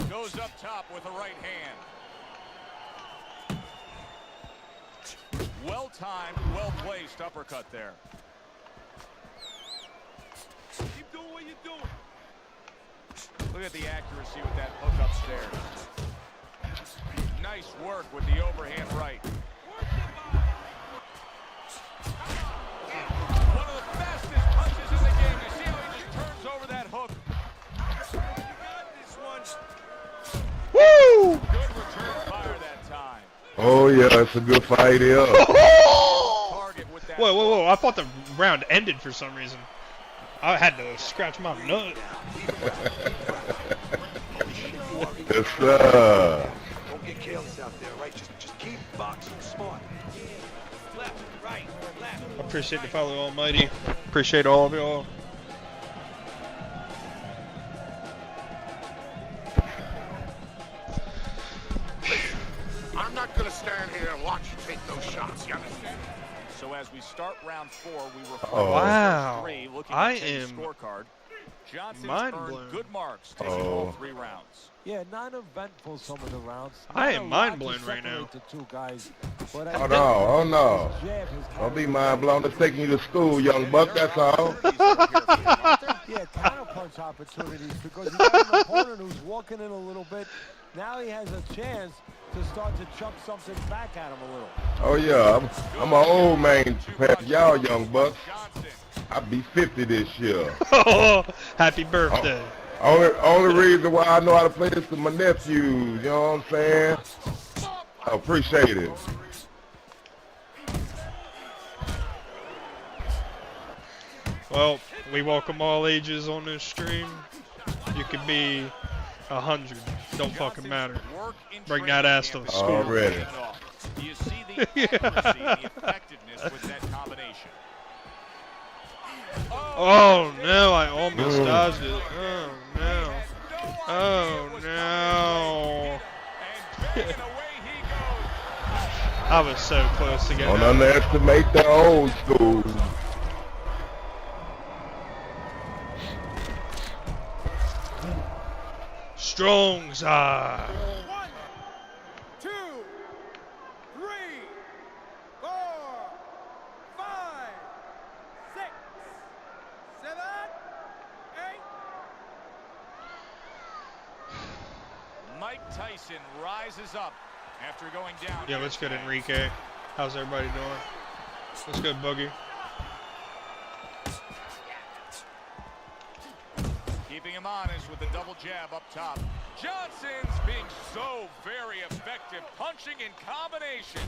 Speaker 2: Goes up top with the right hand. Well-timed, well-placed uppercut there.
Speaker 5: Keep doing what you're doing.
Speaker 2: Look at the accuracy with that hook upstairs. Nice work with the overhand right. One of the fastest punches in the game. You see how he just turns over that hook.
Speaker 5: You got this one.
Speaker 1: Woo!
Speaker 2: Good return fire that time.
Speaker 9: Oh, yeah, it's a good fight here.
Speaker 2: Target with that.
Speaker 1: Whoa, whoa, whoa. I thought the round ended for some reason. I had to scratch my nut.
Speaker 9: Yes, sir.
Speaker 4: Don't get careless out there, right? Just keep boxing smart. Left, right, left.
Speaker 1: I appreciate the follow, Almighty. Appreciate all of y'all.
Speaker 4: I'm not gonna stand here and watch you take those shots, you understand?
Speaker 2: So as we start round 4, we reflect
Speaker 9: Oh.
Speaker 2: on the
Speaker 1: Wow.
Speaker 2: first 3, looking
Speaker 1: I
Speaker 2: at the
Speaker 1: am
Speaker 2: scorecard. Johnson's
Speaker 1: mind
Speaker 2: earned
Speaker 1: blown.
Speaker 2: good marks taking all 3 rounds.
Speaker 3: Yeah, non-eventful some of the rounds.
Speaker 1: I
Speaker 3: Not
Speaker 1: am
Speaker 3: a lot
Speaker 1: mind
Speaker 3: to
Speaker 1: blown right now.
Speaker 3: separate the two guys, but I
Speaker 9: Oh,
Speaker 3: think
Speaker 9: no. Oh, no.
Speaker 3: Jab has
Speaker 9: Don't be
Speaker 3: carried
Speaker 9: mind blown. It's taking you to school, young buck. That's all.
Speaker 3: Yeah, counterpunch opportunities because you got an opponent who's walking in a little bit. Now he has a chance to start to chump something back at him a little.
Speaker 9: Oh, yeah. I'm an old man compared to y'all, young bucks.
Speaker 2: Johnson.
Speaker 9: I'll be 50 this year.
Speaker 1: Oh, happy birthday.
Speaker 9: Only reason why I know how to play this is my nephews, you know what I'm saying? I appreciate it.
Speaker 1: Well, we welcome all ages on this stream. You could be 100. Don't fucking matter.
Speaker 2: Work in
Speaker 1: Bring that ass to
Speaker 2: training
Speaker 1: the
Speaker 2: camp
Speaker 1: school.
Speaker 2: is
Speaker 9: Already.
Speaker 2: paying off. Do you see the accuracy, the effectiveness with that combination?
Speaker 1: Oh no, I almost dodged it. Oh no. Oh no.
Speaker 2: And banging away he goes.
Speaker 1: I was so close to getting
Speaker 9: Don't
Speaker 1: that.
Speaker 9: underestimate the old school.
Speaker 1: Strong's eye.
Speaker 5: 1, 2, 3, 4, 5, 6, 7, 8.
Speaker 2: Mike Tyson rises up after going down.
Speaker 1: Yeah, what's good, Enrique? How's everybody doing? What's good, Boogie?
Speaker 2: Keeping him honest with the double jab up top. Johnson's being so very effective, punching in combination.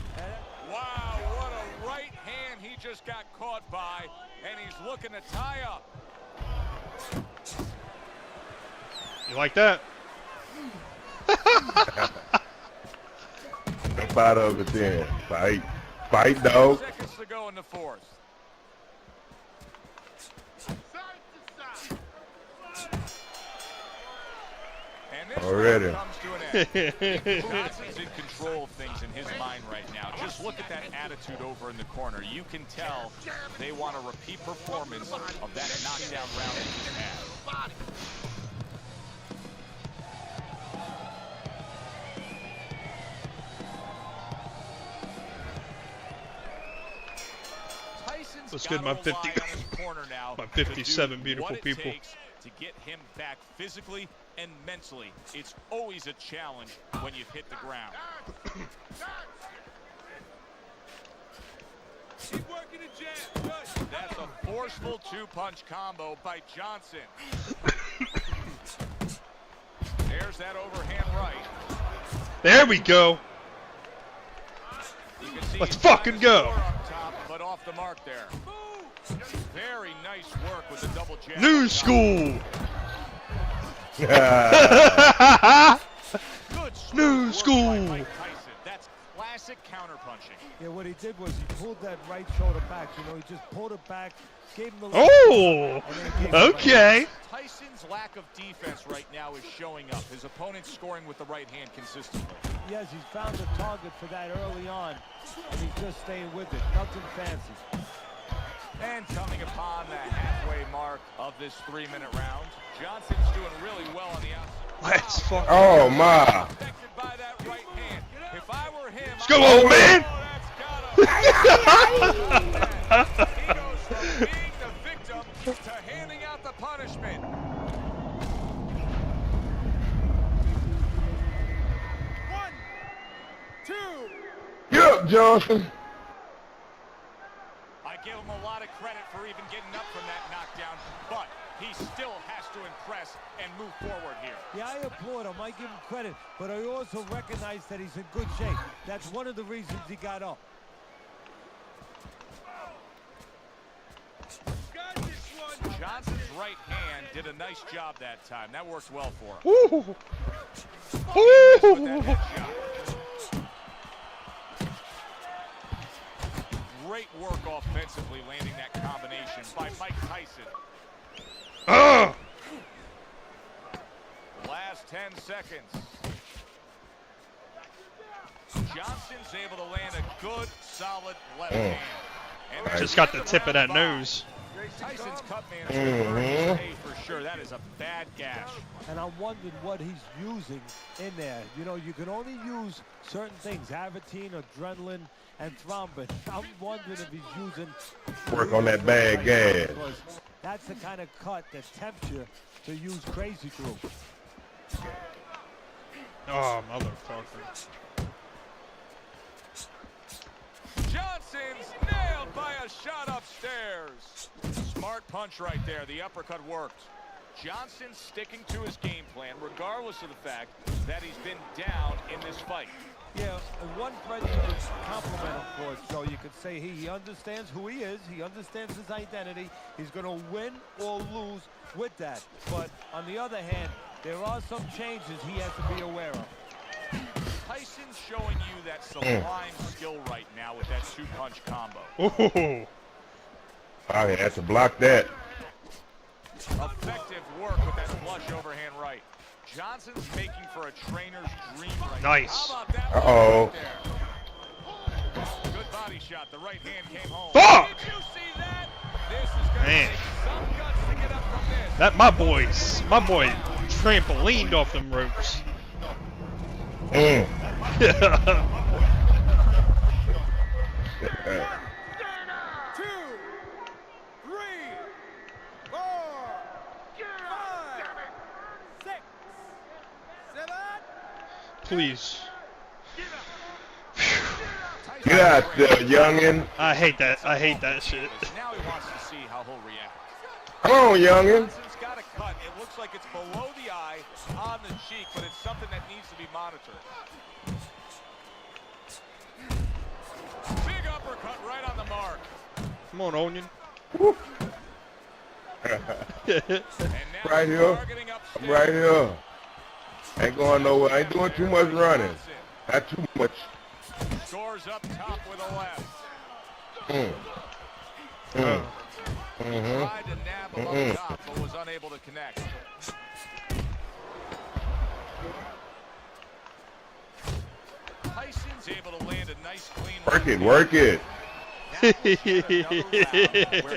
Speaker 2: Wow, what a right hand he just got caught by, and he's looking to tie up.
Speaker 1: You like that?
Speaker 9: Jump out of it then. Fight. Fight, dog.
Speaker 2: Seconds to go in the fourth. And this
Speaker 9: Already.
Speaker 2: round comes to an end. Johnson's in control of things in his mind right now. Just look at that attitude over in the corner. You can tell they want a repeat performance of that knockdown round they just had. Tyson's
Speaker 1: What's good,
Speaker 2: gotta
Speaker 1: my 50
Speaker 2: rely on his corner now
Speaker 1: my
Speaker 2: to do
Speaker 1: 57 beautiful
Speaker 2: what it
Speaker 1: people.
Speaker 2: takes to get him back physically and mentally. It's always a challenge when you've hit the ground.
Speaker 5: Keep working the jab. Good.
Speaker 2: That's a forceful two-punch combo by Johnson. There's that overhand right.
Speaker 1: There we go.
Speaker 2: You can see
Speaker 1: Let's
Speaker 2: he's trying
Speaker 1: fucking
Speaker 2: to
Speaker 1: go.
Speaker 2: score up top, but off the mark there. Very nice work with the double jab.
Speaker 1: New
Speaker 2: up top.
Speaker 1: school.
Speaker 2: Good
Speaker 1: New
Speaker 2: work
Speaker 1: school.
Speaker 2: by Mike Tyson. That's classic counterpunching.
Speaker 3: Yeah, what he did was he pulled that right shoulder back. You know, he just pulled it back, gave him the
Speaker 1: Oh,
Speaker 3: and then gave him the right
Speaker 1: okay.
Speaker 2: Tyson's lack of defense right now is showing up. His opponent's scoring with the right hand consistently.
Speaker 3: Yes, he's found a target for that early on, and he's just staying with it. Nothing fancy.
Speaker 2: And coming upon the halfway mark of this 3-minute round, Johnson's doing really well on the outside.
Speaker 1: Let's fuck.
Speaker 9: Oh, my.
Speaker 2: Affected by that right hand. If I were him,
Speaker 1: Let's go, old man.
Speaker 2: He goes from being the victim to handing out the punishment.
Speaker 5: One, two.
Speaker 9: Get up, Johnson.
Speaker 2: I give him a lot of credit for even getting up from that knockdown, but he still has to impress and move forward here.
Speaker 3: Yeah, I applaud him. I give him credit, but I also recognize that he's in good shape. That's one of the reasons he got up.
Speaker 5: Got this one.
Speaker 2: Johnson's right hand did a nice job that time. That worked well for him.
Speaker 1: Ooh.
Speaker 2: With that
Speaker 1: Ooh.
Speaker 2: headshot. Great work offensively landing that combination by Mike Tyson. Last 10 seconds. Johnson's able to land a good, solid left hand. And there's
Speaker 1: Just got the
Speaker 2: end
Speaker 1: tip of
Speaker 2: round
Speaker 1: that
Speaker 2: 5.
Speaker 1: nose.
Speaker 2: Tyson's cut management earned his pay for sure. That is a bad gash.
Speaker 3: And I'm wondering what he's using in there. You know, you can only use certain things, Avitine, adrenaline, and thrombin. I'm wondering if he's using...
Speaker 9: Work on that bad gas.
Speaker 3: Because that's the kind of cut that tempts you to use crazy glue.
Speaker 1: Oh, motherfucker.
Speaker 2: Johnson's nailed by a shot upstairs. Smart punch right there. The uppercut worked. Johnson's sticking to his game plan, regardless of the fact that he's been down in this fight.
Speaker 3: Yeah, and one friend you could compliment him for, so you could say he understands who he is, he understands his identity, he's going to win or lose with that. But on the other hand, there are some changes he has to be aware of.
Speaker 2: Tyson's showing you that sublime skill right now with that two-punch combo.
Speaker 1: Ooh.
Speaker 9: I had to block that.
Speaker 2: Effective work with that flush overhand right. Johnson's making for a trainer's dream right
Speaker 1: Nice.
Speaker 2: now. How about that
Speaker 9: Uh-oh.
Speaker 2: right there? Good body shot. The right hand came home.
Speaker 1: Fuck!
Speaker 2: Did you see that? This is going to
Speaker 1: Man.
Speaker 2: take some guts to get up from this.
Speaker 1: That my boy trampolined off them ropes.
Speaker 9: Mm.
Speaker 5: 2, 3, 4, 5, 6, 7.
Speaker 1: Please.
Speaker 9: Get out there, youngin.
Speaker 1: I hate that. I hate that shit.
Speaker 2: Now he wants to see how he'll react.
Speaker 9: Come on, youngin.
Speaker 2: Johnson's got a cut. It looks like it's below the eye, on the cheek, but it's something that needs to be monitored. Big uppercut right on the mark.
Speaker 1: Come on, Onion.
Speaker 2: And now
Speaker 9: Right here.
Speaker 2: targeting
Speaker 9: I'm
Speaker 2: upstairs.
Speaker 9: right here. Ain't going nowhere. Ain't doing too much running. Not too much.
Speaker 2: Scores up top with a left.
Speaker 9: Mm. Mm. Mm-hmm.
Speaker 2: Tried to nab him up top, but was unable to connect. Tyson's able to land a nice clean
Speaker 9: Work it,
Speaker 2: right
Speaker 9: work it.
Speaker 2: Where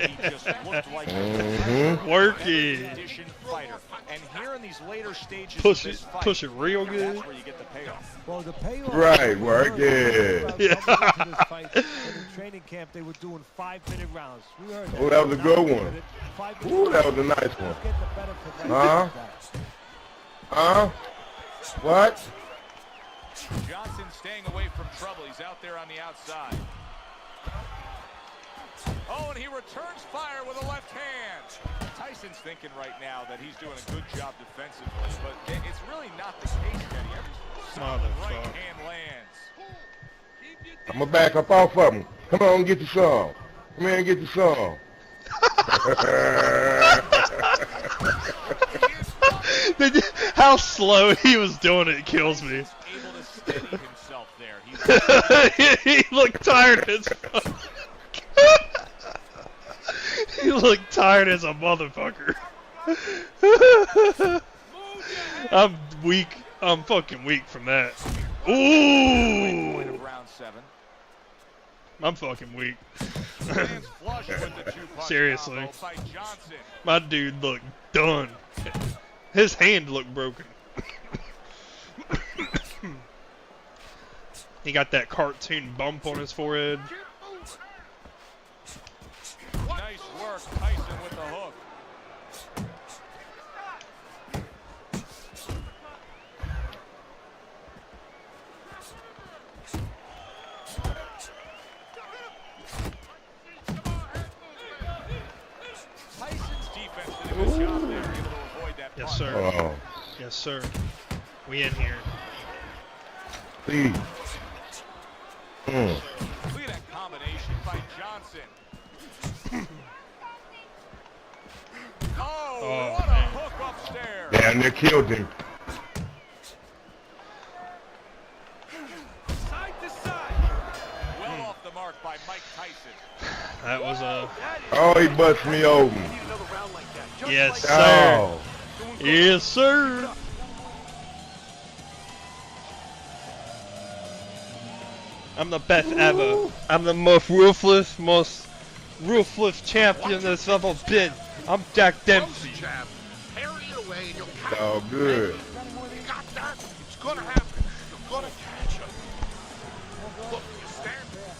Speaker 2: he just looked like
Speaker 9: Mhm.
Speaker 1: Work
Speaker 2: a
Speaker 1: it.
Speaker 2: conditioned fighter. And here in these later stages
Speaker 1: Push
Speaker 2: of this
Speaker 1: it.
Speaker 2: fight,
Speaker 1: Push it real good.
Speaker 2: that's where you get the payoff.
Speaker 3: Well, the payoff.
Speaker 9: Right, work it.
Speaker 3: In the training camp, they were doing 5-minute rounds. We heard that.
Speaker 9: Oh, that was a good one.
Speaker 3: 5-minute
Speaker 9: Ooh, that was a
Speaker 3: rounds.
Speaker 9: nice one.
Speaker 3: Let's get the benefit right
Speaker 9: Huh?
Speaker 3: now.
Speaker 9: Huh? What?
Speaker 2: Johnson staying away from trouble. He's out there on the outside. Oh, and he returns fire with a left hand. Tyson's thinking right now that he's doing a good job defensively, but it's really not the case, Eddie. Every solid right
Speaker 1: Motherfucker.
Speaker 2: hand lands.
Speaker 9: I'm gonna back up off of him. Come on, get the song. Come here and get the song.
Speaker 1: How slow he was doing it kills me.
Speaker 2: Able to steady himself there.
Speaker 1: He looked tired as fuck. He looked tired as a motherfucker. I'm weak. I'm fucking weak from that.
Speaker 2: Point
Speaker 1: Ooh!
Speaker 2: of round 7.
Speaker 1: I'm fucking weak.
Speaker 2: Lands flush with the two-punch
Speaker 1: Seriously.
Speaker 2: combo by Johnson.
Speaker 1: My dude looked done. His hand looked broken. He got that cartoon bump on his forehead.
Speaker 2: Nice work, Tyson with the hook. Tyson's defense did a good job there, able to avoid that
Speaker 1: Yes,
Speaker 2: punch.
Speaker 1: sir.
Speaker 9: Oh,
Speaker 1: Yes, sir. We in here.
Speaker 9: please. Mm.
Speaker 2: Look at that combination by Johnson. Oh, what a
Speaker 1: man.
Speaker 2: hook upstairs.
Speaker 9: Damn, they killed him.
Speaker 5: Side to side.
Speaker 2: Well off the mark by Mike Tyson.
Speaker 1: That was a
Speaker 9: Oh, he bust me open.
Speaker 4: Need another round like that. Just
Speaker 1: yes,
Speaker 4: like
Speaker 1: sir.
Speaker 9: Oh.
Speaker 1: Yes, sir. I'm the best ever. I'm the most ruthless champion that's ever been. I'm Jack Dempsey.
Speaker 4: jab. Parry it away and you'll catch
Speaker 9: Oh, good.
Speaker 4: him. You got that? It's gonna happen. You're gonna catch him. Look, you stand there.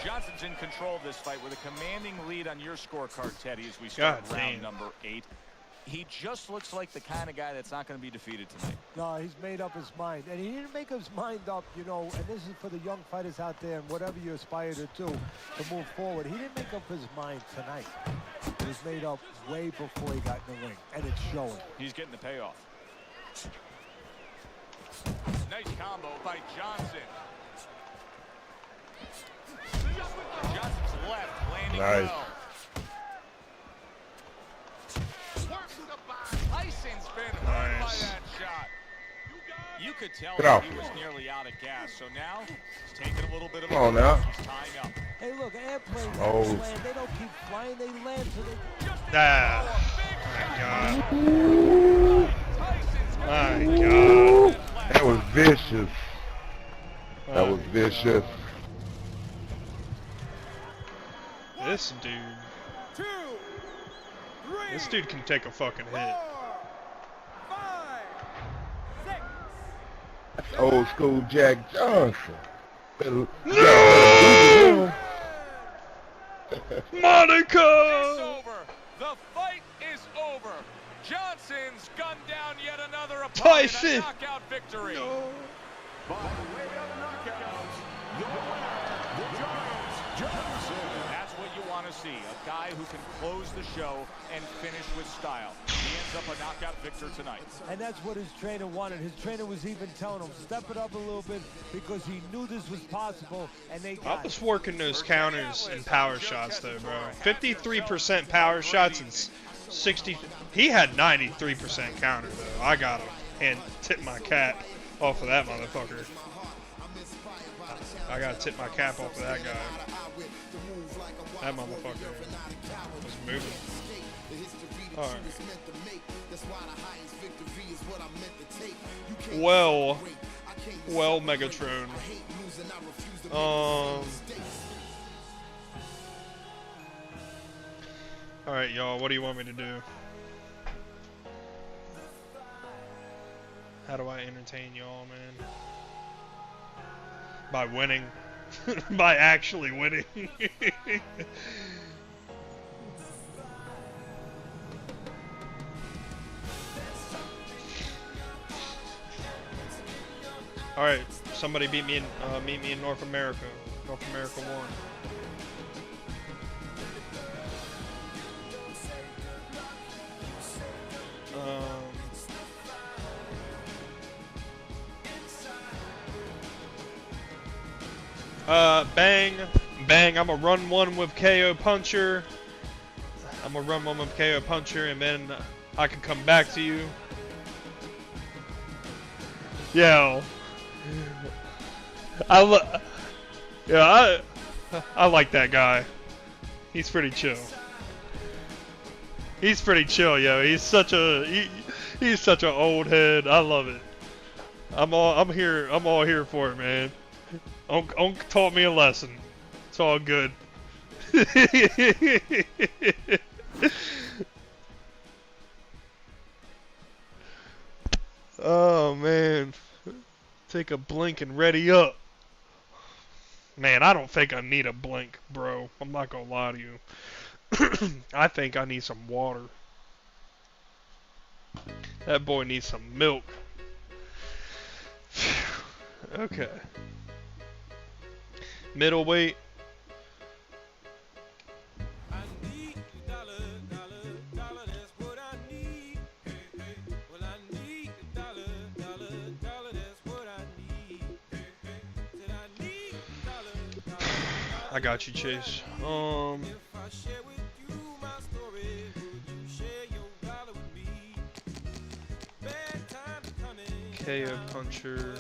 Speaker 2: Johnson's in control of this fight with a commanding lead on your scorecard, Teddy, as we start
Speaker 1: God
Speaker 2: round
Speaker 1: damn.
Speaker 2: number 8. He just looks like the kind of guy that's not going to be defeated tonight.
Speaker 3: No, he's made up his mind. And he didn't make his mind up, you know, and this is for the young fighters out there and whatever you aspire to do to move forward. He didn't make up his mind tonight. It was made up way before he got in the ring, and it's showing.
Speaker 2: He's getting the payoff. Nice combo by Johnson. Johnson's left, landing
Speaker 9: Nice.
Speaker 2: well. Tyson's been hurt by
Speaker 1: Nice.
Speaker 2: that shot. You could tell
Speaker 9: Get
Speaker 2: that
Speaker 9: off.
Speaker 2: he was nearly out of gas, so now he's taking a little bit of a
Speaker 9: Come on
Speaker 2: break.
Speaker 9: now.
Speaker 2: He's tying up.
Speaker 3: Hey, look, airplanes
Speaker 9: Oh.
Speaker 3: don't land. They don't keep flying. They land so they...
Speaker 1: Ah,
Speaker 2: Tyson's
Speaker 1: my
Speaker 2: got
Speaker 1: God.
Speaker 9: That was vicious. That
Speaker 1: Oh,
Speaker 9: was vicious.
Speaker 1: this dude.
Speaker 5: 2, 3,
Speaker 1: This dude can take a fucking hit.
Speaker 5: 4, 5, 6.
Speaker 9: Old school Jack Johnson.
Speaker 1: No!
Speaker 2: It's
Speaker 1: Monica!
Speaker 2: over. The fight is over. Johnson's gunned down yet another opponent.
Speaker 1: Tyson!
Speaker 2: A knockout victory.
Speaker 1: No.
Speaker 4: By way of knockout, the winner, the Giant Johnson.
Speaker 2: That's what you want to see. A guy who can close the show and finish with style. He ends up a knockout victor tonight.
Speaker 3: And that's what his trainer wanted. His trainer was even telling him, step it up a little bit, because he knew this was possible, and they
Speaker 1: I
Speaker 3: got
Speaker 1: was
Speaker 3: it.
Speaker 1: working those counters and power shots though, bro. 53% power shots and 60. He had 93% counter though. I got him and tip my cap off of that motherfucker. I gotta tip my cap off of that guy. That motherfucker was moving. Alright. Well, Megatron. Alright, y'all, what do you want me to do? How do I entertain y'all, man? By winning. By actually winning. Alright, somebody meet me in North America. North America 1. Bang, I'ma run one with KO Puncher. And then I can come back to you. Yo. I like that guy. He's pretty chill. He's pretty chill, yo. He's such an old head. I love it. I'm all here for it, man. Unc taught me a lesson. It's all good. Oh man. Take a blink and ready up. Man, I don't think I need a blink, bro. I'm not gonna lie to you. I think I need some water. That boy needs some milk. Okay. Middleweight. I got you, Chase. KO Puncher.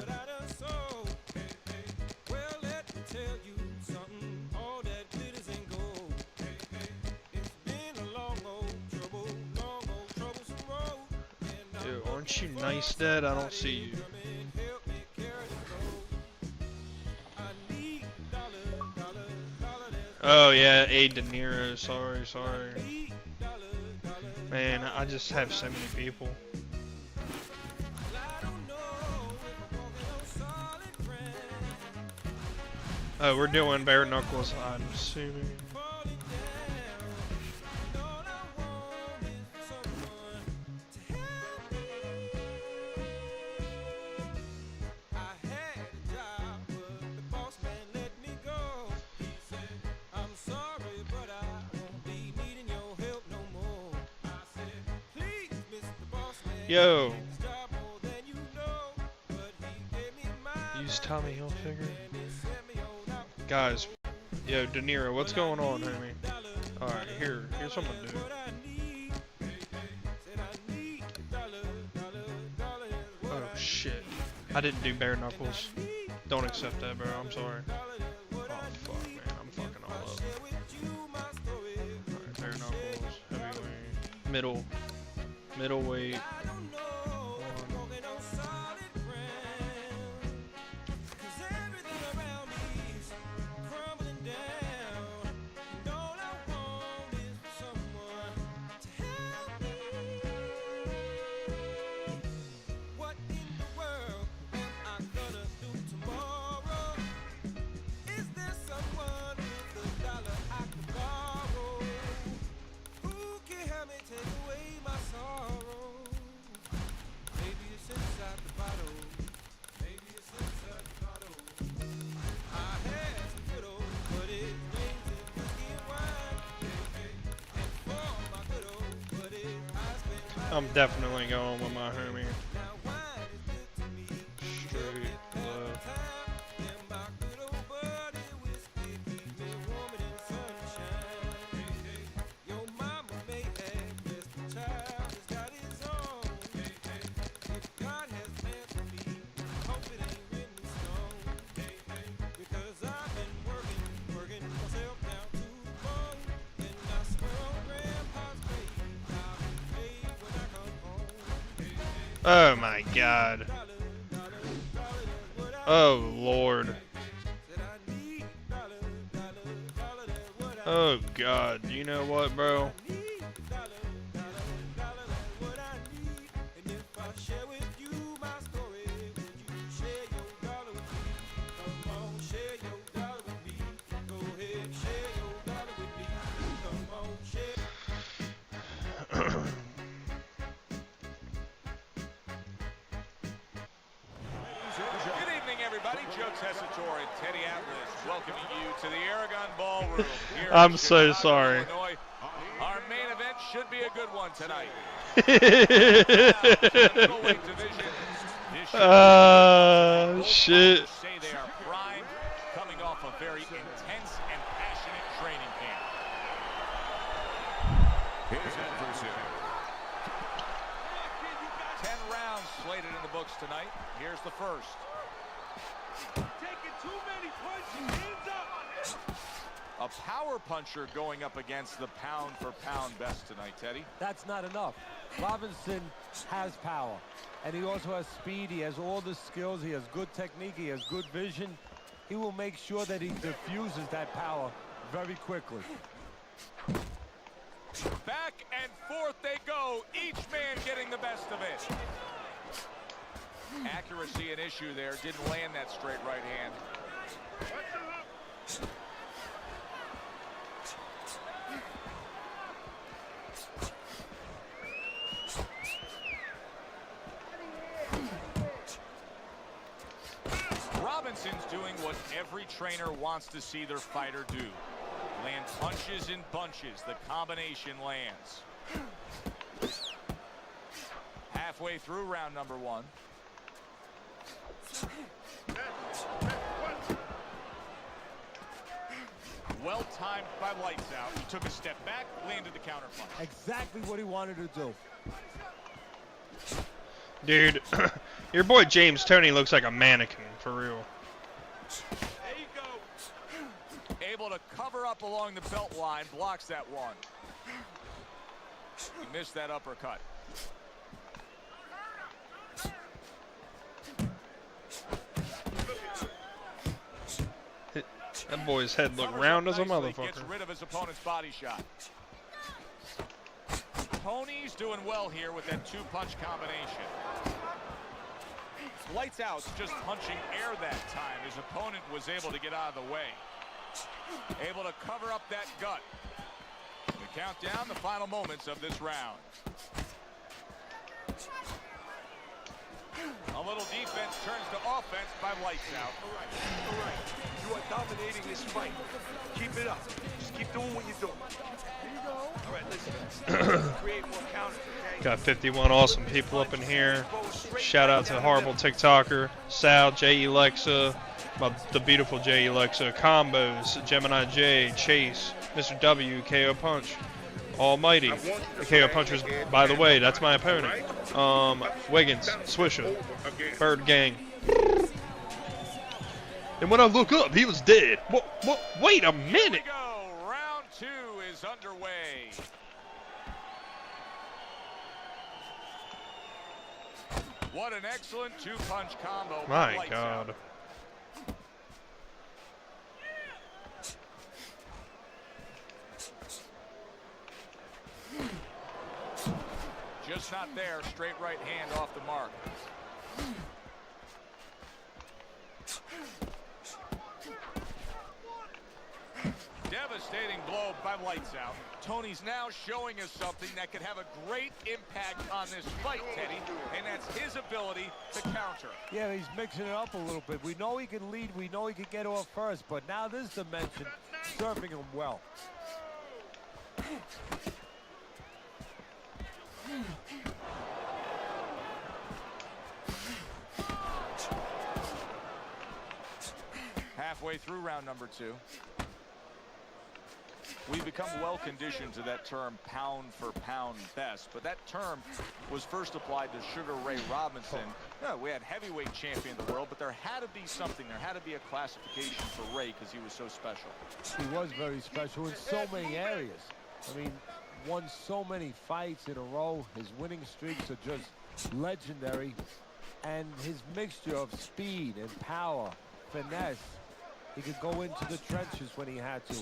Speaker 1: Yo, aren't you nice, Dad? I don't see you. Oh yeah, A. De Niro. Sorry. Man, I just have so many people. Oh, we're doing bare knuckles, I'm assuming. Yo. Use Tommy Hilfiger. Guys. Yo, De Niro, what's going on, homie? Alright, here's what I'm gonna do. Oh shit. I didn't do bare knuckles. Don't accept that, bro. I'm sorry. Oh fuck, man. I'm fucking all up. Alright, bare knuckles, heavyweight, middleweight. I'm definitely going with my homie. Straight left. Oh my God. Oh Lord. Oh God. You know what, bro?
Speaker 2: Joe Tessitore and Teddy Atlas welcoming you to the Aragon Ballroom here
Speaker 1: I'm
Speaker 2: in
Speaker 1: so
Speaker 2: Chicago,
Speaker 1: sorry.
Speaker 2: Illinois. Our main event should be a good one tonight.
Speaker 1: Shit.
Speaker 2: Say they are primed, coming off a very intense and passionate training camp. His adversary. 10 rounds slated in the books tonight. Here's the first.
Speaker 4: Taking too many punches, hands up!
Speaker 2: A power puncher going up against the pound-for-pound best tonight, Teddy.
Speaker 3: That's not enough. Robinson has power, and he also has speed. He has all the skills. He has good technique. He has good vision. He will make sure that he diffuses that power very quickly.
Speaker 2: Back and forth they go, each man getting the best of it. Accuracy an issue there, didn't land that straight right hand. Robinson's doing what every trainer wants to see their fighter do. Land punches in bunches, the combination lands. Halfway through round number one. Well timed by Lights Out. He took a step back, landed the counter punch.
Speaker 3: Exactly what he wanted to do.
Speaker 1: Dude, your boy James Toney looks like a mannequin, for real.
Speaker 2: There you go. Able to cover up along the belt line, blocks that one. He missed that uppercut.
Speaker 1: That boy's head look round as a motherfucker.
Speaker 2: Gets rid of his opponent's body shot. Tony's doing well here with that two-punch combination. Lights Out just punching air that time. His opponent was able to get out of the way. Able to cover up that gut. The countdown, the final moments of this round. A little defense turns to offense by Lights Out.
Speaker 4: All right. You are dominating this fight. Keep it up. Just keep doing what you're doing. There you go. All right, listen. Create more counters, okay?
Speaker 1: Got 51 awesome people up in here. Shout out to Horrible TikToker, Sal, J.E. Lexa, the beautiful J.E. Lexa, Combos, Gemini J, Chase, Mr. W, KO Punch, Almighty. The KO Punchers, by the way, that's my opponent. Wiggins, Swisher, Bird Gang. And when I look up, he was dead. Wait a minute.
Speaker 2: Here we go. Round two is underway. What an excellent two-punch combo.
Speaker 1: My God.
Speaker 2: Just not there. Straight right hand off the mark. Devastating blow by Lights Out. Tony's now showing us something that could have a great impact on this fight, Teddy, and that's his ability to counter.
Speaker 3: Yeah, he's mixing it up a little bit. We know he can lead. We know he can get off first, but now this dimension, serving him well.
Speaker 2: halfway through round number 2. We've become well conditioned to that term pound for pound best, but that term was first applied to Sugar Ray Robinson. Yeah, we had heavyweight champion of the world, but there had to be something. There had to be a classification for Ray because he was so special.
Speaker 3: He was very special in so many areas. I mean, won so many fights in a row. His winning streaks are just legendary. And his mixture of speed and power, finesse. He could go into the trenches when he had to.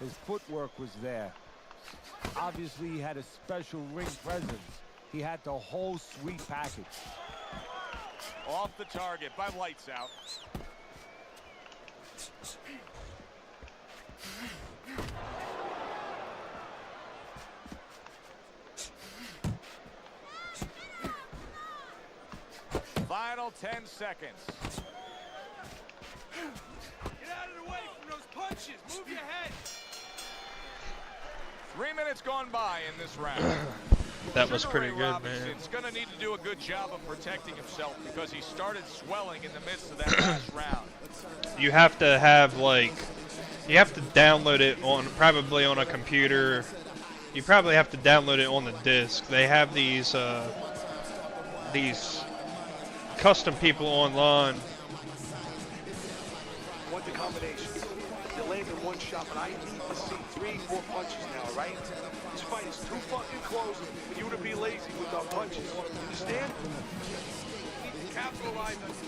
Speaker 3: His footwork was there. Obviously, he had a special ring presence. He had the whole sweet package.
Speaker 2: Off the target by Lights Out. Final 10 seconds.
Speaker 5: Get out of the way from those punches. Move your head.
Speaker 2: 3 minutes gone by in this round.
Speaker 1: That was pretty
Speaker 2: Ray
Speaker 1: good, man.
Speaker 2: Robinson's going to need to do a good job of protecting himself because he started swelling in the midst of that last round.
Speaker 1: You have to have, like, you have to download it on, probably on a computer. You probably have to download it on the disc. They have these custom people online.
Speaker 4: Want the combination. You're landing one shot, but I need to see 3-4 punches now, right? This fight is too fucking close for you to be lazy with our punches. You understand? You need to capitalize on this.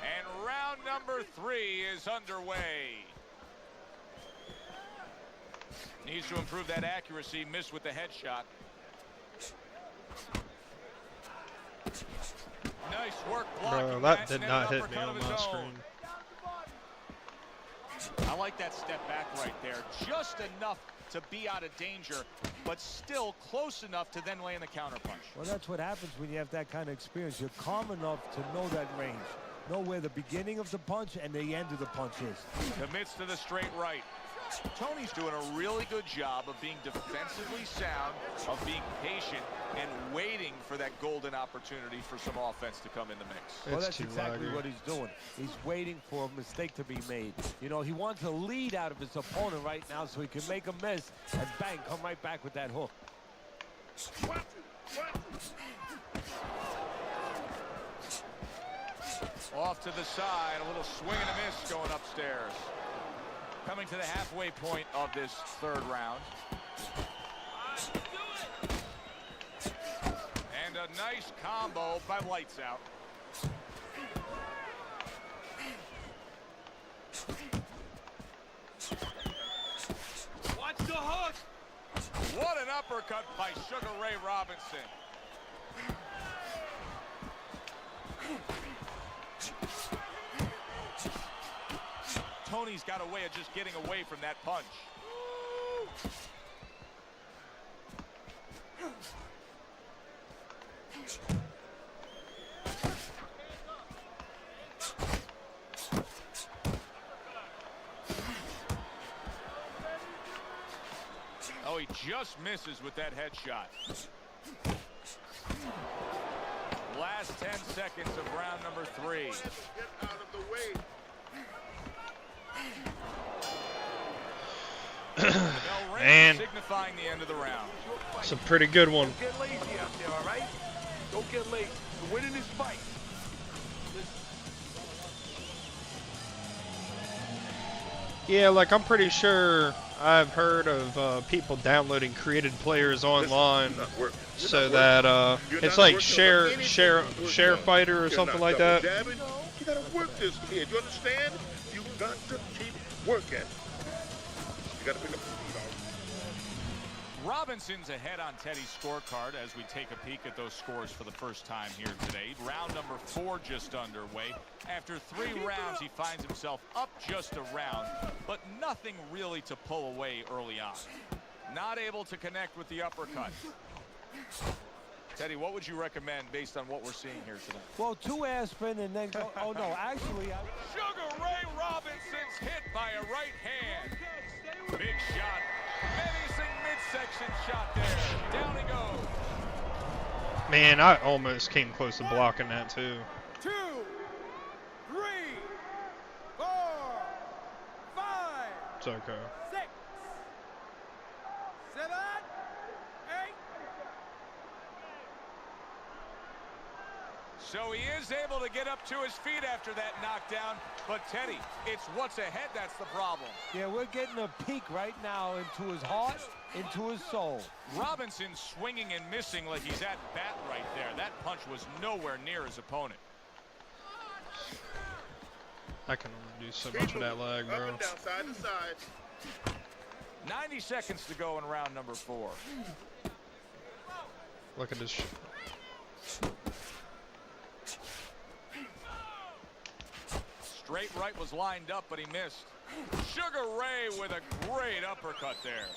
Speaker 2: And round number 3 is underway. Needs to improve that accuracy. Missed with the headshot. Nice work blocking.
Speaker 1: Bro, that did not hit me on my screen.
Speaker 2: I like that step back right there. Just enough to be out of danger, but still close enough to then land the counterpunch.
Speaker 3: Well, that's what happens when you have that kind of experience. You're calm enough to know that range. Know where the beginning of the punch and the end of the punch is.
Speaker 2: Commits to the straight right. Tony's doing a really good job of being defensively sound, of being patient, and waiting for that golden opportunity for some offense to come in the mix.
Speaker 3: Well, that's exactly what he's doing. He's waiting for a mistake to be made. You know, he wants a lead out of his opponent right now so he can make a miss and bang, come right back with that hook.
Speaker 2: Off to the side, a little swing and a miss going upstairs. Coming to the halfway point of this third round. And a nice combo by Lights Out.
Speaker 5: Watch the hook.
Speaker 2: What an uppercut by Sugar Ray Robinson. Tony's got a way of just getting away from that punch. Oh, he just misses with that headshot. Last 10 seconds of round number 3.
Speaker 9: Get out of the way.
Speaker 1: Man,
Speaker 2: signifying the end of the round.
Speaker 1: it's a pretty good one.
Speaker 4: Don't get lazy out there, all right? Don't get lazy. You're winning this fight.
Speaker 1: Yeah, like I'm pretty sure I've heard of people downloading created players online so that it's like share fighter or something like that.
Speaker 9: You gotta work this kid. You understand? You got to keep working. You gotta pick up the speed on.
Speaker 2: Robinson's ahead on Teddy's scorecard as we take a peek at those scores for the first time here today. Round number 4 just underway. After 3 rounds, he finds himself up just a round, but nothing really to pull away early on. Not able to connect with the uppercut. Teddy, what would you recommend based on what we're seeing here today?
Speaker 3: Well, 2 aspirin and then go. Oh, no, actually.
Speaker 2: Sugar Ray Robinson's hit by a right hand. Big shot. Menacing midsection shot there. Down he goes.
Speaker 1: Man, I almost came close to blocking that too.
Speaker 5: 2, 3, 4, 5,
Speaker 1: It's okay.
Speaker 5: 6, 7, 8.
Speaker 2: So he is able to get up to his feet after that knockdown. But, Teddy, it's what's ahead that's the problem.
Speaker 3: Yeah, we're getting a peek right now into his heart, into his soul.
Speaker 2: Robinson swinging and missing like he's at bat right there. That punch was nowhere near his opponent.
Speaker 1: I can only do so much with that leg, bro.
Speaker 4: Up and down, side to side.
Speaker 2: 90 seconds to go in round number 4.
Speaker 1: Look at this shit.
Speaker 2: Straight right was lined up, but he missed. Sugar Ray with a great uppercut there.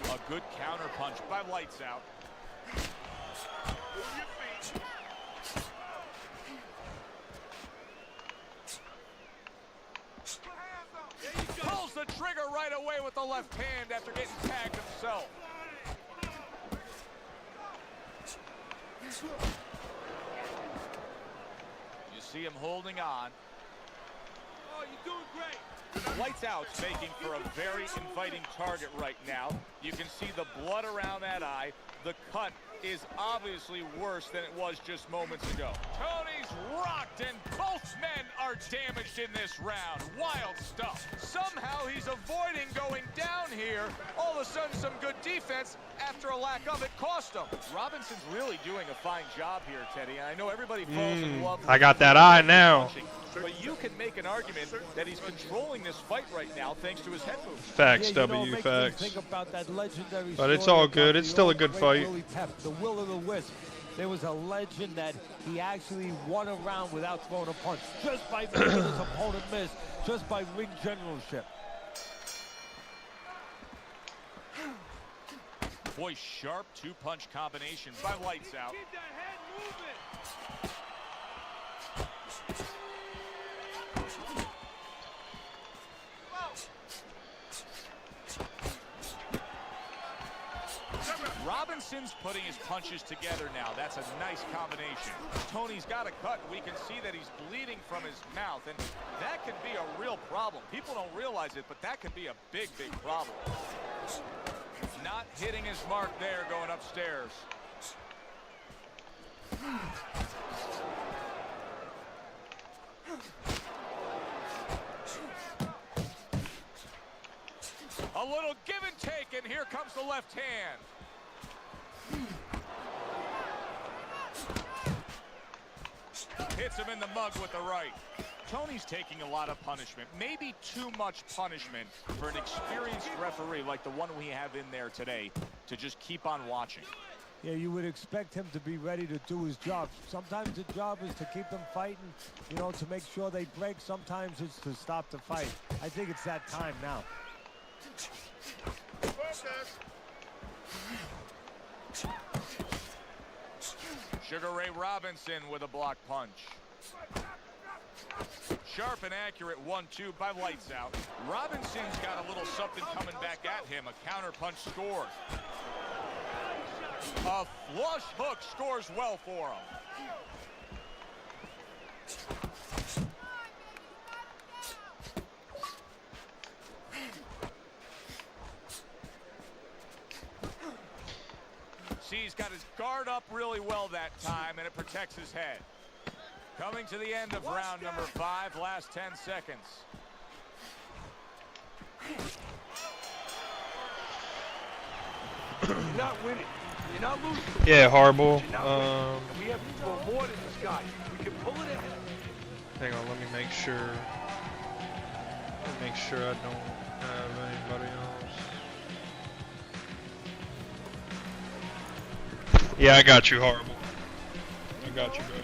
Speaker 2: A good counter punch by Lights Out.
Speaker 4: Move your feet.
Speaker 2: Pulls the trigger right away with the left hand after getting tagged himself. You see him holding on.
Speaker 5: Oh, you're doing great.
Speaker 2: Lights Out's making for a very inviting target right now. You can see the blood around that eye. The cut is obviously worse than it was just moments ago. Tony's rocked, and both men are damaged in this round. Wild stuff. Somehow he's avoiding going down here. All of a sudden, some good defense after a lack of it cost him. Robinson's really doing a fine job here, Teddy. And I know everybody falls in love with
Speaker 1: I got that eye now.
Speaker 2: punching, but you can make an argument that he's controlling this fight right now thanks to his head movement.
Speaker 1: Facts,
Speaker 3: Yeah, you know,
Speaker 1: W,
Speaker 3: makes me
Speaker 1: facts.
Speaker 3: think about that legendary
Speaker 1: But it's
Speaker 3: story
Speaker 1: all
Speaker 3: about
Speaker 1: good.
Speaker 3: the
Speaker 1: It's still a
Speaker 3: old
Speaker 1: good
Speaker 3: great
Speaker 1: fight.
Speaker 3: Willie Pep, the Will of the Wisp. There was a legend that he actually won a round without throwing a punch, just by making his opponent miss, just by ring generalship.
Speaker 2: Boy, sharp two-punch combination by Lights Out.
Speaker 5: Keep that head moving.
Speaker 2: Robinson's putting his punches together now. That's a nice combination. Tony's got a cut. We can see that he's bleeding from his mouth, and that could be a real problem. People don't realize it, but that could be a big, big problem. Not hitting his mark there, going upstairs. A little give and take, and here comes the left hand. Hits him in the mug with the right. Tony's taking a lot of punishment, maybe too much punishment for an experienced referee like the one we have in there today to just keep on watching.
Speaker 3: Yeah, you would expect him to be ready to do his job. Sometimes the job is to keep them fighting, you know, to make sure they break. Sometimes it's to stop the fight. I think it's that time now.
Speaker 4: Focus.
Speaker 2: Sugar Ray Robinson with a block punch. Sharp and accurate 1-2 by Lights Out. Robinson's got a little something coming back at him. A counter punch scored. A flush hook scores well for him. See, he's got his guard up really well that time, and it protects his head. Coming to the end of round number 5, last 10 seconds.
Speaker 4: You're not winning. You're not losing.
Speaker 1: Yeah, horrible.
Speaker 4: You're not winning. And we have to go more than this guy. We can pull it ahead.
Speaker 1: Hang on, let me make sure. Make sure I don't have anybody else. Yeah, I got you, horrible. I got you, bro.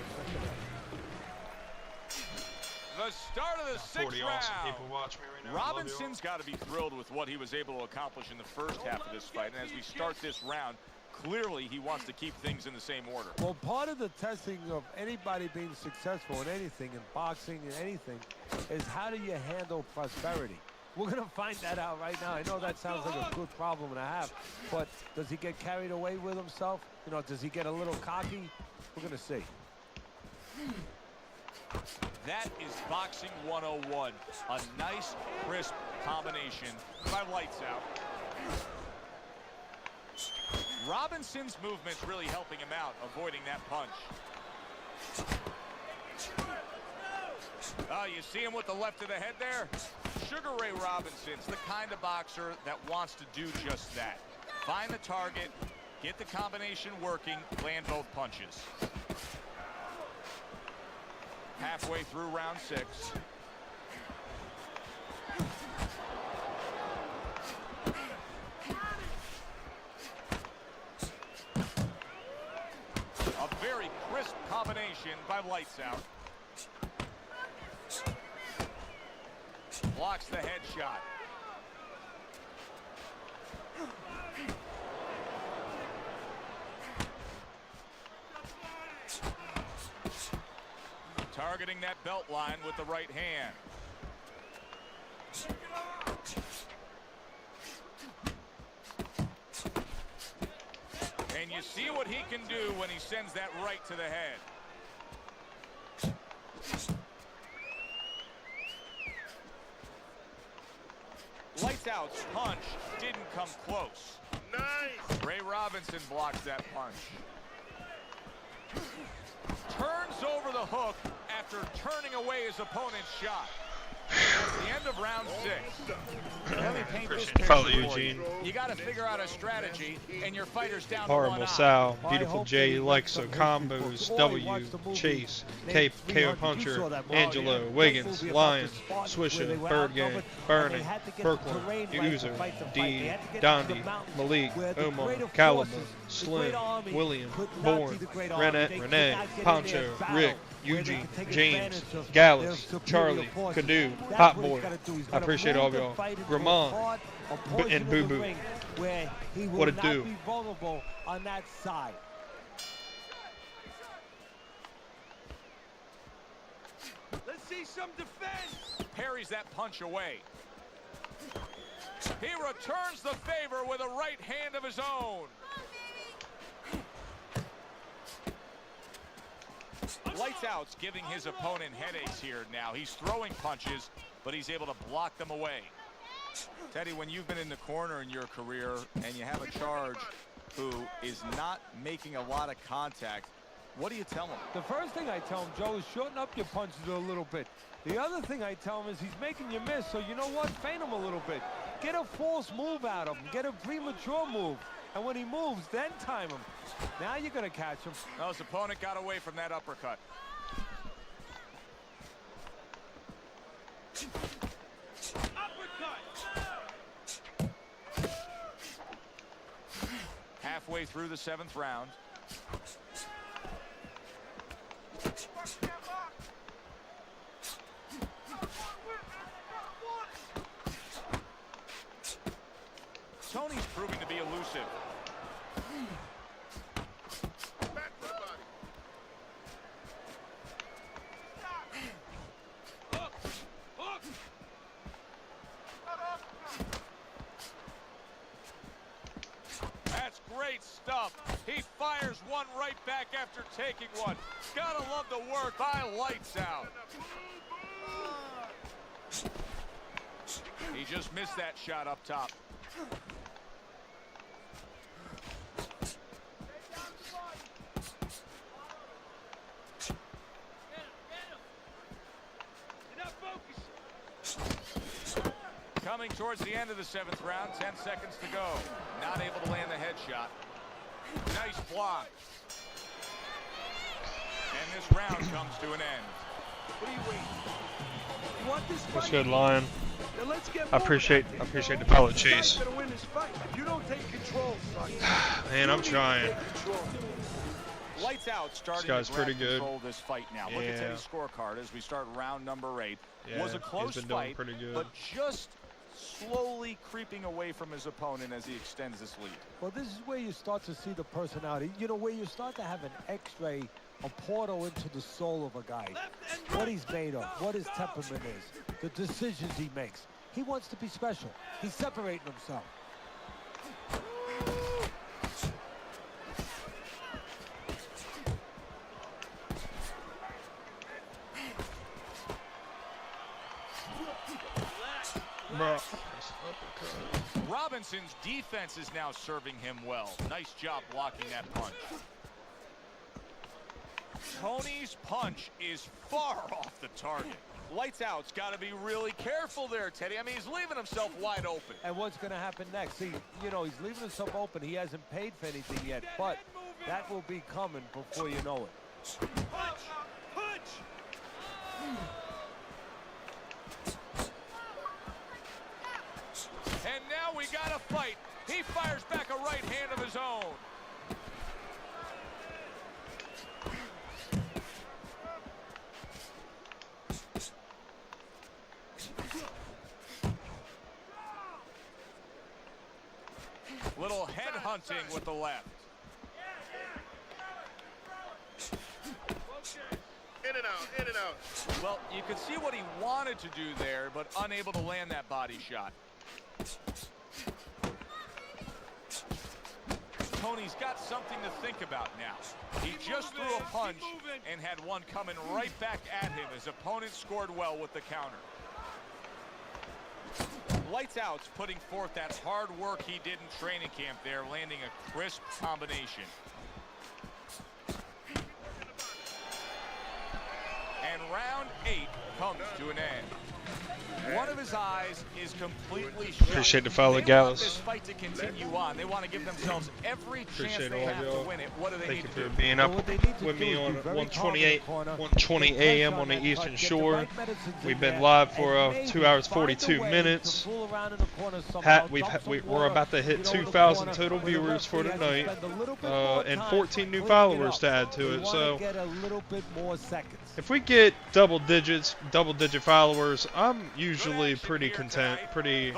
Speaker 2: The start of the
Speaker 1: 40
Speaker 2: 6th
Speaker 1: awesome
Speaker 2: round.
Speaker 1: people watch me right now. I love you all.
Speaker 2: Robinson's got to be thrilled with what he was able to accomplish in the first half of this fight. And as we start this round, clearly he wants to keep things in the same order.
Speaker 3: Well, part of the testing of anybody being successful in anything, in boxing and anything, is how do you handle prosperity? We're going to find that out right now. I know that sounds like a good problem to have, but does he get carried away with himself? You know, does he get a little cocky? We're going to see.
Speaker 2: That is boxing 101. A nice, crisp combination by Lights Out. Robinson's movement's really helping him out, avoiding that punch. Oh, you see him with the left of the head there? Sugar Ray Robinson's the kind of boxer that wants to do just that. Find the target, get the combination working, land both punches. Halfway through round 6. A very crisp combination by Lights Out. Blocks the headshot. Targeting that belt line with the right hand. And you see what he can do when he sends that right to the head. Lights Out's punch didn't come close.
Speaker 9: Nice.
Speaker 2: Ray Robinson blocks that punch. Turns over the hook after turning away his opponent's shot. It's the end of round 6. Let me paint this picture
Speaker 1: Follow
Speaker 2: for
Speaker 1: Eugene.
Speaker 2: you got to figure out a strategy, and your fighter's down to
Speaker 1: Horrible
Speaker 2: one eye.
Speaker 1: Sal, Beautiful J, Lexo, Combos, W, Chase, Cape, KO Puncher, Angelo, Wiggins, Lion, Swisher, Bird Gang, Burning, Brooklyn, User, D, Dondi, Malik, Omar, Caliber, Slim, William, Bourne, Renee, Poncho, Rick, Eugene, James, Gallus, Charlie, Cadu, Hot Boy. I appreciate all of y'all. Gramon and Boo Boo. What it do?
Speaker 3: Vulnerable on that side.
Speaker 5: Let's see some defense.
Speaker 2: Parries that punch away. He returns the favor with a right hand of his own. Lights Out's giving his opponent headaches here now. He's throwing punches, but he's able to block them away. Teddy, when you've been in the corner in your career and you have a charge who is not making a lot of contact, what do you tell him?
Speaker 3: The first thing I tell him, Joe, is shorten up your punches a little bit. The other thing I tell him is he's making you miss, so you know what? Feint him a little bit. Get a false move out of him. Get a premature move. And when he moves, then time him. Now you're going to catch him.
Speaker 2: Well, his opponent got away from that uppercut. Halfway through the 7th round. Tony's proving to be elusive.
Speaker 9: Back to the body.
Speaker 2: That's great stuff. He fires one right back after taking one. Gotta love the work by Lights Out. He just missed that shot up top. Coming towards the end of the 7th round, 10 seconds to go. Not able to land the headshot. Nice block. And this round comes to an end.
Speaker 5: What are you waiting? You want this
Speaker 1: What's
Speaker 5: fight?
Speaker 1: good, Lion?
Speaker 5: Then let's get
Speaker 1: I
Speaker 5: moving.
Speaker 1: appreciate the pilot
Speaker 5: You guys
Speaker 1: chase.
Speaker 5: better win this fight. If you don't take control, son,
Speaker 1: Man, I'm
Speaker 5: you need to
Speaker 1: trying.
Speaker 5: take control.
Speaker 2: Lights Out starting
Speaker 1: guy's
Speaker 2: to grab
Speaker 1: pretty good.
Speaker 2: control of this fight now. Look at
Speaker 1: Yeah.
Speaker 2: Teddy's scorecard as we start round number 8.
Speaker 1: Yeah,
Speaker 2: Was a close
Speaker 1: he's been doing
Speaker 2: fight,
Speaker 1: pretty good.
Speaker 2: but just slowly creeping away from his opponent as he extends this lead.
Speaker 3: Well, this is where you start to see the personality. You know, where you start to have an x-ray, a portal into the soul of a guy. What he's made of, what his temperament is, the decisions he makes. He wants to be special. He's separating himself.
Speaker 1: Bro.
Speaker 2: Robinson's defense is now serving him well. Nice job blocking that punch. Tony's punch is far off the target. Lights out's got to be really careful there, Teddy. I mean, he's leaving himself wide open.
Speaker 3: And what's going to happen next? See, you know, he's leaving himself open. He hasn't paid for anything yet, but that will be coming before you know it.
Speaker 5: Punch! Punch!
Speaker 2: And now we got a fight. He fires back a right hand of his own. Little head hunting with the left.
Speaker 9: In and out, in and out.
Speaker 2: Well, you could see what he wanted to do there, but unable to land that body shot. Tony's got something to think about now. He just threw a punch and had one coming right back at him. His opponent scored well with the counter. Lights out's putting forth that hard work he did in training camp there, landing a crisp combination. And round 8 comes to an end. One of his eyes is completely shut.
Speaker 1: Appreciate the follow,
Speaker 2: They want
Speaker 1: Gallus.
Speaker 2: this fight to continue on. They want to give themselves every chance
Speaker 1: Appreciate
Speaker 2: they
Speaker 1: all
Speaker 2: have
Speaker 1: y'all.
Speaker 2: to win it. What do they
Speaker 1: Thank
Speaker 2: need
Speaker 1: you
Speaker 2: to
Speaker 1: for
Speaker 2: do?
Speaker 1: being up
Speaker 3: What they need to
Speaker 1: with
Speaker 3: do
Speaker 1: me
Speaker 3: is
Speaker 1: on
Speaker 3: be very
Speaker 1: 128,
Speaker 3: calm in the corner.
Speaker 1: 120
Speaker 3: Put
Speaker 1: a.m.
Speaker 3: pressure
Speaker 1: on the
Speaker 3: that
Speaker 1: Eastern
Speaker 3: punch, get the
Speaker 1: Shore.
Speaker 3: right medicines in
Speaker 1: We've been
Speaker 3: there,
Speaker 1: live for
Speaker 3: and maybe
Speaker 1: 2 hours
Speaker 3: find a
Speaker 1: 42
Speaker 3: way
Speaker 1: minutes.
Speaker 3: to fool around in the corner somehow, dump some
Speaker 1: We're
Speaker 3: water,
Speaker 1: about to hit
Speaker 3: you know, in the
Speaker 1: 2,000
Speaker 3: corner,
Speaker 1: total
Speaker 3: where the
Speaker 1: viewers for
Speaker 3: referee has to
Speaker 1: tonight,
Speaker 3: spend a little bit more
Speaker 1: and
Speaker 3: time
Speaker 1: 14 new
Speaker 3: cleaning it
Speaker 1: followers
Speaker 3: up.
Speaker 1: to add to
Speaker 3: We
Speaker 1: it.
Speaker 3: wanna
Speaker 1: So
Speaker 3: get a little bit more seconds.
Speaker 1: if we get double-digit followers, I'm usually pretty content, pretty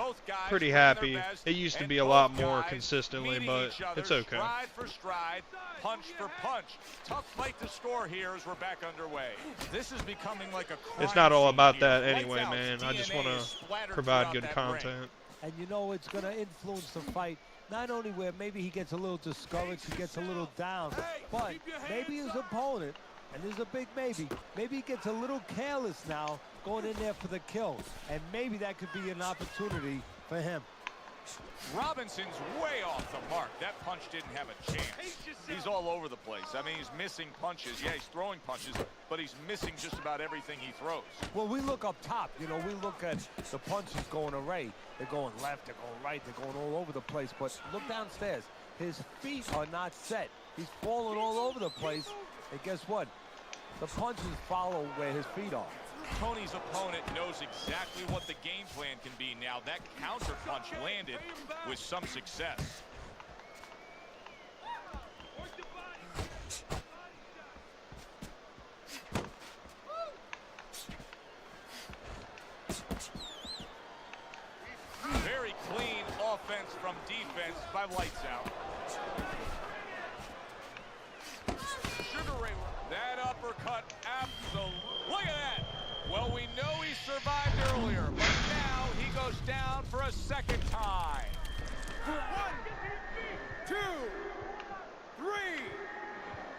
Speaker 1: happy. It used to be a lot more consistently, but it's okay.
Speaker 2: Stride for stride, punch for punch. Tough fight to score here as we're back underway. This is becoming like a crime
Speaker 1: It's not all
Speaker 2: scene
Speaker 1: about
Speaker 2: here.
Speaker 1: that
Speaker 2: Lights
Speaker 1: anyway,
Speaker 2: out's
Speaker 1: man. I just
Speaker 2: DNA
Speaker 1: want
Speaker 2: is
Speaker 1: to
Speaker 2: splattered
Speaker 1: provide
Speaker 2: throughout
Speaker 1: good
Speaker 2: that ring.
Speaker 1: content.
Speaker 3: And you know it's going to influence the fight, not only where maybe he gets a little discouraged, he gets a little down, but maybe his opponent, and there's a big maybe he gets a little careless now going in there for the kill, and maybe that could be an opportunity for him.
Speaker 2: Robinson's way off the mark. That punch didn't have a chance. He's all over the place. I mean, he's missing punches. Yeah, he's throwing punches, but he's missing just about everything he throws.
Speaker 3: Well, we look up top, you know, we look at the punches going array. They're going left, they're going right, they're going all over the place, but look downstairs. His feet are not set. He's falling all over the place, and guess what? The punches follow where his feet are.
Speaker 2: Tony's opponent knows exactly what the game plan can be now. That counter punch landed with some success. Very clean offense from defense by Lights Out. Sugar Ray, that uppercut, absolutely. Look at that. Well, we know he survived earlier, but now he goes down for a second time.
Speaker 5: 1, 2, 3,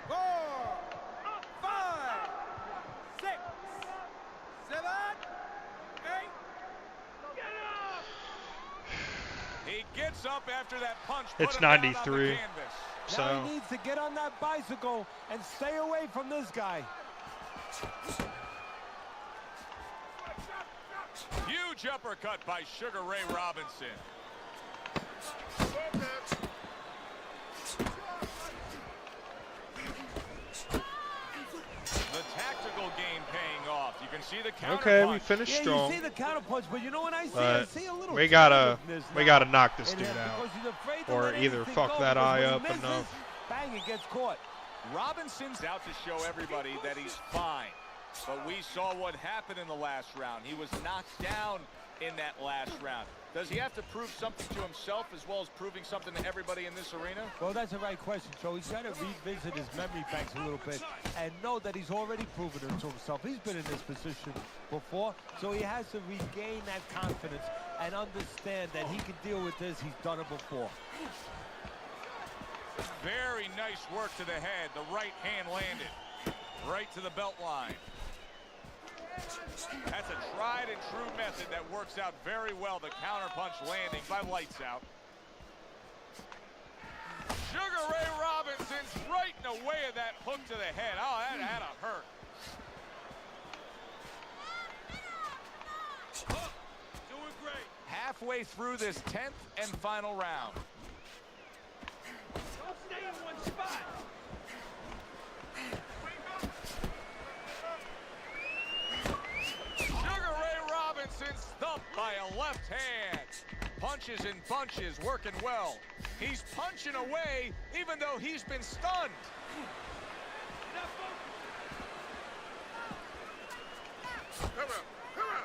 Speaker 5: 4, 5, 6, 7, 8.
Speaker 2: He gets up after that punch.
Speaker 1: It's
Speaker 2: put him down on the
Speaker 1: 93.
Speaker 2: canvas.
Speaker 3: Now
Speaker 1: So
Speaker 3: he needs to get on that bicycle and stay away from this guy.
Speaker 2: Huge uppercut by Sugar Ray Robinson. The tactical game paying off. You can see the counter
Speaker 1: okay,
Speaker 2: punch.
Speaker 1: we finished
Speaker 3: Yeah,
Speaker 1: strong,
Speaker 3: you see the counter punch, but you know what I see? I
Speaker 1: but
Speaker 3: see a little
Speaker 1: we gotta
Speaker 3: tentativeness
Speaker 1: we
Speaker 3: now
Speaker 1: gotta knock this
Speaker 3: in
Speaker 1: dude
Speaker 3: him
Speaker 1: out,
Speaker 3: because he's afraid to
Speaker 1: or
Speaker 3: let
Speaker 1: either
Speaker 3: anything
Speaker 1: fuck
Speaker 3: go,
Speaker 1: that
Speaker 3: because
Speaker 1: eye
Speaker 3: when he
Speaker 1: up
Speaker 3: misses,
Speaker 1: enough.
Speaker 3: Bang, it gets caught.
Speaker 2: Robinson's out to show everybody that he's fine. But we saw what happened in the last round. He was knocked down in that last round. Does he have to prove something to himself as well as proving something to everybody in this arena?
Speaker 3: Well, that's the right question, Joe. He's got to revisit his memory banks a little bit and know that he's already proven it to himself. He's been in this position before, so he has to regain that confidence and understand that he can deal with this. He's done it before.
Speaker 2: Very nice work to the head. The right hand landed right to the belt line. That's a tried and true method that works out very well. The counter punch landing by Lights Out. Sugar Ray Robinson's right in the way of that hook to the head. Oh, that had to hurt.
Speaker 5: Doing great.
Speaker 2: Halfway through this 10th and final round.
Speaker 5: Don't stay in one spot.
Speaker 2: Sugar Ray Robinson stumped by a left hand. Punches and bunches, working well. He's punching away even though he's been stunned.
Speaker 4: Come on, come on.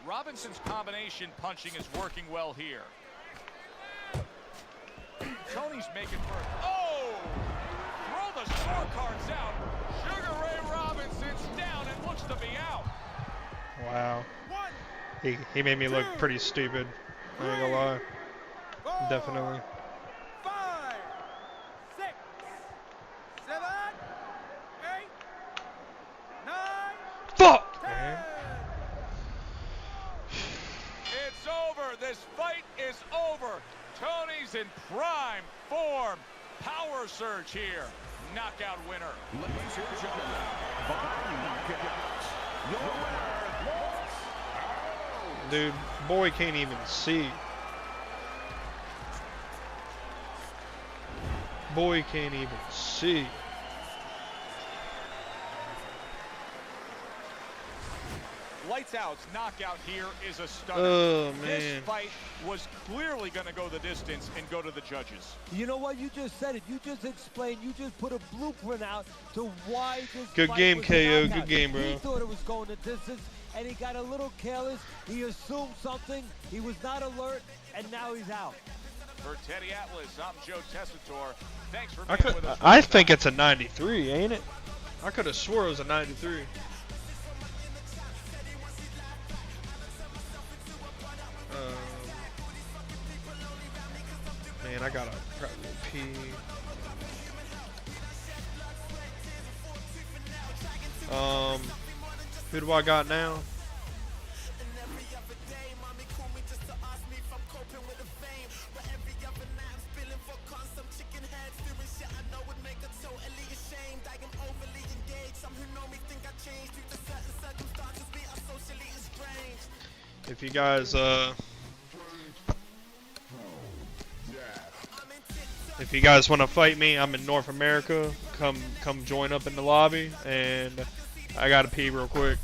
Speaker 2: Robinson's combination punching is working well here. Tony's making for it. Oh! Throw the scorecards out. Sugar Ray Robinson's down and looks to be out.
Speaker 1: Wow. He made me look pretty stupid. I ain't gonna lie. Definitely.
Speaker 5: 5, 6, 7, 8, 9.
Speaker 1: Fuck, man.
Speaker 2: It's over. This fight is over. Tony's in prime form. Power surge here. Knockout winner.
Speaker 7: Ladies and gentlemen, by knockout, your winner was...
Speaker 1: Dude, boy can't even see. Boy can't even see.
Speaker 2: Lights Out's knockout here is a stunner.
Speaker 1: Oh,
Speaker 2: This
Speaker 1: man.
Speaker 2: fight was clearly going to go the distance and go to the judges.
Speaker 3: You know what? You just said it. You just explained. You just put a blueprint out to why this
Speaker 1: Good
Speaker 3: fight
Speaker 1: game,
Speaker 3: was
Speaker 1: KO.
Speaker 3: a
Speaker 1: Good
Speaker 3: knockout.
Speaker 1: game, bro.
Speaker 3: He thought it was going the distance, and he got a little careless. He assumed something. He was not alert, and now he's out.
Speaker 2: For Teddy Atlas, I'm Joe Tessitore. Thanks for
Speaker 1: I,
Speaker 2: being with us.
Speaker 1: I think it's a 93, ain't it? I could have swore it was a 93. Man, I gotta probably pee. Who do I got now? If you guys, if you guys want to fight me, I'm in North America. Come join up in the lobby, and I gotta pee real quick.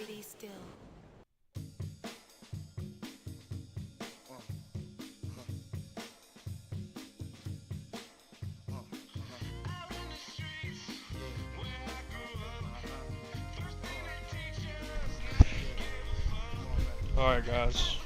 Speaker 10: Be still.
Speaker 1: Alright, guys.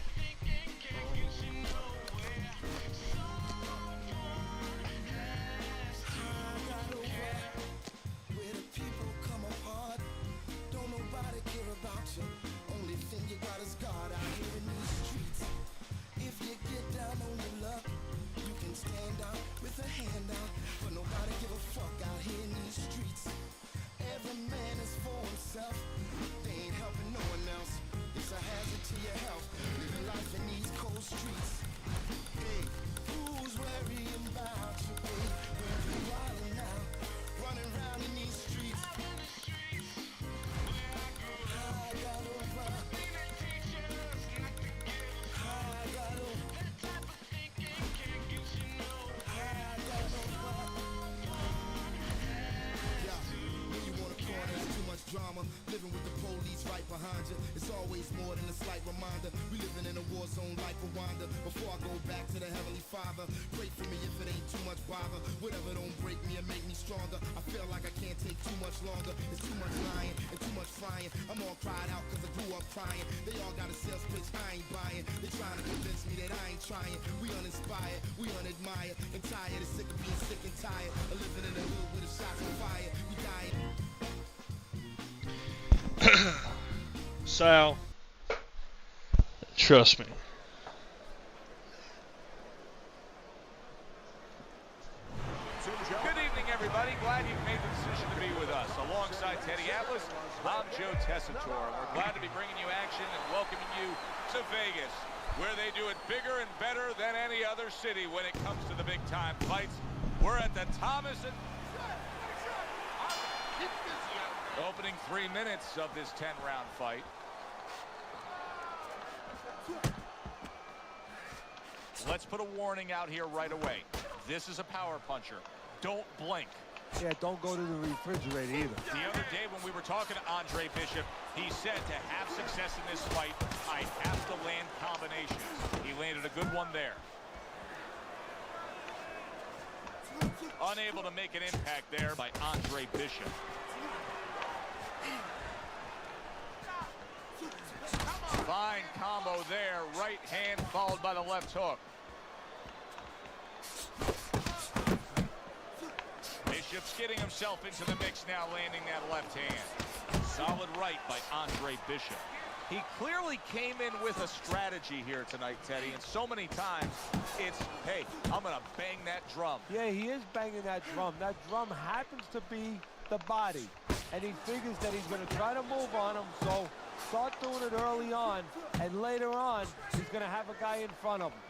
Speaker 11: rewinder before I go back to the Heavenly Father. Pray for me if it ain't too much bother. Whatever don't break me and make me stronger. I feel like I can't take too much longer. It's too much lying and too much frying. I'm all cried out cause I grew up crying. They all got a sales pitch I ain't buying. They trying to convince me that I ain't trying. We uninspired, we unadmired, and tired and sick of being sick and tired of living in the hood with the shots on fire. We dying.
Speaker 1: Sal, trust me.
Speaker 2: Good evening, everybody. Glad you've made the decision to be with us. Alongside Teddy Atlas, I'm Joe Tessitore. We're glad to be bringing you action and welcoming you to Vegas, where they do it bigger and better than any other city when it comes to the big-time fights. We're at the Thomas and opening 3 minutes of this 10-round fight. Let's put a warning out here right away. This is a power puncher. Don't blink.
Speaker 3: Yeah, don't go to the refrigerator either.
Speaker 2: The other day when we were talking to Andre Bishop, he said to have success in this fight, I have to land combinations. He landed a good one there. Unable to make an impact there by Andre Bishop. Fine combo there. Right hand followed by the left hook. Bishop's getting himself into the mix now, landing that left hand. Solid right by Andre Bishop. He clearly came in with a strategy here tonight, Teddy, and so many times it's, hey, I'm going to bang that drum.
Speaker 3: Yeah, he is banging that drum. That drum happens to be the body, and he figures that he's going to try to move on him, so start doing it early on, and later on, he's going to have a guy in front of him.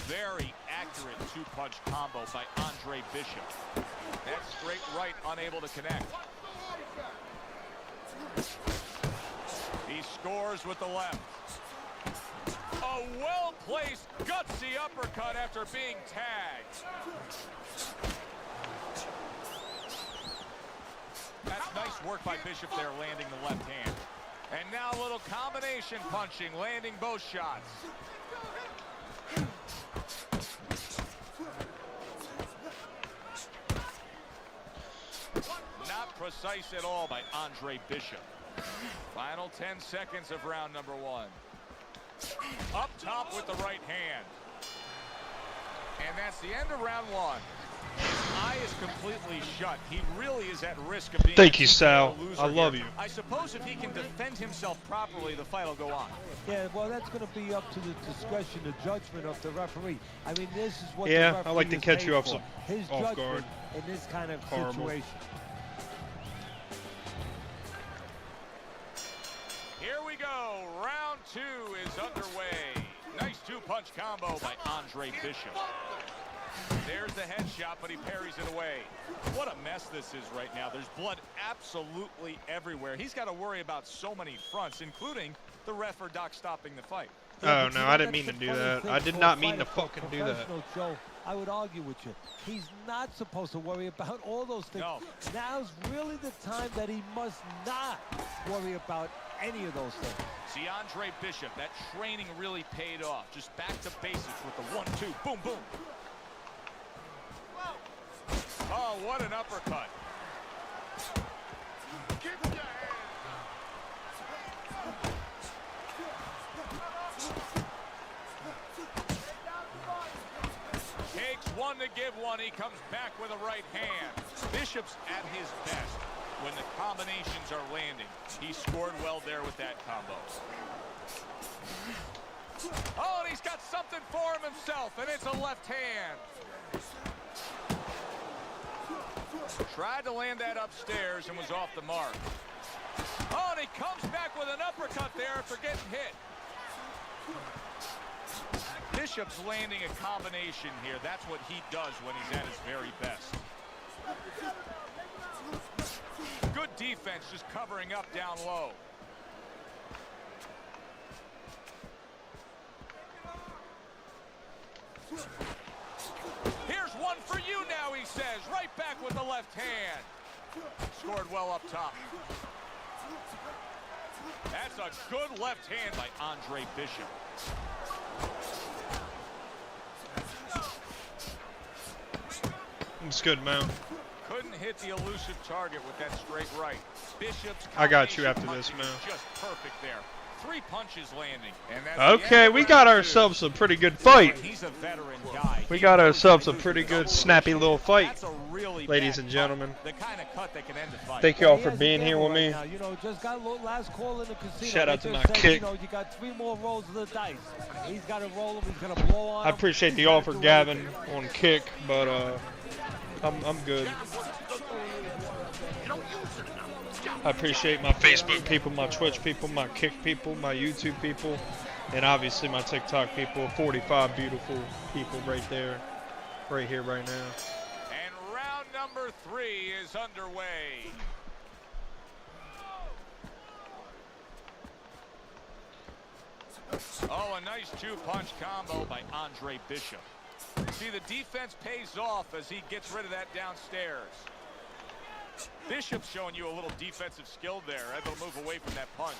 Speaker 2: Very accurate two-punch combo by Andre Bishop. That straight right unable to connect. He scores with the left. A well-placed, gutsy uppercut after being tagged. That's nice work by Bishop there, landing the left hand. And now a little combination punching, landing both shots. Not precise at all by Andre Bishop. Final 10 seconds of round number 1. Up top with the right hand. And that's the end of round 1. His eye is completely shut. He really is at risk of being
Speaker 1: Thank you, Sal. I love you.
Speaker 2: I suppose if he can defend himself properly, the fight will go on.
Speaker 3: Yeah, well, that's going to be up to the discretion, the judgment of the referee. I mean, this is what
Speaker 1: Yeah,
Speaker 3: the referee
Speaker 1: I like to
Speaker 3: is
Speaker 1: catch
Speaker 3: paid
Speaker 1: you off
Speaker 3: for. His
Speaker 1: off
Speaker 3: judgment
Speaker 1: guard.
Speaker 3: in this kind of
Speaker 1: Horrible.
Speaker 3: situation.
Speaker 2: Here we go. Round 2 is underway. Nice two-punch combo by Andre Bishop. There's the headshot, but he parries it away. What a mess this is right now. There's blood absolutely everywhere. He's got to worry about so many fronts, including the ref or doc stopping the fight.
Speaker 1: Oh, no, I didn't mean to do that. I did not mean to fucking do that.
Speaker 3: Joe, I would argue with you. He's not supposed to worry about all those things.
Speaker 2: No.
Speaker 3: Now's really the time that he must not worry about any of those things.
Speaker 2: See, Andre Bishop, that training really paid off. Just back to basics with the 1-2. Boom, boom. Oh, what an uppercut. Takes one to give one. He comes back with a right hand. Bishop's at his best when the combinations are landing. He scored well there with that combo. Oh, and he's got something for him himself, and it's a left hand. Tried to land that upstairs and was off the mark. Oh, and he comes back with an uppercut there after getting hit. Bishop's landing a combination here. That's what he does when he's at his very best. Good defense, just covering up down low. Here's one for you now, he says. Right back with the left hand. Scored well up top. That's a good left hand by Andre Bishop.
Speaker 1: It's good, man.
Speaker 2: Couldn't hit the elusive target with that straight right. Bishop's
Speaker 1: I got you after
Speaker 2: combination
Speaker 1: this, man.
Speaker 2: punching is just perfect there. 3 punches landing. And that's the
Speaker 1: Okay,
Speaker 2: end
Speaker 1: we
Speaker 2: of
Speaker 1: got
Speaker 2: round
Speaker 1: ourselves
Speaker 2: 2.
Speaker 1: a pretty good fight.
Speaker 2: He's a veteran guy.
Speaker 1: We
Speaker 2: He
Speaker 1: got
Speaker 2: knows
Speaker 1: ourselves
Speaker 2: how
Speaker 1: a
Speaker 2: to
Speaker 1: pretty
Speaker 2: use
Speaker 1: good,
Speaker 2: his
Speaker 1: snappy little fight.
Speaker 2: That's a really
Speaker 1: Ladies
Speaker 2: bad
Speaker 1: and
Speaker 2: cut.
Speaker 1: gentlemen.
Speaker 2: The kind of cut that can end a fight.
Speaker 1: Thank y'all
Speaker 3: He
Speaker 1: for
Speaker 3: has a
Speaker 1: being here
Speaker 3: gamble
Speaker 1: with me.
Speaker 3: right now. You know, just got a little last call in the casino.
Speaker 1: Shout out
Speaker 3: They
Speaker 1: to
Speaker 3: just
Speaker 1: my
Speaker 3: said,
Speaker 1: kick.
Speaker 3: You know, you got 3 more rolls of the dice. He's got to roll him. He's going to blow on
Speaker 1: I
Speaker 3: him.
Speaker 1: appreciate
Speaker 3: He's
Speaker 1: the
Speaker 3: gotta
Speaker 1: offer,
Speaker 3: do
Speaker 1: Gavin,
Speaker 3: everything.
Speaker 1: on kick, but I'm good. I appreciate my Facebook people, my Twitch people, my Kick people, my YouTube people, and obviously my TikTok people. 45 beautiful people right there, right here, right now.
Speaker 2: And round number 3 is underway. Oh, a nice 2-punch combo by Andre Bishop. See, the defense pays off as he gets rid of that downstairs. Bishop's showing you a little defensive skill there, able to move away from that punch.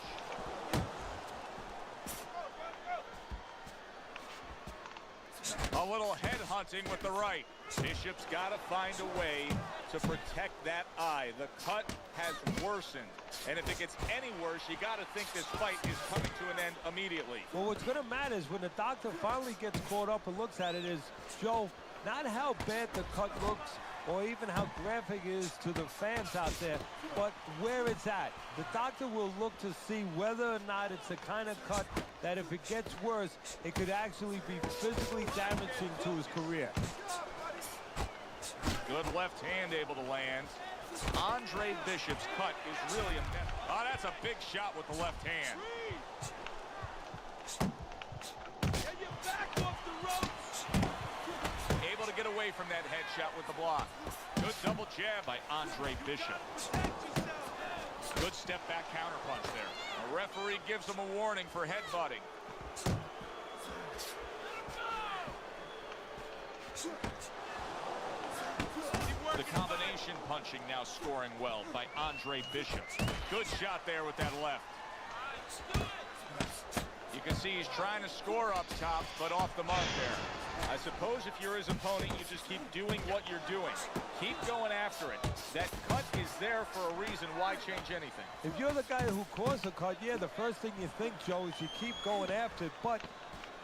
Speaker 2: A little head hunting with the right. Bishop's got to find a way to protect that eye. The cut has worsened, and if it gets any worse, you got to think this fight is coming to an end immediately.
Speaker 3: Well, what's going to matter is when the doctor finally gets caught up and looks at it is, Joe, not how bad the cut looks or even how graphic it is to the fans out there, but where it's at. The doctor will look to see whether or not it's the kind of cut that if it gets worse, it could actually be physically damaging to his career.
Speaker 2: Good left hand able to land. Andre Bishop's cut is really a net. Oh, that's a big shot with the left hand.
Speaker 5: Get your back off the ropes.
Speaker 2: Able to get away from that headshot with the block. Good double jab by Andre Bishop. Good step back counter punch there. A referee gives him a warning for headbutting. The combination punching now scoring well by Andre Bishop. Good shot there with that left. You can see he's trying to score up top, but off the mark there. I suppose if you're his opponent, you just keep doing what you're doing. Keep going after it. That cut is there for a reason. Why change anything?
Speaker 3: If you're the guy who caused the cut, yeah, the first thing you think, Joe, is you keep going after it, but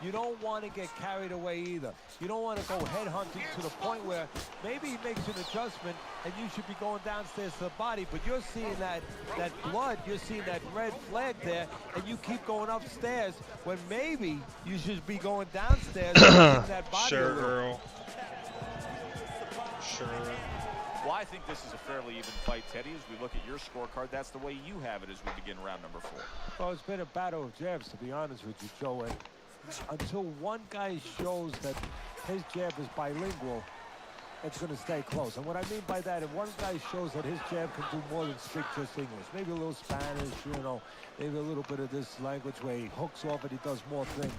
Speaker 3: you don't want to get carried away either. You don't want to go head hunting to the point where maybe he makes an adjustment and you should be going downstairs to the body, but you're seeing that blood, you're seeing that red flag there, and you keep going upstairs when maybe you should be going downstairs and that body.
Speaker 1: Sure, girl. Sure.
Speaker 8: Well, I think this is a fairly even fight, Teddy. As we look at your scorecard, that's the way you have it as we begin round number 4.
Speaker 3: Well, it's been a battle of jabs, to be honest with you, Joe. And until one guy shows that his jab is bilingual, it's going to stay close. And what I mean by that, if one guy shows that his jab can do more than speak just English, maybe a little Spanish, you know, maybe a little bit of this language where he hooks off and he does more things,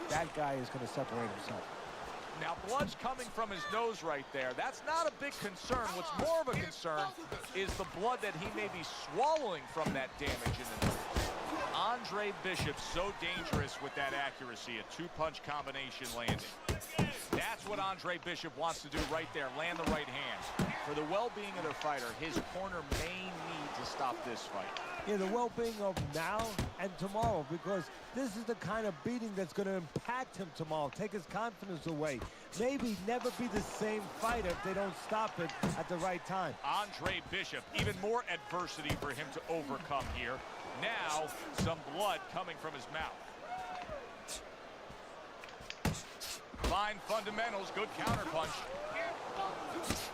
Speaker 3: that guy is going to separate himself.
Speaker 2: Now, blood's coming from his nose right there. That's not a big concern. What's more of a concern is the blood that he may be swallowing from that damage in the nose. Andre Bishop so dangerous with that accuracy, a 2-punch combination landing. That's what Andre Bishop wants to do right there, land the right hand. For the well-being of their fighter, his corner may need to stop this fight.
Speaker 3: Yeah, the well-being of now and tomorrow, because this is the kind of beating that's going to impact him tomorrow, take his confidence away. Maybe never be the same fighter if they don't stop it at the right time. Andre
Speaker 2: Bishop, even more adversity for him to overcome here. Now, some blood coming from his mouth. Fine fundamentals, good counterpunch.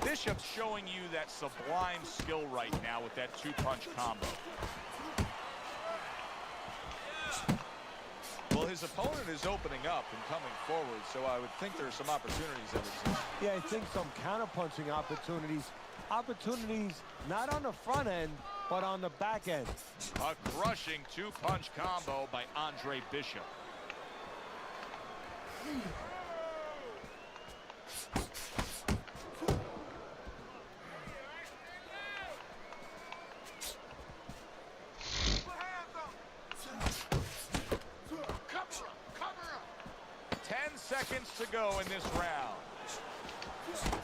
Speaker 2: Bishop's showing you that sublime skill right now with that 2-punch combo.
Speaker 8: Well, his opponent is opening up and coming forward, so I would think there are some opportunities that exist.
Speaker 3: Yeah, I think some counterpunching opportunities. Opportunities not on the front end, but on the back end.
Speaker 2: A crushing 2-punch combo by Andre Bishop. seconds to go in this round.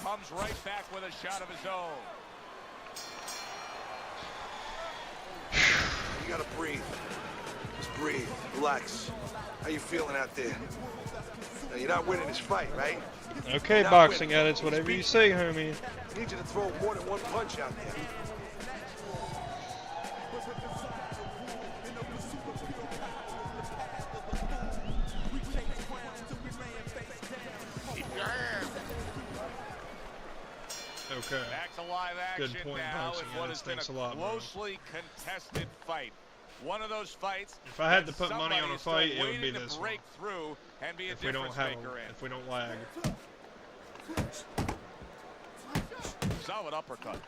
Speaker 2: Comes right back with a shot of his own.
Speaker 4: You gotta breathe. Just breathe. Relax. How you feeling out there? Now, you're not winning this fight, right?
Speaker 1: Okay,
Speaker 4: You're not
Speaker 1: boxing
Speaker 4: winning.
Speaker 1: addicts, whatever you say, homie.
Speaker 4: I need you to throw more than one punch out there.
Speaker 1: Okay.
Speaker 2: Back to live action
Speaker 1: Good point,
Speaker 2: now
Speaker 1: boxing
Speaker 2: in what
Speaker 1: addicts.
Speaker 2: has been
Speaker 1: Thanks
Speaker 2: a
Speaker 1: a lot, bro.
Speaker 2: closely contested fight. One of those fights.
Speaker 1: If I had
Speaker 2: that
Speaker 1: to put money on
Speaker 2: somebody
Speaker 1: a
Speaker 2: is still
Speaker 1: fight, it would be
Speaker 2: waiting to
Speaker 1: this one.
Speaker 2: break through and be a
Speaker 1: If we don't
Speaker 2: difference
Speaker 1: have,
Speaker 2: maker in.
Speaker 1: if we don't lag.
Speaker 2: Solid uppercut.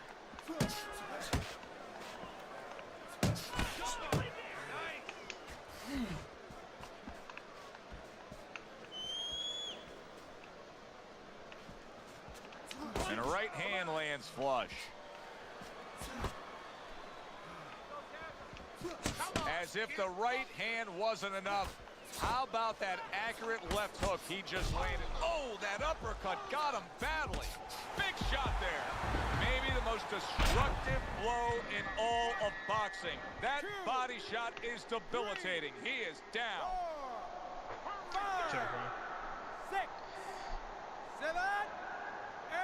Speaker 2: And a right hand lands flush. As if the right hand wasn't enough. How about that accurate left hook he just landed? Oh, that uppercut got him badly. Big shot there. Maybe the most destructive blow in all of boxing. That body shot is debilitating. He is down.
Speaker 5: 6, 7, 8,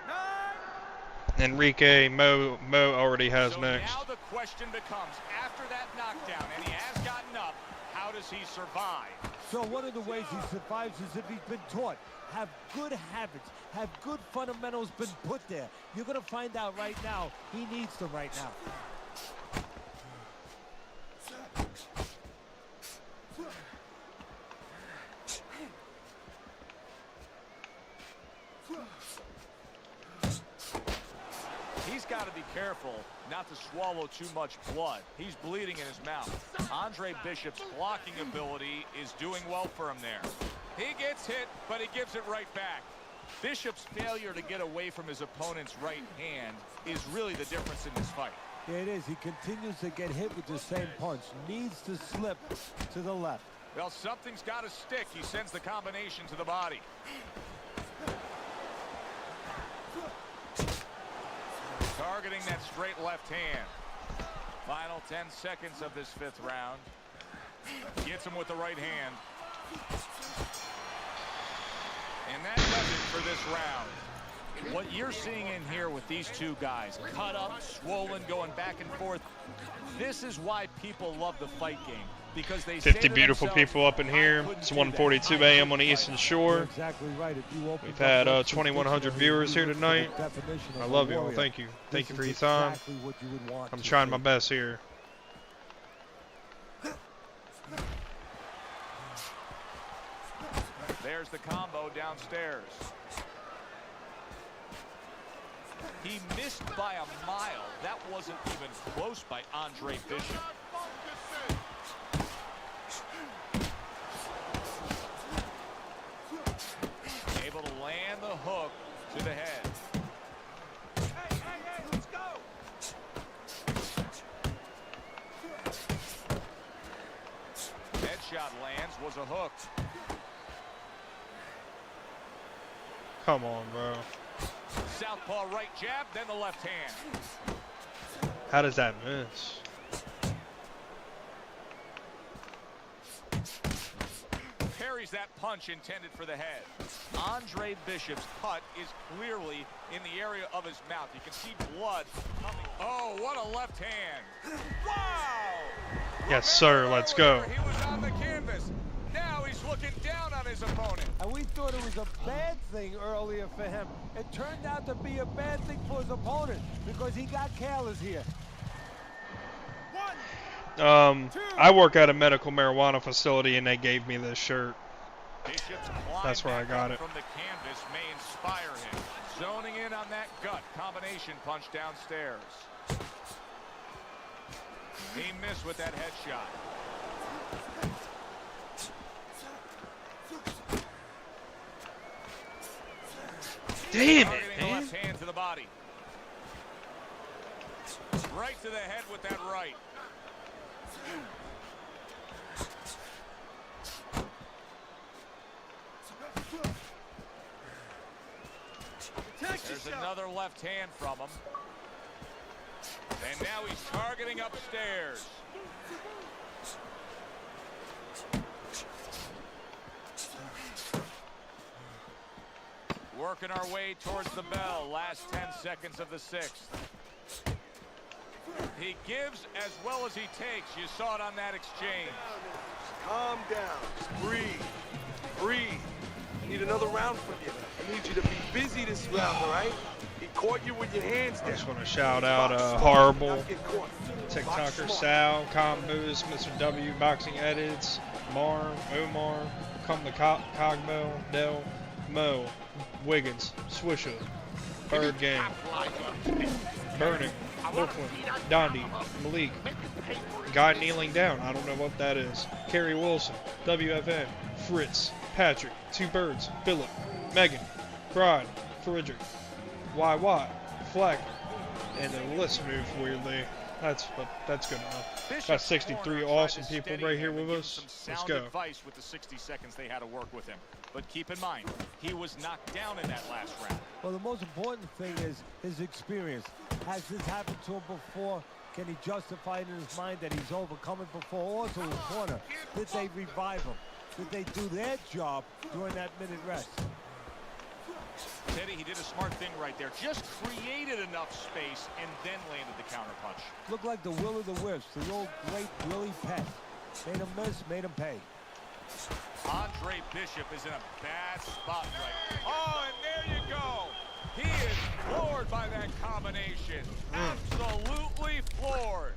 Speaker 5: 9.
Speaker 1: Enrique, Mo already has
Speaker 2: So
Speaker 1: next.
Speaker 2: now the question becomes, after that knockdown, and he has gotten up, how does he survive?
Speaker 3: So one of the ways he survives is if he's been taught. Have good habits. Have good fundamentals been put there. You're going to find out right now. He needs them right now.
Speaker 2: He's got to be careful not to swallow too much blood. He's bleeding in his mouth. Andre Bishop's blocking ability is doing well for him there. He gets hit, but he gives it right back. Bishop's failure to get away from his opponent's right hand is really the difference in this fight.
Speaker 3: Yeah, it is. He continues to get hit with the same punch. Needs to slip to the left.
Speaker 2: Well, something's got to stick. He sends the combination to the body. Targeting that straight left hand. Final 10 seconds of this 5th round. Gets him with the right hand. And that does it for this round. What you're seeing in here with these two guys, cut up, swollen, going back and forth, this is why people love the fight game. Because they
Speaker 1: 50 beautiful people up in here. It's 1:42 a.m. on the Eastern Shore.
Speaker 3: Exactly right. If you open
Speaker 1: We've had 2,100 viewers here tonight. I love you all. Thank you. Thank you for your time. I'm trying my best here.
Speaker 2: There's the combo downstairs. He missed by a mile. That wasn't even close by Andre Bishop. Able to land the hook to the head.
Speaker 5: Hey, let's go.
Speaker 2: Headshot lands, was a hook.
Speaker 1: Come on, bro.
Speaker 2: Southpaw right jab, then the left hand.
Speaker 1: How does that miss?
Speaker 2: Parries that punch intended for the head. Andre Bishop's cut is clearly in the area of his mouth. You can see blood coming. Oh, what a left hand. Wow!
Speaker 1: Yes, sir. Let's go.
Speaker 2: He was on the canvas. Now he's looking down on his opponent.
Speaker 3: And we thought it was a bad thing earlier for him. It turned out to be a bad thing for his opponent because he got careless here.
Speaker 1: I work at a medical marijuana facility and they gave me this shirt.
Speaker 2: Bishop's
Speaker 1: That's where I got it.
Speaker 2: from the canvas may inspire him. Zoning in on that gut combination punch downstairs. He missed with that headshot.
Speaker 1: Damn it,
Speaker 2: Targeting the
Speaker 1: man.
Speaker 2: left hand to the body. Right to the head with that right. another left hand from him. And now he's targeting upstairs. Working our way towards the bell. Last 10 seconds of the 6th. He gives as well as he takes. You saw it on that exchange.
Speaker 4: Calm down. Just breathe. Breathe. I need another round from you. I need you to be busy this round, all right? He caught you with your hands down.
Speaker 1: I just want to shout out Horrible, TikToker Sal, Combos, Mr. W, Boxing Edits, Omar, Come the Cogmel, Dell, Mo, Wiggins, Swisher, Bird Game, Burning, Brooklyn, Dondi, Malik, Guy Kneeling Down, I don't know what that is, Kerry Wilson, WFN, Fritz, Patrick, Two Birds, Philip, Megan, Brad, Frederick, YY, Fleck, and the list moved weirdly. That's good enough. Got 63 awesome people right here with us. Let's go.
Speaker 2: Advice with the 60 seconds they had to work with him. But keep in mind, he was knocked down in that last round.
Speaker 3: Well, the most important thing is his experience. Has this happened to him before? Can he justify it in his mind that he's overcome it before? Also, his corner, did they revive him? Did they do their job during that minute rest?
Speaker 2: Teddy, he did a smart thing right there. Just created enough space and then landed the counterpunch.
Speaker 3: Looked like the will of the wisps, the old great Willie Pett. Made him miss, made him pay.
Speaker 2: Andre Bishop is in a bad spot right. Oh, and there you go. He is floored by that combination. Absolutely floored.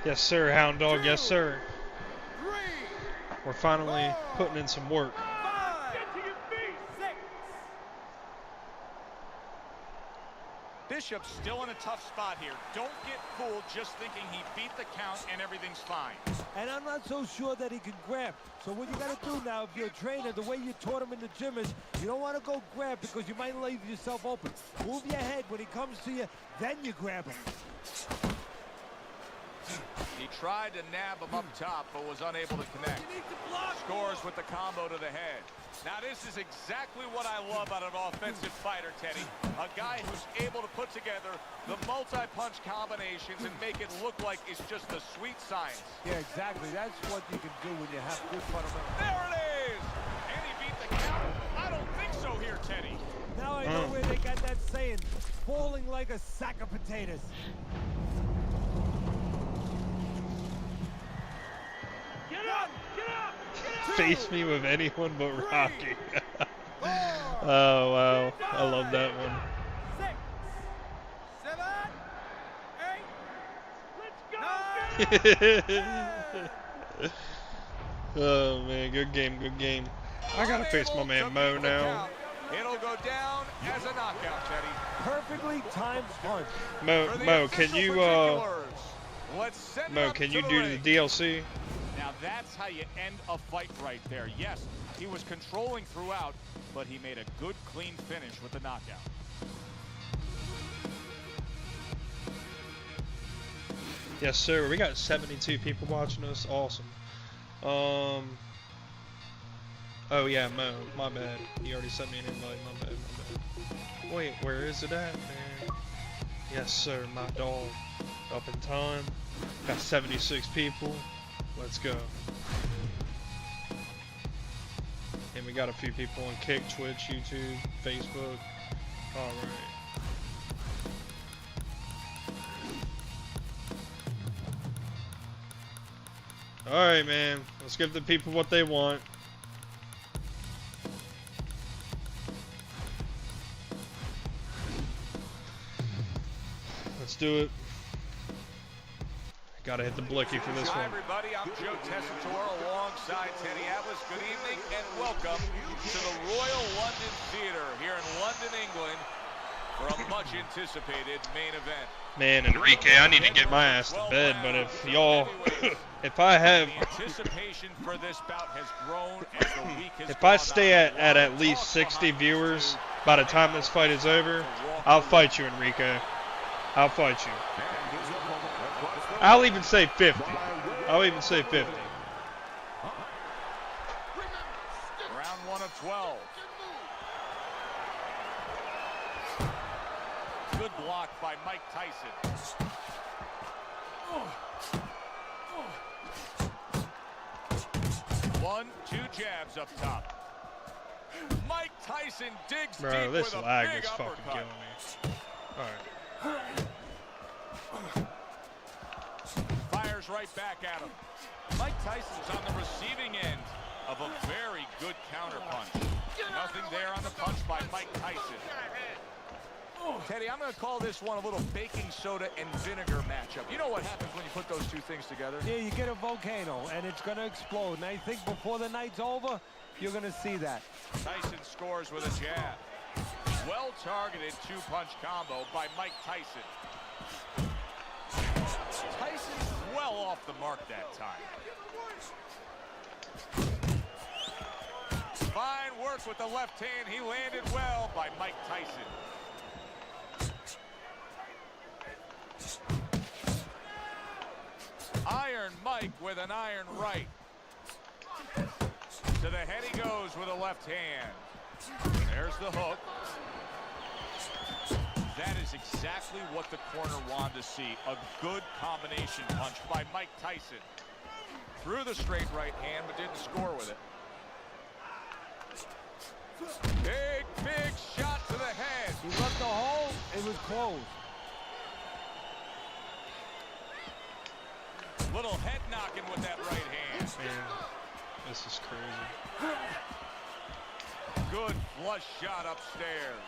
Speaker 1: Yes, sir, Hound Dog. Yes, sir. We're finally putting in some work.
Speaker 2: Bishop's still in a tough spot here. Don't get fooled just thinking he beat the count and everything's fine.
Speaker 3: And I'm not so sure that he can grab. So what you got to do now, if you're a trainer, the way you taught him in the gym is you don't want to go grab because you might leave yourself open. Move your head when he comes to you, then you grab him.
Speaker 2: He tried to nab him up top, but was unable to connect. Scores with the combo to the head. Now this is exactly what I love out of an offensive fighter, Teddy. A guy who's able to put together the multi-punch combinations and make it look like it's just a sweet science.
Speaker 3: Yeah, exactly. That's what you can do when you have good fundamentals.
Speaker 2: There it is! And he beat the count? I don't think so here, Teddy.
Speaker 3: Now I know where they got that saying, falling like a sack of potatoes.
Speaker 1: Face me with anyone but Rocky. Oh, wow. I love that one.
Speaker 5: 6, 7, 8, let's go!
Speaker 1: Oh, man. Good game, good game. I gotta face my man Mo now.
Speaker 2: It'll go down as a knockout, Teddy.
Speaker 3: Perfectly timed punch.
Speaker 1: Mo, can you,
Speaker 2: Mo,
Speaker 1: can you do the DLC?
Speaker 2: Now that's how you end a fight right there. Yes, he was controlling throughout, but he made a good, clean finish with the knockout.
Speaker 1: Yes, sir. We got 72 people watching us. Awesome. Oh, yeah, Mo. My bad. He already sent me an invite. My bad. Wait, where is it at, man? Yes, sir. My dog. Up in time. Got 76 people. Let's go. And we got a few people on Kick, Twitch, YouTube, Facebook. Alright. Alright, man. Let's give the people what they want. Let's do it. Gotta hit the blicky for this one.
Speaker 2: Hi, everybody. I'm Joe Tessitore alongside Teddy Atlas. Good evening and welcome to the Royal London Theatre here in London, England for a much anticipated main event.
Speaker 1: Man, Enrique, I need to get my ass to bed, but if y'all, if I have,
Speaker 2: anticipation for this bout has grown as the week has
Speaker 1: if I stay at least 60 viewers by the time this fight is over, I'll fight you, Enrique. I'll fight you. I'll even say 50. I'll even say 50.
Speaker 2: Round 1 of 12. Good block by Mike Tyson. 1, 2 jabs up top. Mike Tyson digs
Speaker 1: Bro,
Speaker 2: deep
Speaker 1: this
Speaker 2: with a
Speaker 1: lag
Speaker 2: big
Speaker 1: is fucking
Speaker 2: uppercut.
Speaker 1: killing me. Alright.
Speaker 2: Fires right back at him. Mike Tyson's on the receiving end of a very good counter punch. Nothing there on the punch by Mike Tyson. Teddy, I'm going to call this one a little baking soda and vinegar matchup. You know what happens when you put those two things together?
Speaker 3: Yeah, you get a volcano, and it's going to explode. And I think before the night's over, you're going to see that.
Speaker 2: Tyson scores with a jab. Well-targeted two-punch combo by Mike Tyson. Tyson's well off the mark that time. Fine work with the left hand. He landed well by Mike Tyson. Iron Mike with an iron right. To the head he goes with a left hand. There's the hook. That is exactly what the corner wanted to see. A good combination punch by Mike Tyson. Threw the straight right hand, but didn't score with it. Big, big shot to the head.
Speaker 3: He left the hole. It was closed.
Speaker 2: Little head knocking with that right hand.
Speaker 1: Man, this is crazy.
Speaker 2: Good flush shot upstairs.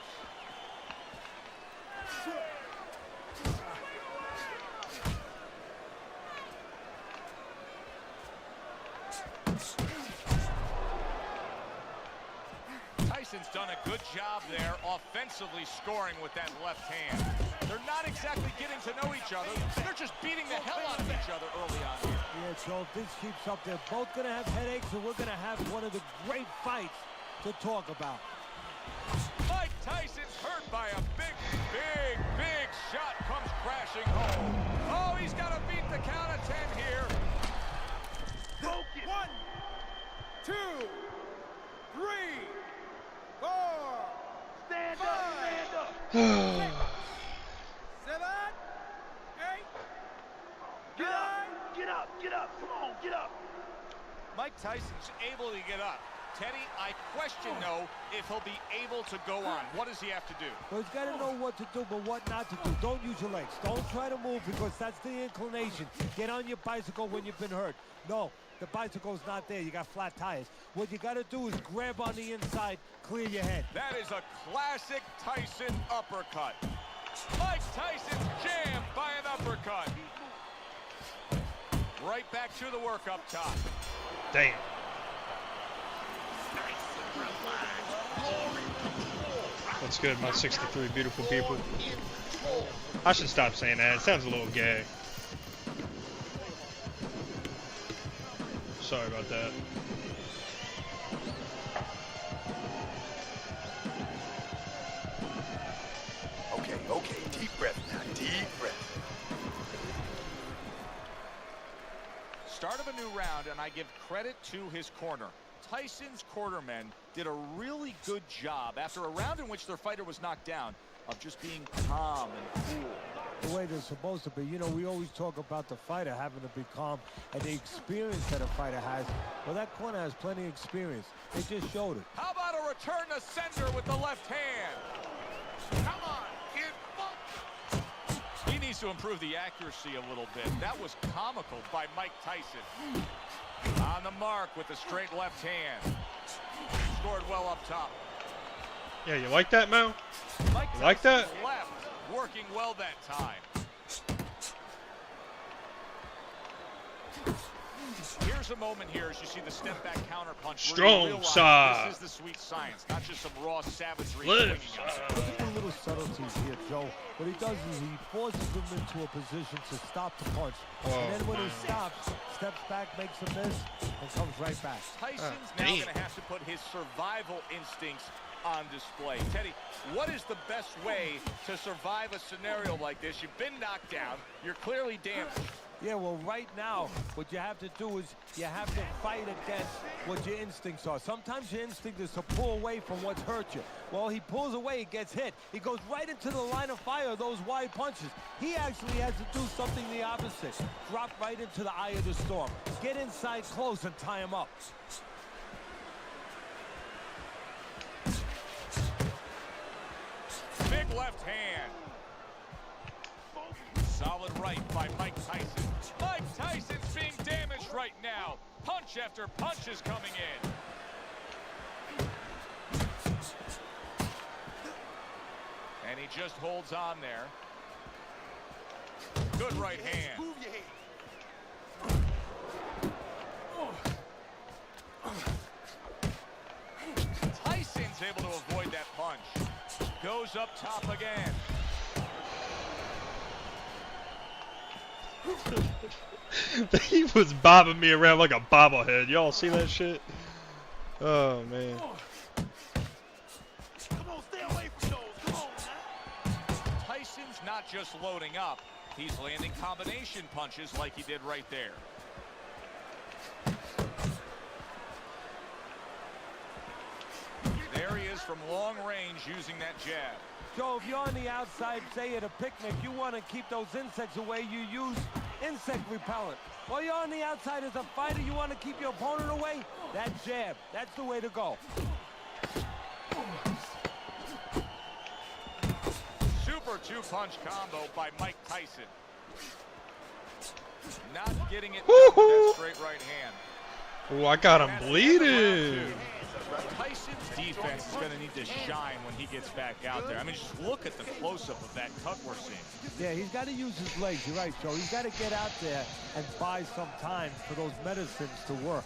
Speaker 2: Tyson's done a good job there offensively scoring with that left hand. They're not exactly getting to know each other. They're just beating the hell out of each other early on here.
Speaker 3: Yeah, so if this keeps up, they're both going to have headaches, and we're going to have one of the great fights to talk about.
Speaker 2: Mike Tyson's hurt by a big, big, big shot comes crashing home. Oh, he's got to beat the count of 10 here.
Speaker 5: Focus. 1, 2, 3, 4. Stand up, stand up. 6, 7, 8. Get up. Come on, get up.
Speaker 2: Mike Tyson's able to get up. Teddy, I question, though, if he'll be able to go on. What does he have to do?
Speaker 3: Well, he's got to know what to do, but what not to do. Don't use your legs. Don't try to move because that's the inclination. Get on your bicycle when you've been hurt. No, the bicycle's not there. You got flat tires. What you got to do is grab on the inside, clear your head.
Speaker 2: That is a classic Tyson uppercut. Mike Tyson's jammed by an uppercut. Right back to the work up top.
Speaker 1: Damn. What's good, my 63 beautiful people? I should stop saying that. It sounds a little gay. Sorry about that.
Speaker 4: Okay, deep breath now, deep breath.
Speaker 2: Start of a new round, and I give credit to his corner. Tyson's cornermen did a really good job after a round in which their fighter was knocked down of just being calm and cool.
Speaker 3: The way they're supposed to be. You know, we always talk about the fighter having to be calm and the experience that a fighter has. Well, that corner has plenty of experience. They just showed it.
Speaker 2: How about a return to sender with the left hand?
Speaker 5: Come on, get fucked.
Speaker 2: He needs to improve the accuracy a little bit. That was comical by Mike Tyson. On the mark with the straight left hand. Scored well up top.
Speaker 1: Yeah, you like that, Mo?
Speaker 2: Mike
Speaker 1: You like that?
Speaker 2: Tyson's left, working well that time. Here's a moment here as you see the step back counter punch.
Speaker 1: Strong side.
Speaker 2: This is the sweet science, not just some raw savagery.
Speaker 1: Left
Speaker 2: swinging out.
Speaker 3: Look at the little subtleties here, Joe. What he does is he forces him into a position to stop the punch. And then when he stops, steps back, makes a miss, and comes right back.
Speaker 2: Tyson's now going to have to put his survival instincts on display. Teddy, what is the best way to survive a scenario like this? You've been knocked down. You're clearly damaged.
Speaker 3: Yeah, well, right now, what you have to do is you have to fight against what your instincts are. Sometimes your instinct is to pull away from what's hurt you. Well, he pulls away, he gets hit. He goes right into the line of fire of those wide punches. He actually has to do something the opposite. Drop right into the eye of the storm. Get inside close and tie him up.
Speaker 2: Big left hand. Solid right by Mike Tyson. Mike Tyson's being damaged right now. Punch after punch is coming in. And he just holds on there. Good right hand.
Speaker 11: Move your head.
Speaker 2: Tyson's able to avoid that punch. Goes up top again.
Speaker 1: He was bobbing me around like a bobblehead. Y'all see that shit? Oh man.
Speaker 11: Come on, stay away from those. Come on, man.
Speaker 2: Tyson's not just loading up. He's landing combination punches like he did right there. There he is from long range using that jab.
Speaker 3: Joe, if you're on the outside, say at a picnic, you want to keep those insects away, you use insect repellent. While you're on the outside as a fighter, you want to keep your opponent away, that jab, that's the way to go.
Speaker 2: Super two-punch combo by Mike Tyson. Not getting it with that straight right hand.
Speaker 1: Oh, I got him bleeding.
Speaker 2: Tyson's defense is going to need to shine when he gets back out there. I mean, just look at the close-up of that cut we're seeing.
Speaker 3: Yeah, he's got to use his legs. You're right, Joe. He's got to get out there and buy some time for those medicines to work.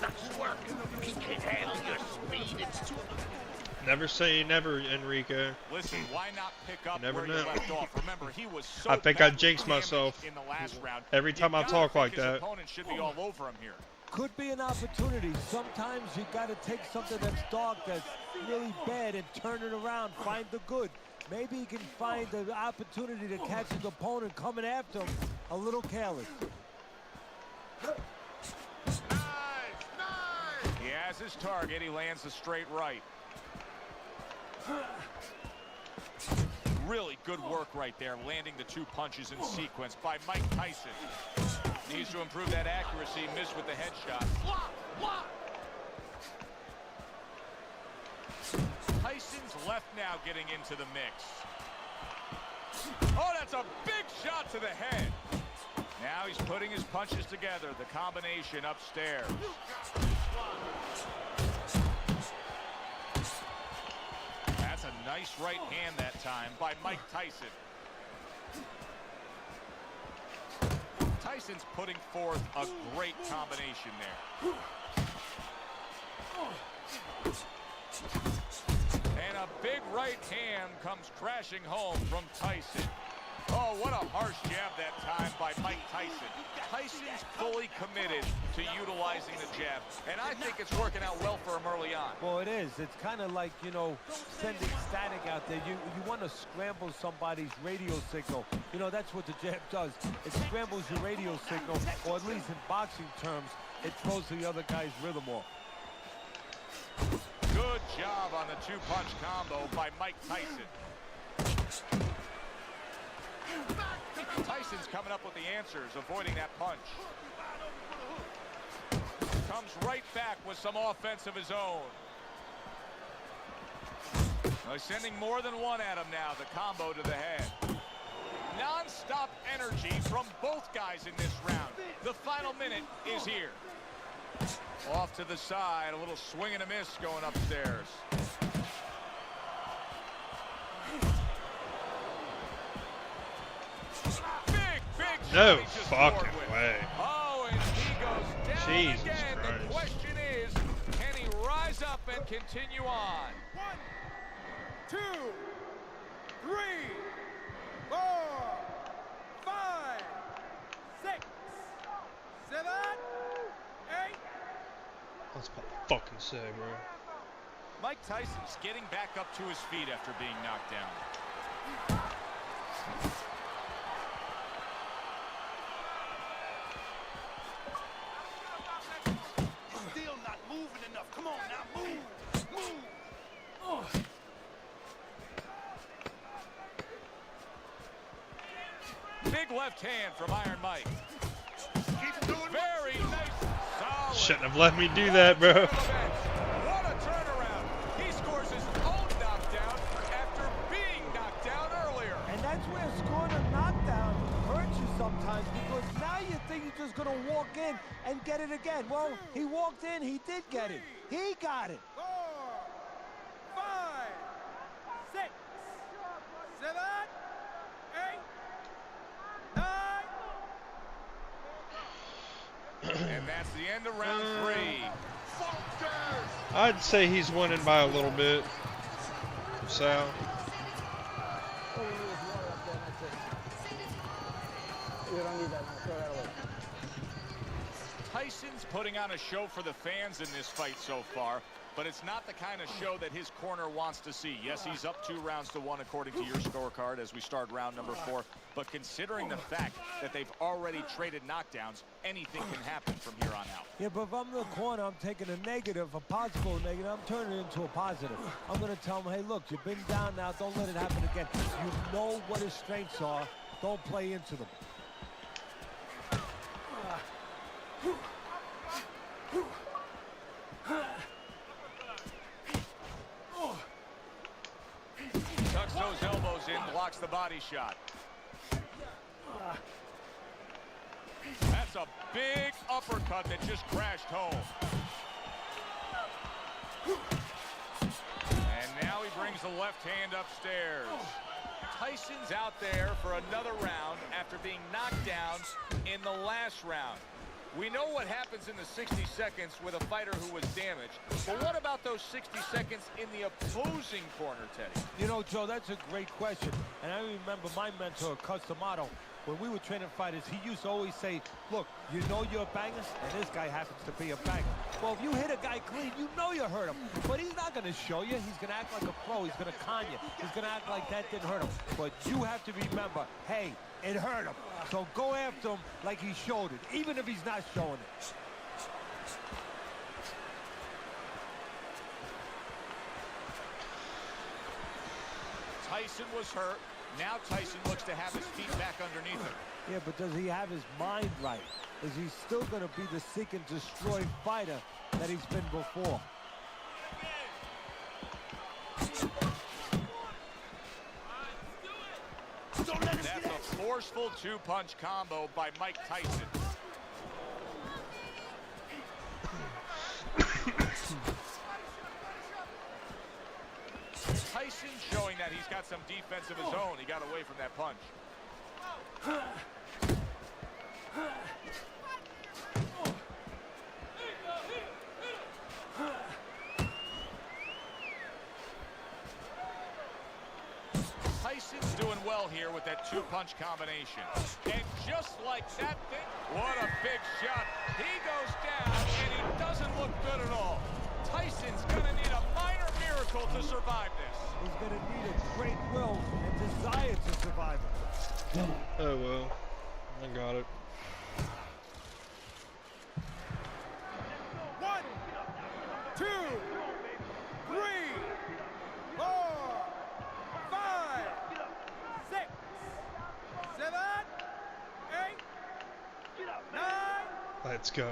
Speaker 11: Such work. He can't handle your speed. It's too...
Speaker 1: Never say never, Enrique.
Speaker 2: Listen, why not pick up
Speaker 1: Never
Speaker 2: where
Speaker 1: know.
Speaker 2: you left off? Remember, he was so
Speaker 1: I think I
Speaker 2: badly
Speaker 1: jinxed
Speaker 2: damaged
Speaker 1: myself
Speaker 2: in the last round.
Speaker 1: every time I talk like
Speaker 2: his
Speaker 1: that.
Speaker 2: Opponent should be all over him here.
Speaker 3: Could be an opportunity. Sometimes you got to take something that's dark, that's really bad, and turn it around. Find the good. Maybe he can find the opportunity to catch his opponent coming after him a little careless.
Speaker 2: He has his target. He lands a straight right. Really good work right there, landing the two punches in sequence by Mike Tyson. Needs to improve that accuracy. Missed with the headshot. Tyson's left now getting into the mix. Oh, that's a big shot to the head. Now he's putting his punches together. The combination upstairs. That's a nice right hand that time by Mike Tyson. Tyson's putting forth a great combination there. And a big right hand comes crashing home from Tyson. Oh, what a harsh jab that time by Mike Tyson. Tyson's fully committed to utilizing the jab, and I think it's working out well for him early on.
Speaker 3: Well, it is. It's kind of like, you know, sending static out there. You want to scramble somebody's radio signal. You know, that's what the jab does. It scrambles your radio signal, or at least in boxing terms, it throws the other guy's rhythm off.
Speaker 2: Good job on the two-punch combo by Mike Tyson. Tyson's coming up with the answers, avoiding that punch. Comes right back with some offense of his own. He's sending more than one at him now, the combo to the head. Non-stop energy from both guys in this round. The final minute is here. Off to the side, a little swing and a miss going upstairs.
Speaker 1: No fucking way.
Speaker 2: Oh, and he goes down
Speaker 1: Jesus
Speaker 2: again.
Speaker 1: Christ.
Speaker 2: The question is, can he rise up and continue on?
Speaker 5: 1, 2, 3, 4, 5, 6, 7, 8.
Speaker 1: That's what I fucking say, bro.
Speaker 2: Mike Tyson's getting back up to his feet after being knocked down.
Speaker 5: Come on, now move. Move. Oh.
Speaker 2: Big left hand from Iron Mike. Very nice. Solid.
Speaker 1: Shouldn't have let me do that, bro.
Speaker 2: What a turnaround. He scores his own knockdown after being knocked down earlier.
Speaker 3: And that's where scoring a knockdown hurts you sometimes, because now you think you're just going to walk in and get it again. Well, he walked in, he did get it. He got it.
Speaker 5: 4, 5, 6, 7, 8, 9.
Speaker 2: And that's the end of round 3.
Speaker 1: I'd say he's winning by a little bit. Sal.
Speaker 2: Tyson's putting on a show for the fans in this fight so far, but it's not the kind of show that his corner wants to see. Yes, he's up 2 rounds to 1 according to your scorecard as we start round number 4. But considering the fact that they've already traded knockdowns, anything can happen from here on out.
Speaker 3: Yeah, but if I'm in the corner, I'm taking a negative, a possible negative, I'm turning it into a positive. I'm going to tell him, hey, look, you've been down now. Don't let it happen again. You know what his strengths are. Don't play into them.
Speaker 2: Tucks those elbows in, blocks the body shot. That's a big uppercut that just crashed home. And now he brings the left hand upstairs. Tyson's out there for another round after being knocked down in the last round. We know what happens in the 60 seconds with a fighter who was damaged. But what about those 60 seconds in the opposing corner, Teddy?
Speaker 3: You know, Joe, that's a great question. And I remember my mentor, Cus D'Amato, when we were training fighters, he used to always say, look, you know you're a banger, and this guy happens to be a banger. Well, if you hit a guy clean, you know you hurt him. But he's not going to show you. He's going to act like a pro. He's going to con you. He's going to act like that didn't hurt him. But you have to remember, hey, it hurt him. So go after him like he showed it, even if he's not showing it.
Speaker 2: Tyson was hurt. Now Tyson looks to have his feet back underneath him.
Speaker 3: Yeah, but does he have his mind right? Is he still going to be the seek and destroy fighter that he's been before?
Speaker 2: That's a forceful 2-punch combo by Mike Tyson. Tyson showing that he's got some defense of his own. He got away from that punch. Tyson's doing well here with that 2-punch combination. And just like that thing, what a big shot. He goes down, and he doesn't look good at all. Tyson's going to need a minor miracle to survive this.
Speaker 3: He's going to need a great will and desire to survive it.
Speaker 1: Oh, well. I got it.
Speaker 5: 1, 2, 3, 4, 5, 6, 7, 8, 9.
Speaker 1: Let's go.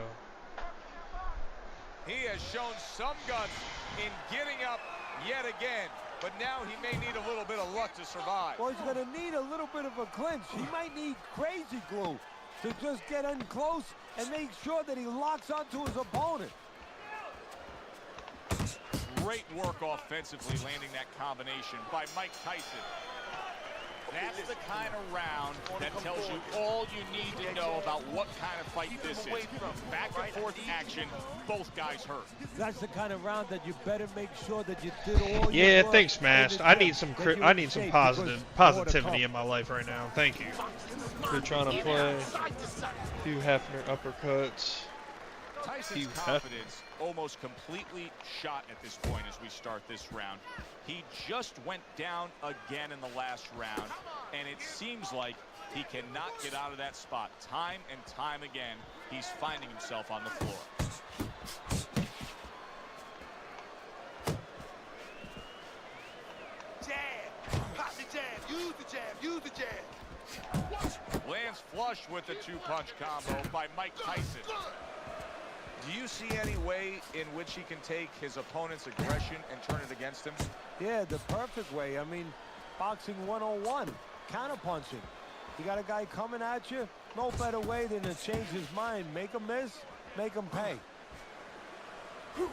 Speaker 2: He has shown some guts in getting up yet again, but now he may need a little bit of luck to survive.
Speaker 3: Well, he's going to need a little bit of a clinch. He might need crazy glue to just get in close and make sure that he locks onto his opponent.
Speaker 2: Great work offensively landing that combination by Mike Tyson. That's the kind of round that tells you all you need to know about what kind of fight this is. Back and forth action, both guys hurt.
Speaker 3: That's the kind of round that you better make sure that you did all your
Speaker 1: Yeah,
Speaker 3: work
Speaker 1: thanks, Smashed.
Speaker 3: in
Speaker 1: I
Speaker 3: the
Speaker 1: need
Speaker 3: gym
Speaker 1: some
Speaker 3: that you
Speaker 1: I need some
Speaker 3: escaped,
Speaker 1: positivity
Speaker 3: because more to come.
Speaker 1: in my life right now. Thank you. We're trying to play Hugh Hefner uppercuts.
Speaker 2: Tyson's confidence almost completely shot at this point as we start this round. He just went down again in the last round, and it seems like he cannot get out of that spot. Time and time again, he's finding himself on the floor. flush with the two-punch combo by Mike Tyson. Do you see any way in which he can take his opponent's aggression and turn it against him?
Speaker 3: Yeah, the perfect way. I mean, boxing 101, counterpunching. You got a guy coming at you, no better way than to change his mind. Make him miss, make him pay.
Speaker 4: Come on,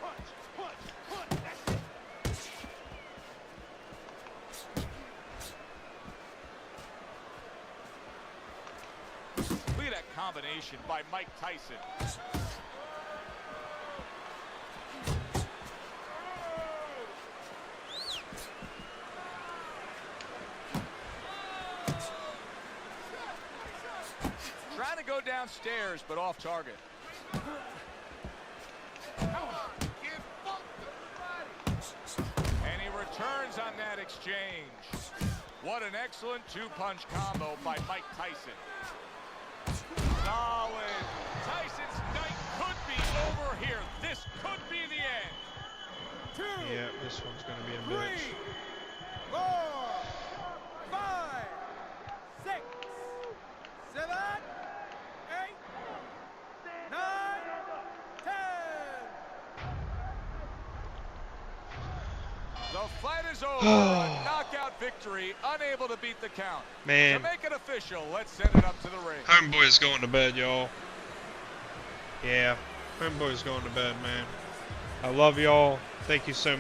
Speaker 4: punch, punch, punch. That's it.
Speaker 2: Look at that combination by Mike Tyson. Trying to go downstairs, but off target. And he returns on that exchange. What an excellent two-punch combo by Mike Tyson. Solid. Tyson's night could be over here. This could be the end.
Speaker 5: 2,
Speaker 1: Yeah, this one's going to be a
Speaker 5: 3,
Speaker 1: bitch.
Speaker 5: 4, 5, 6, 7, 8, 9, 10.
Speaker 2: The fight is over. A knockout victory, unable to beat the count.
Speaker 1: Man.
Speaker 2: To make it official, let's send it up to the ring.
Speaker 1: Homeboy's going to bed, y'all. Yeah, homeboy's going to bed, man. I love y'all. Thank you so much.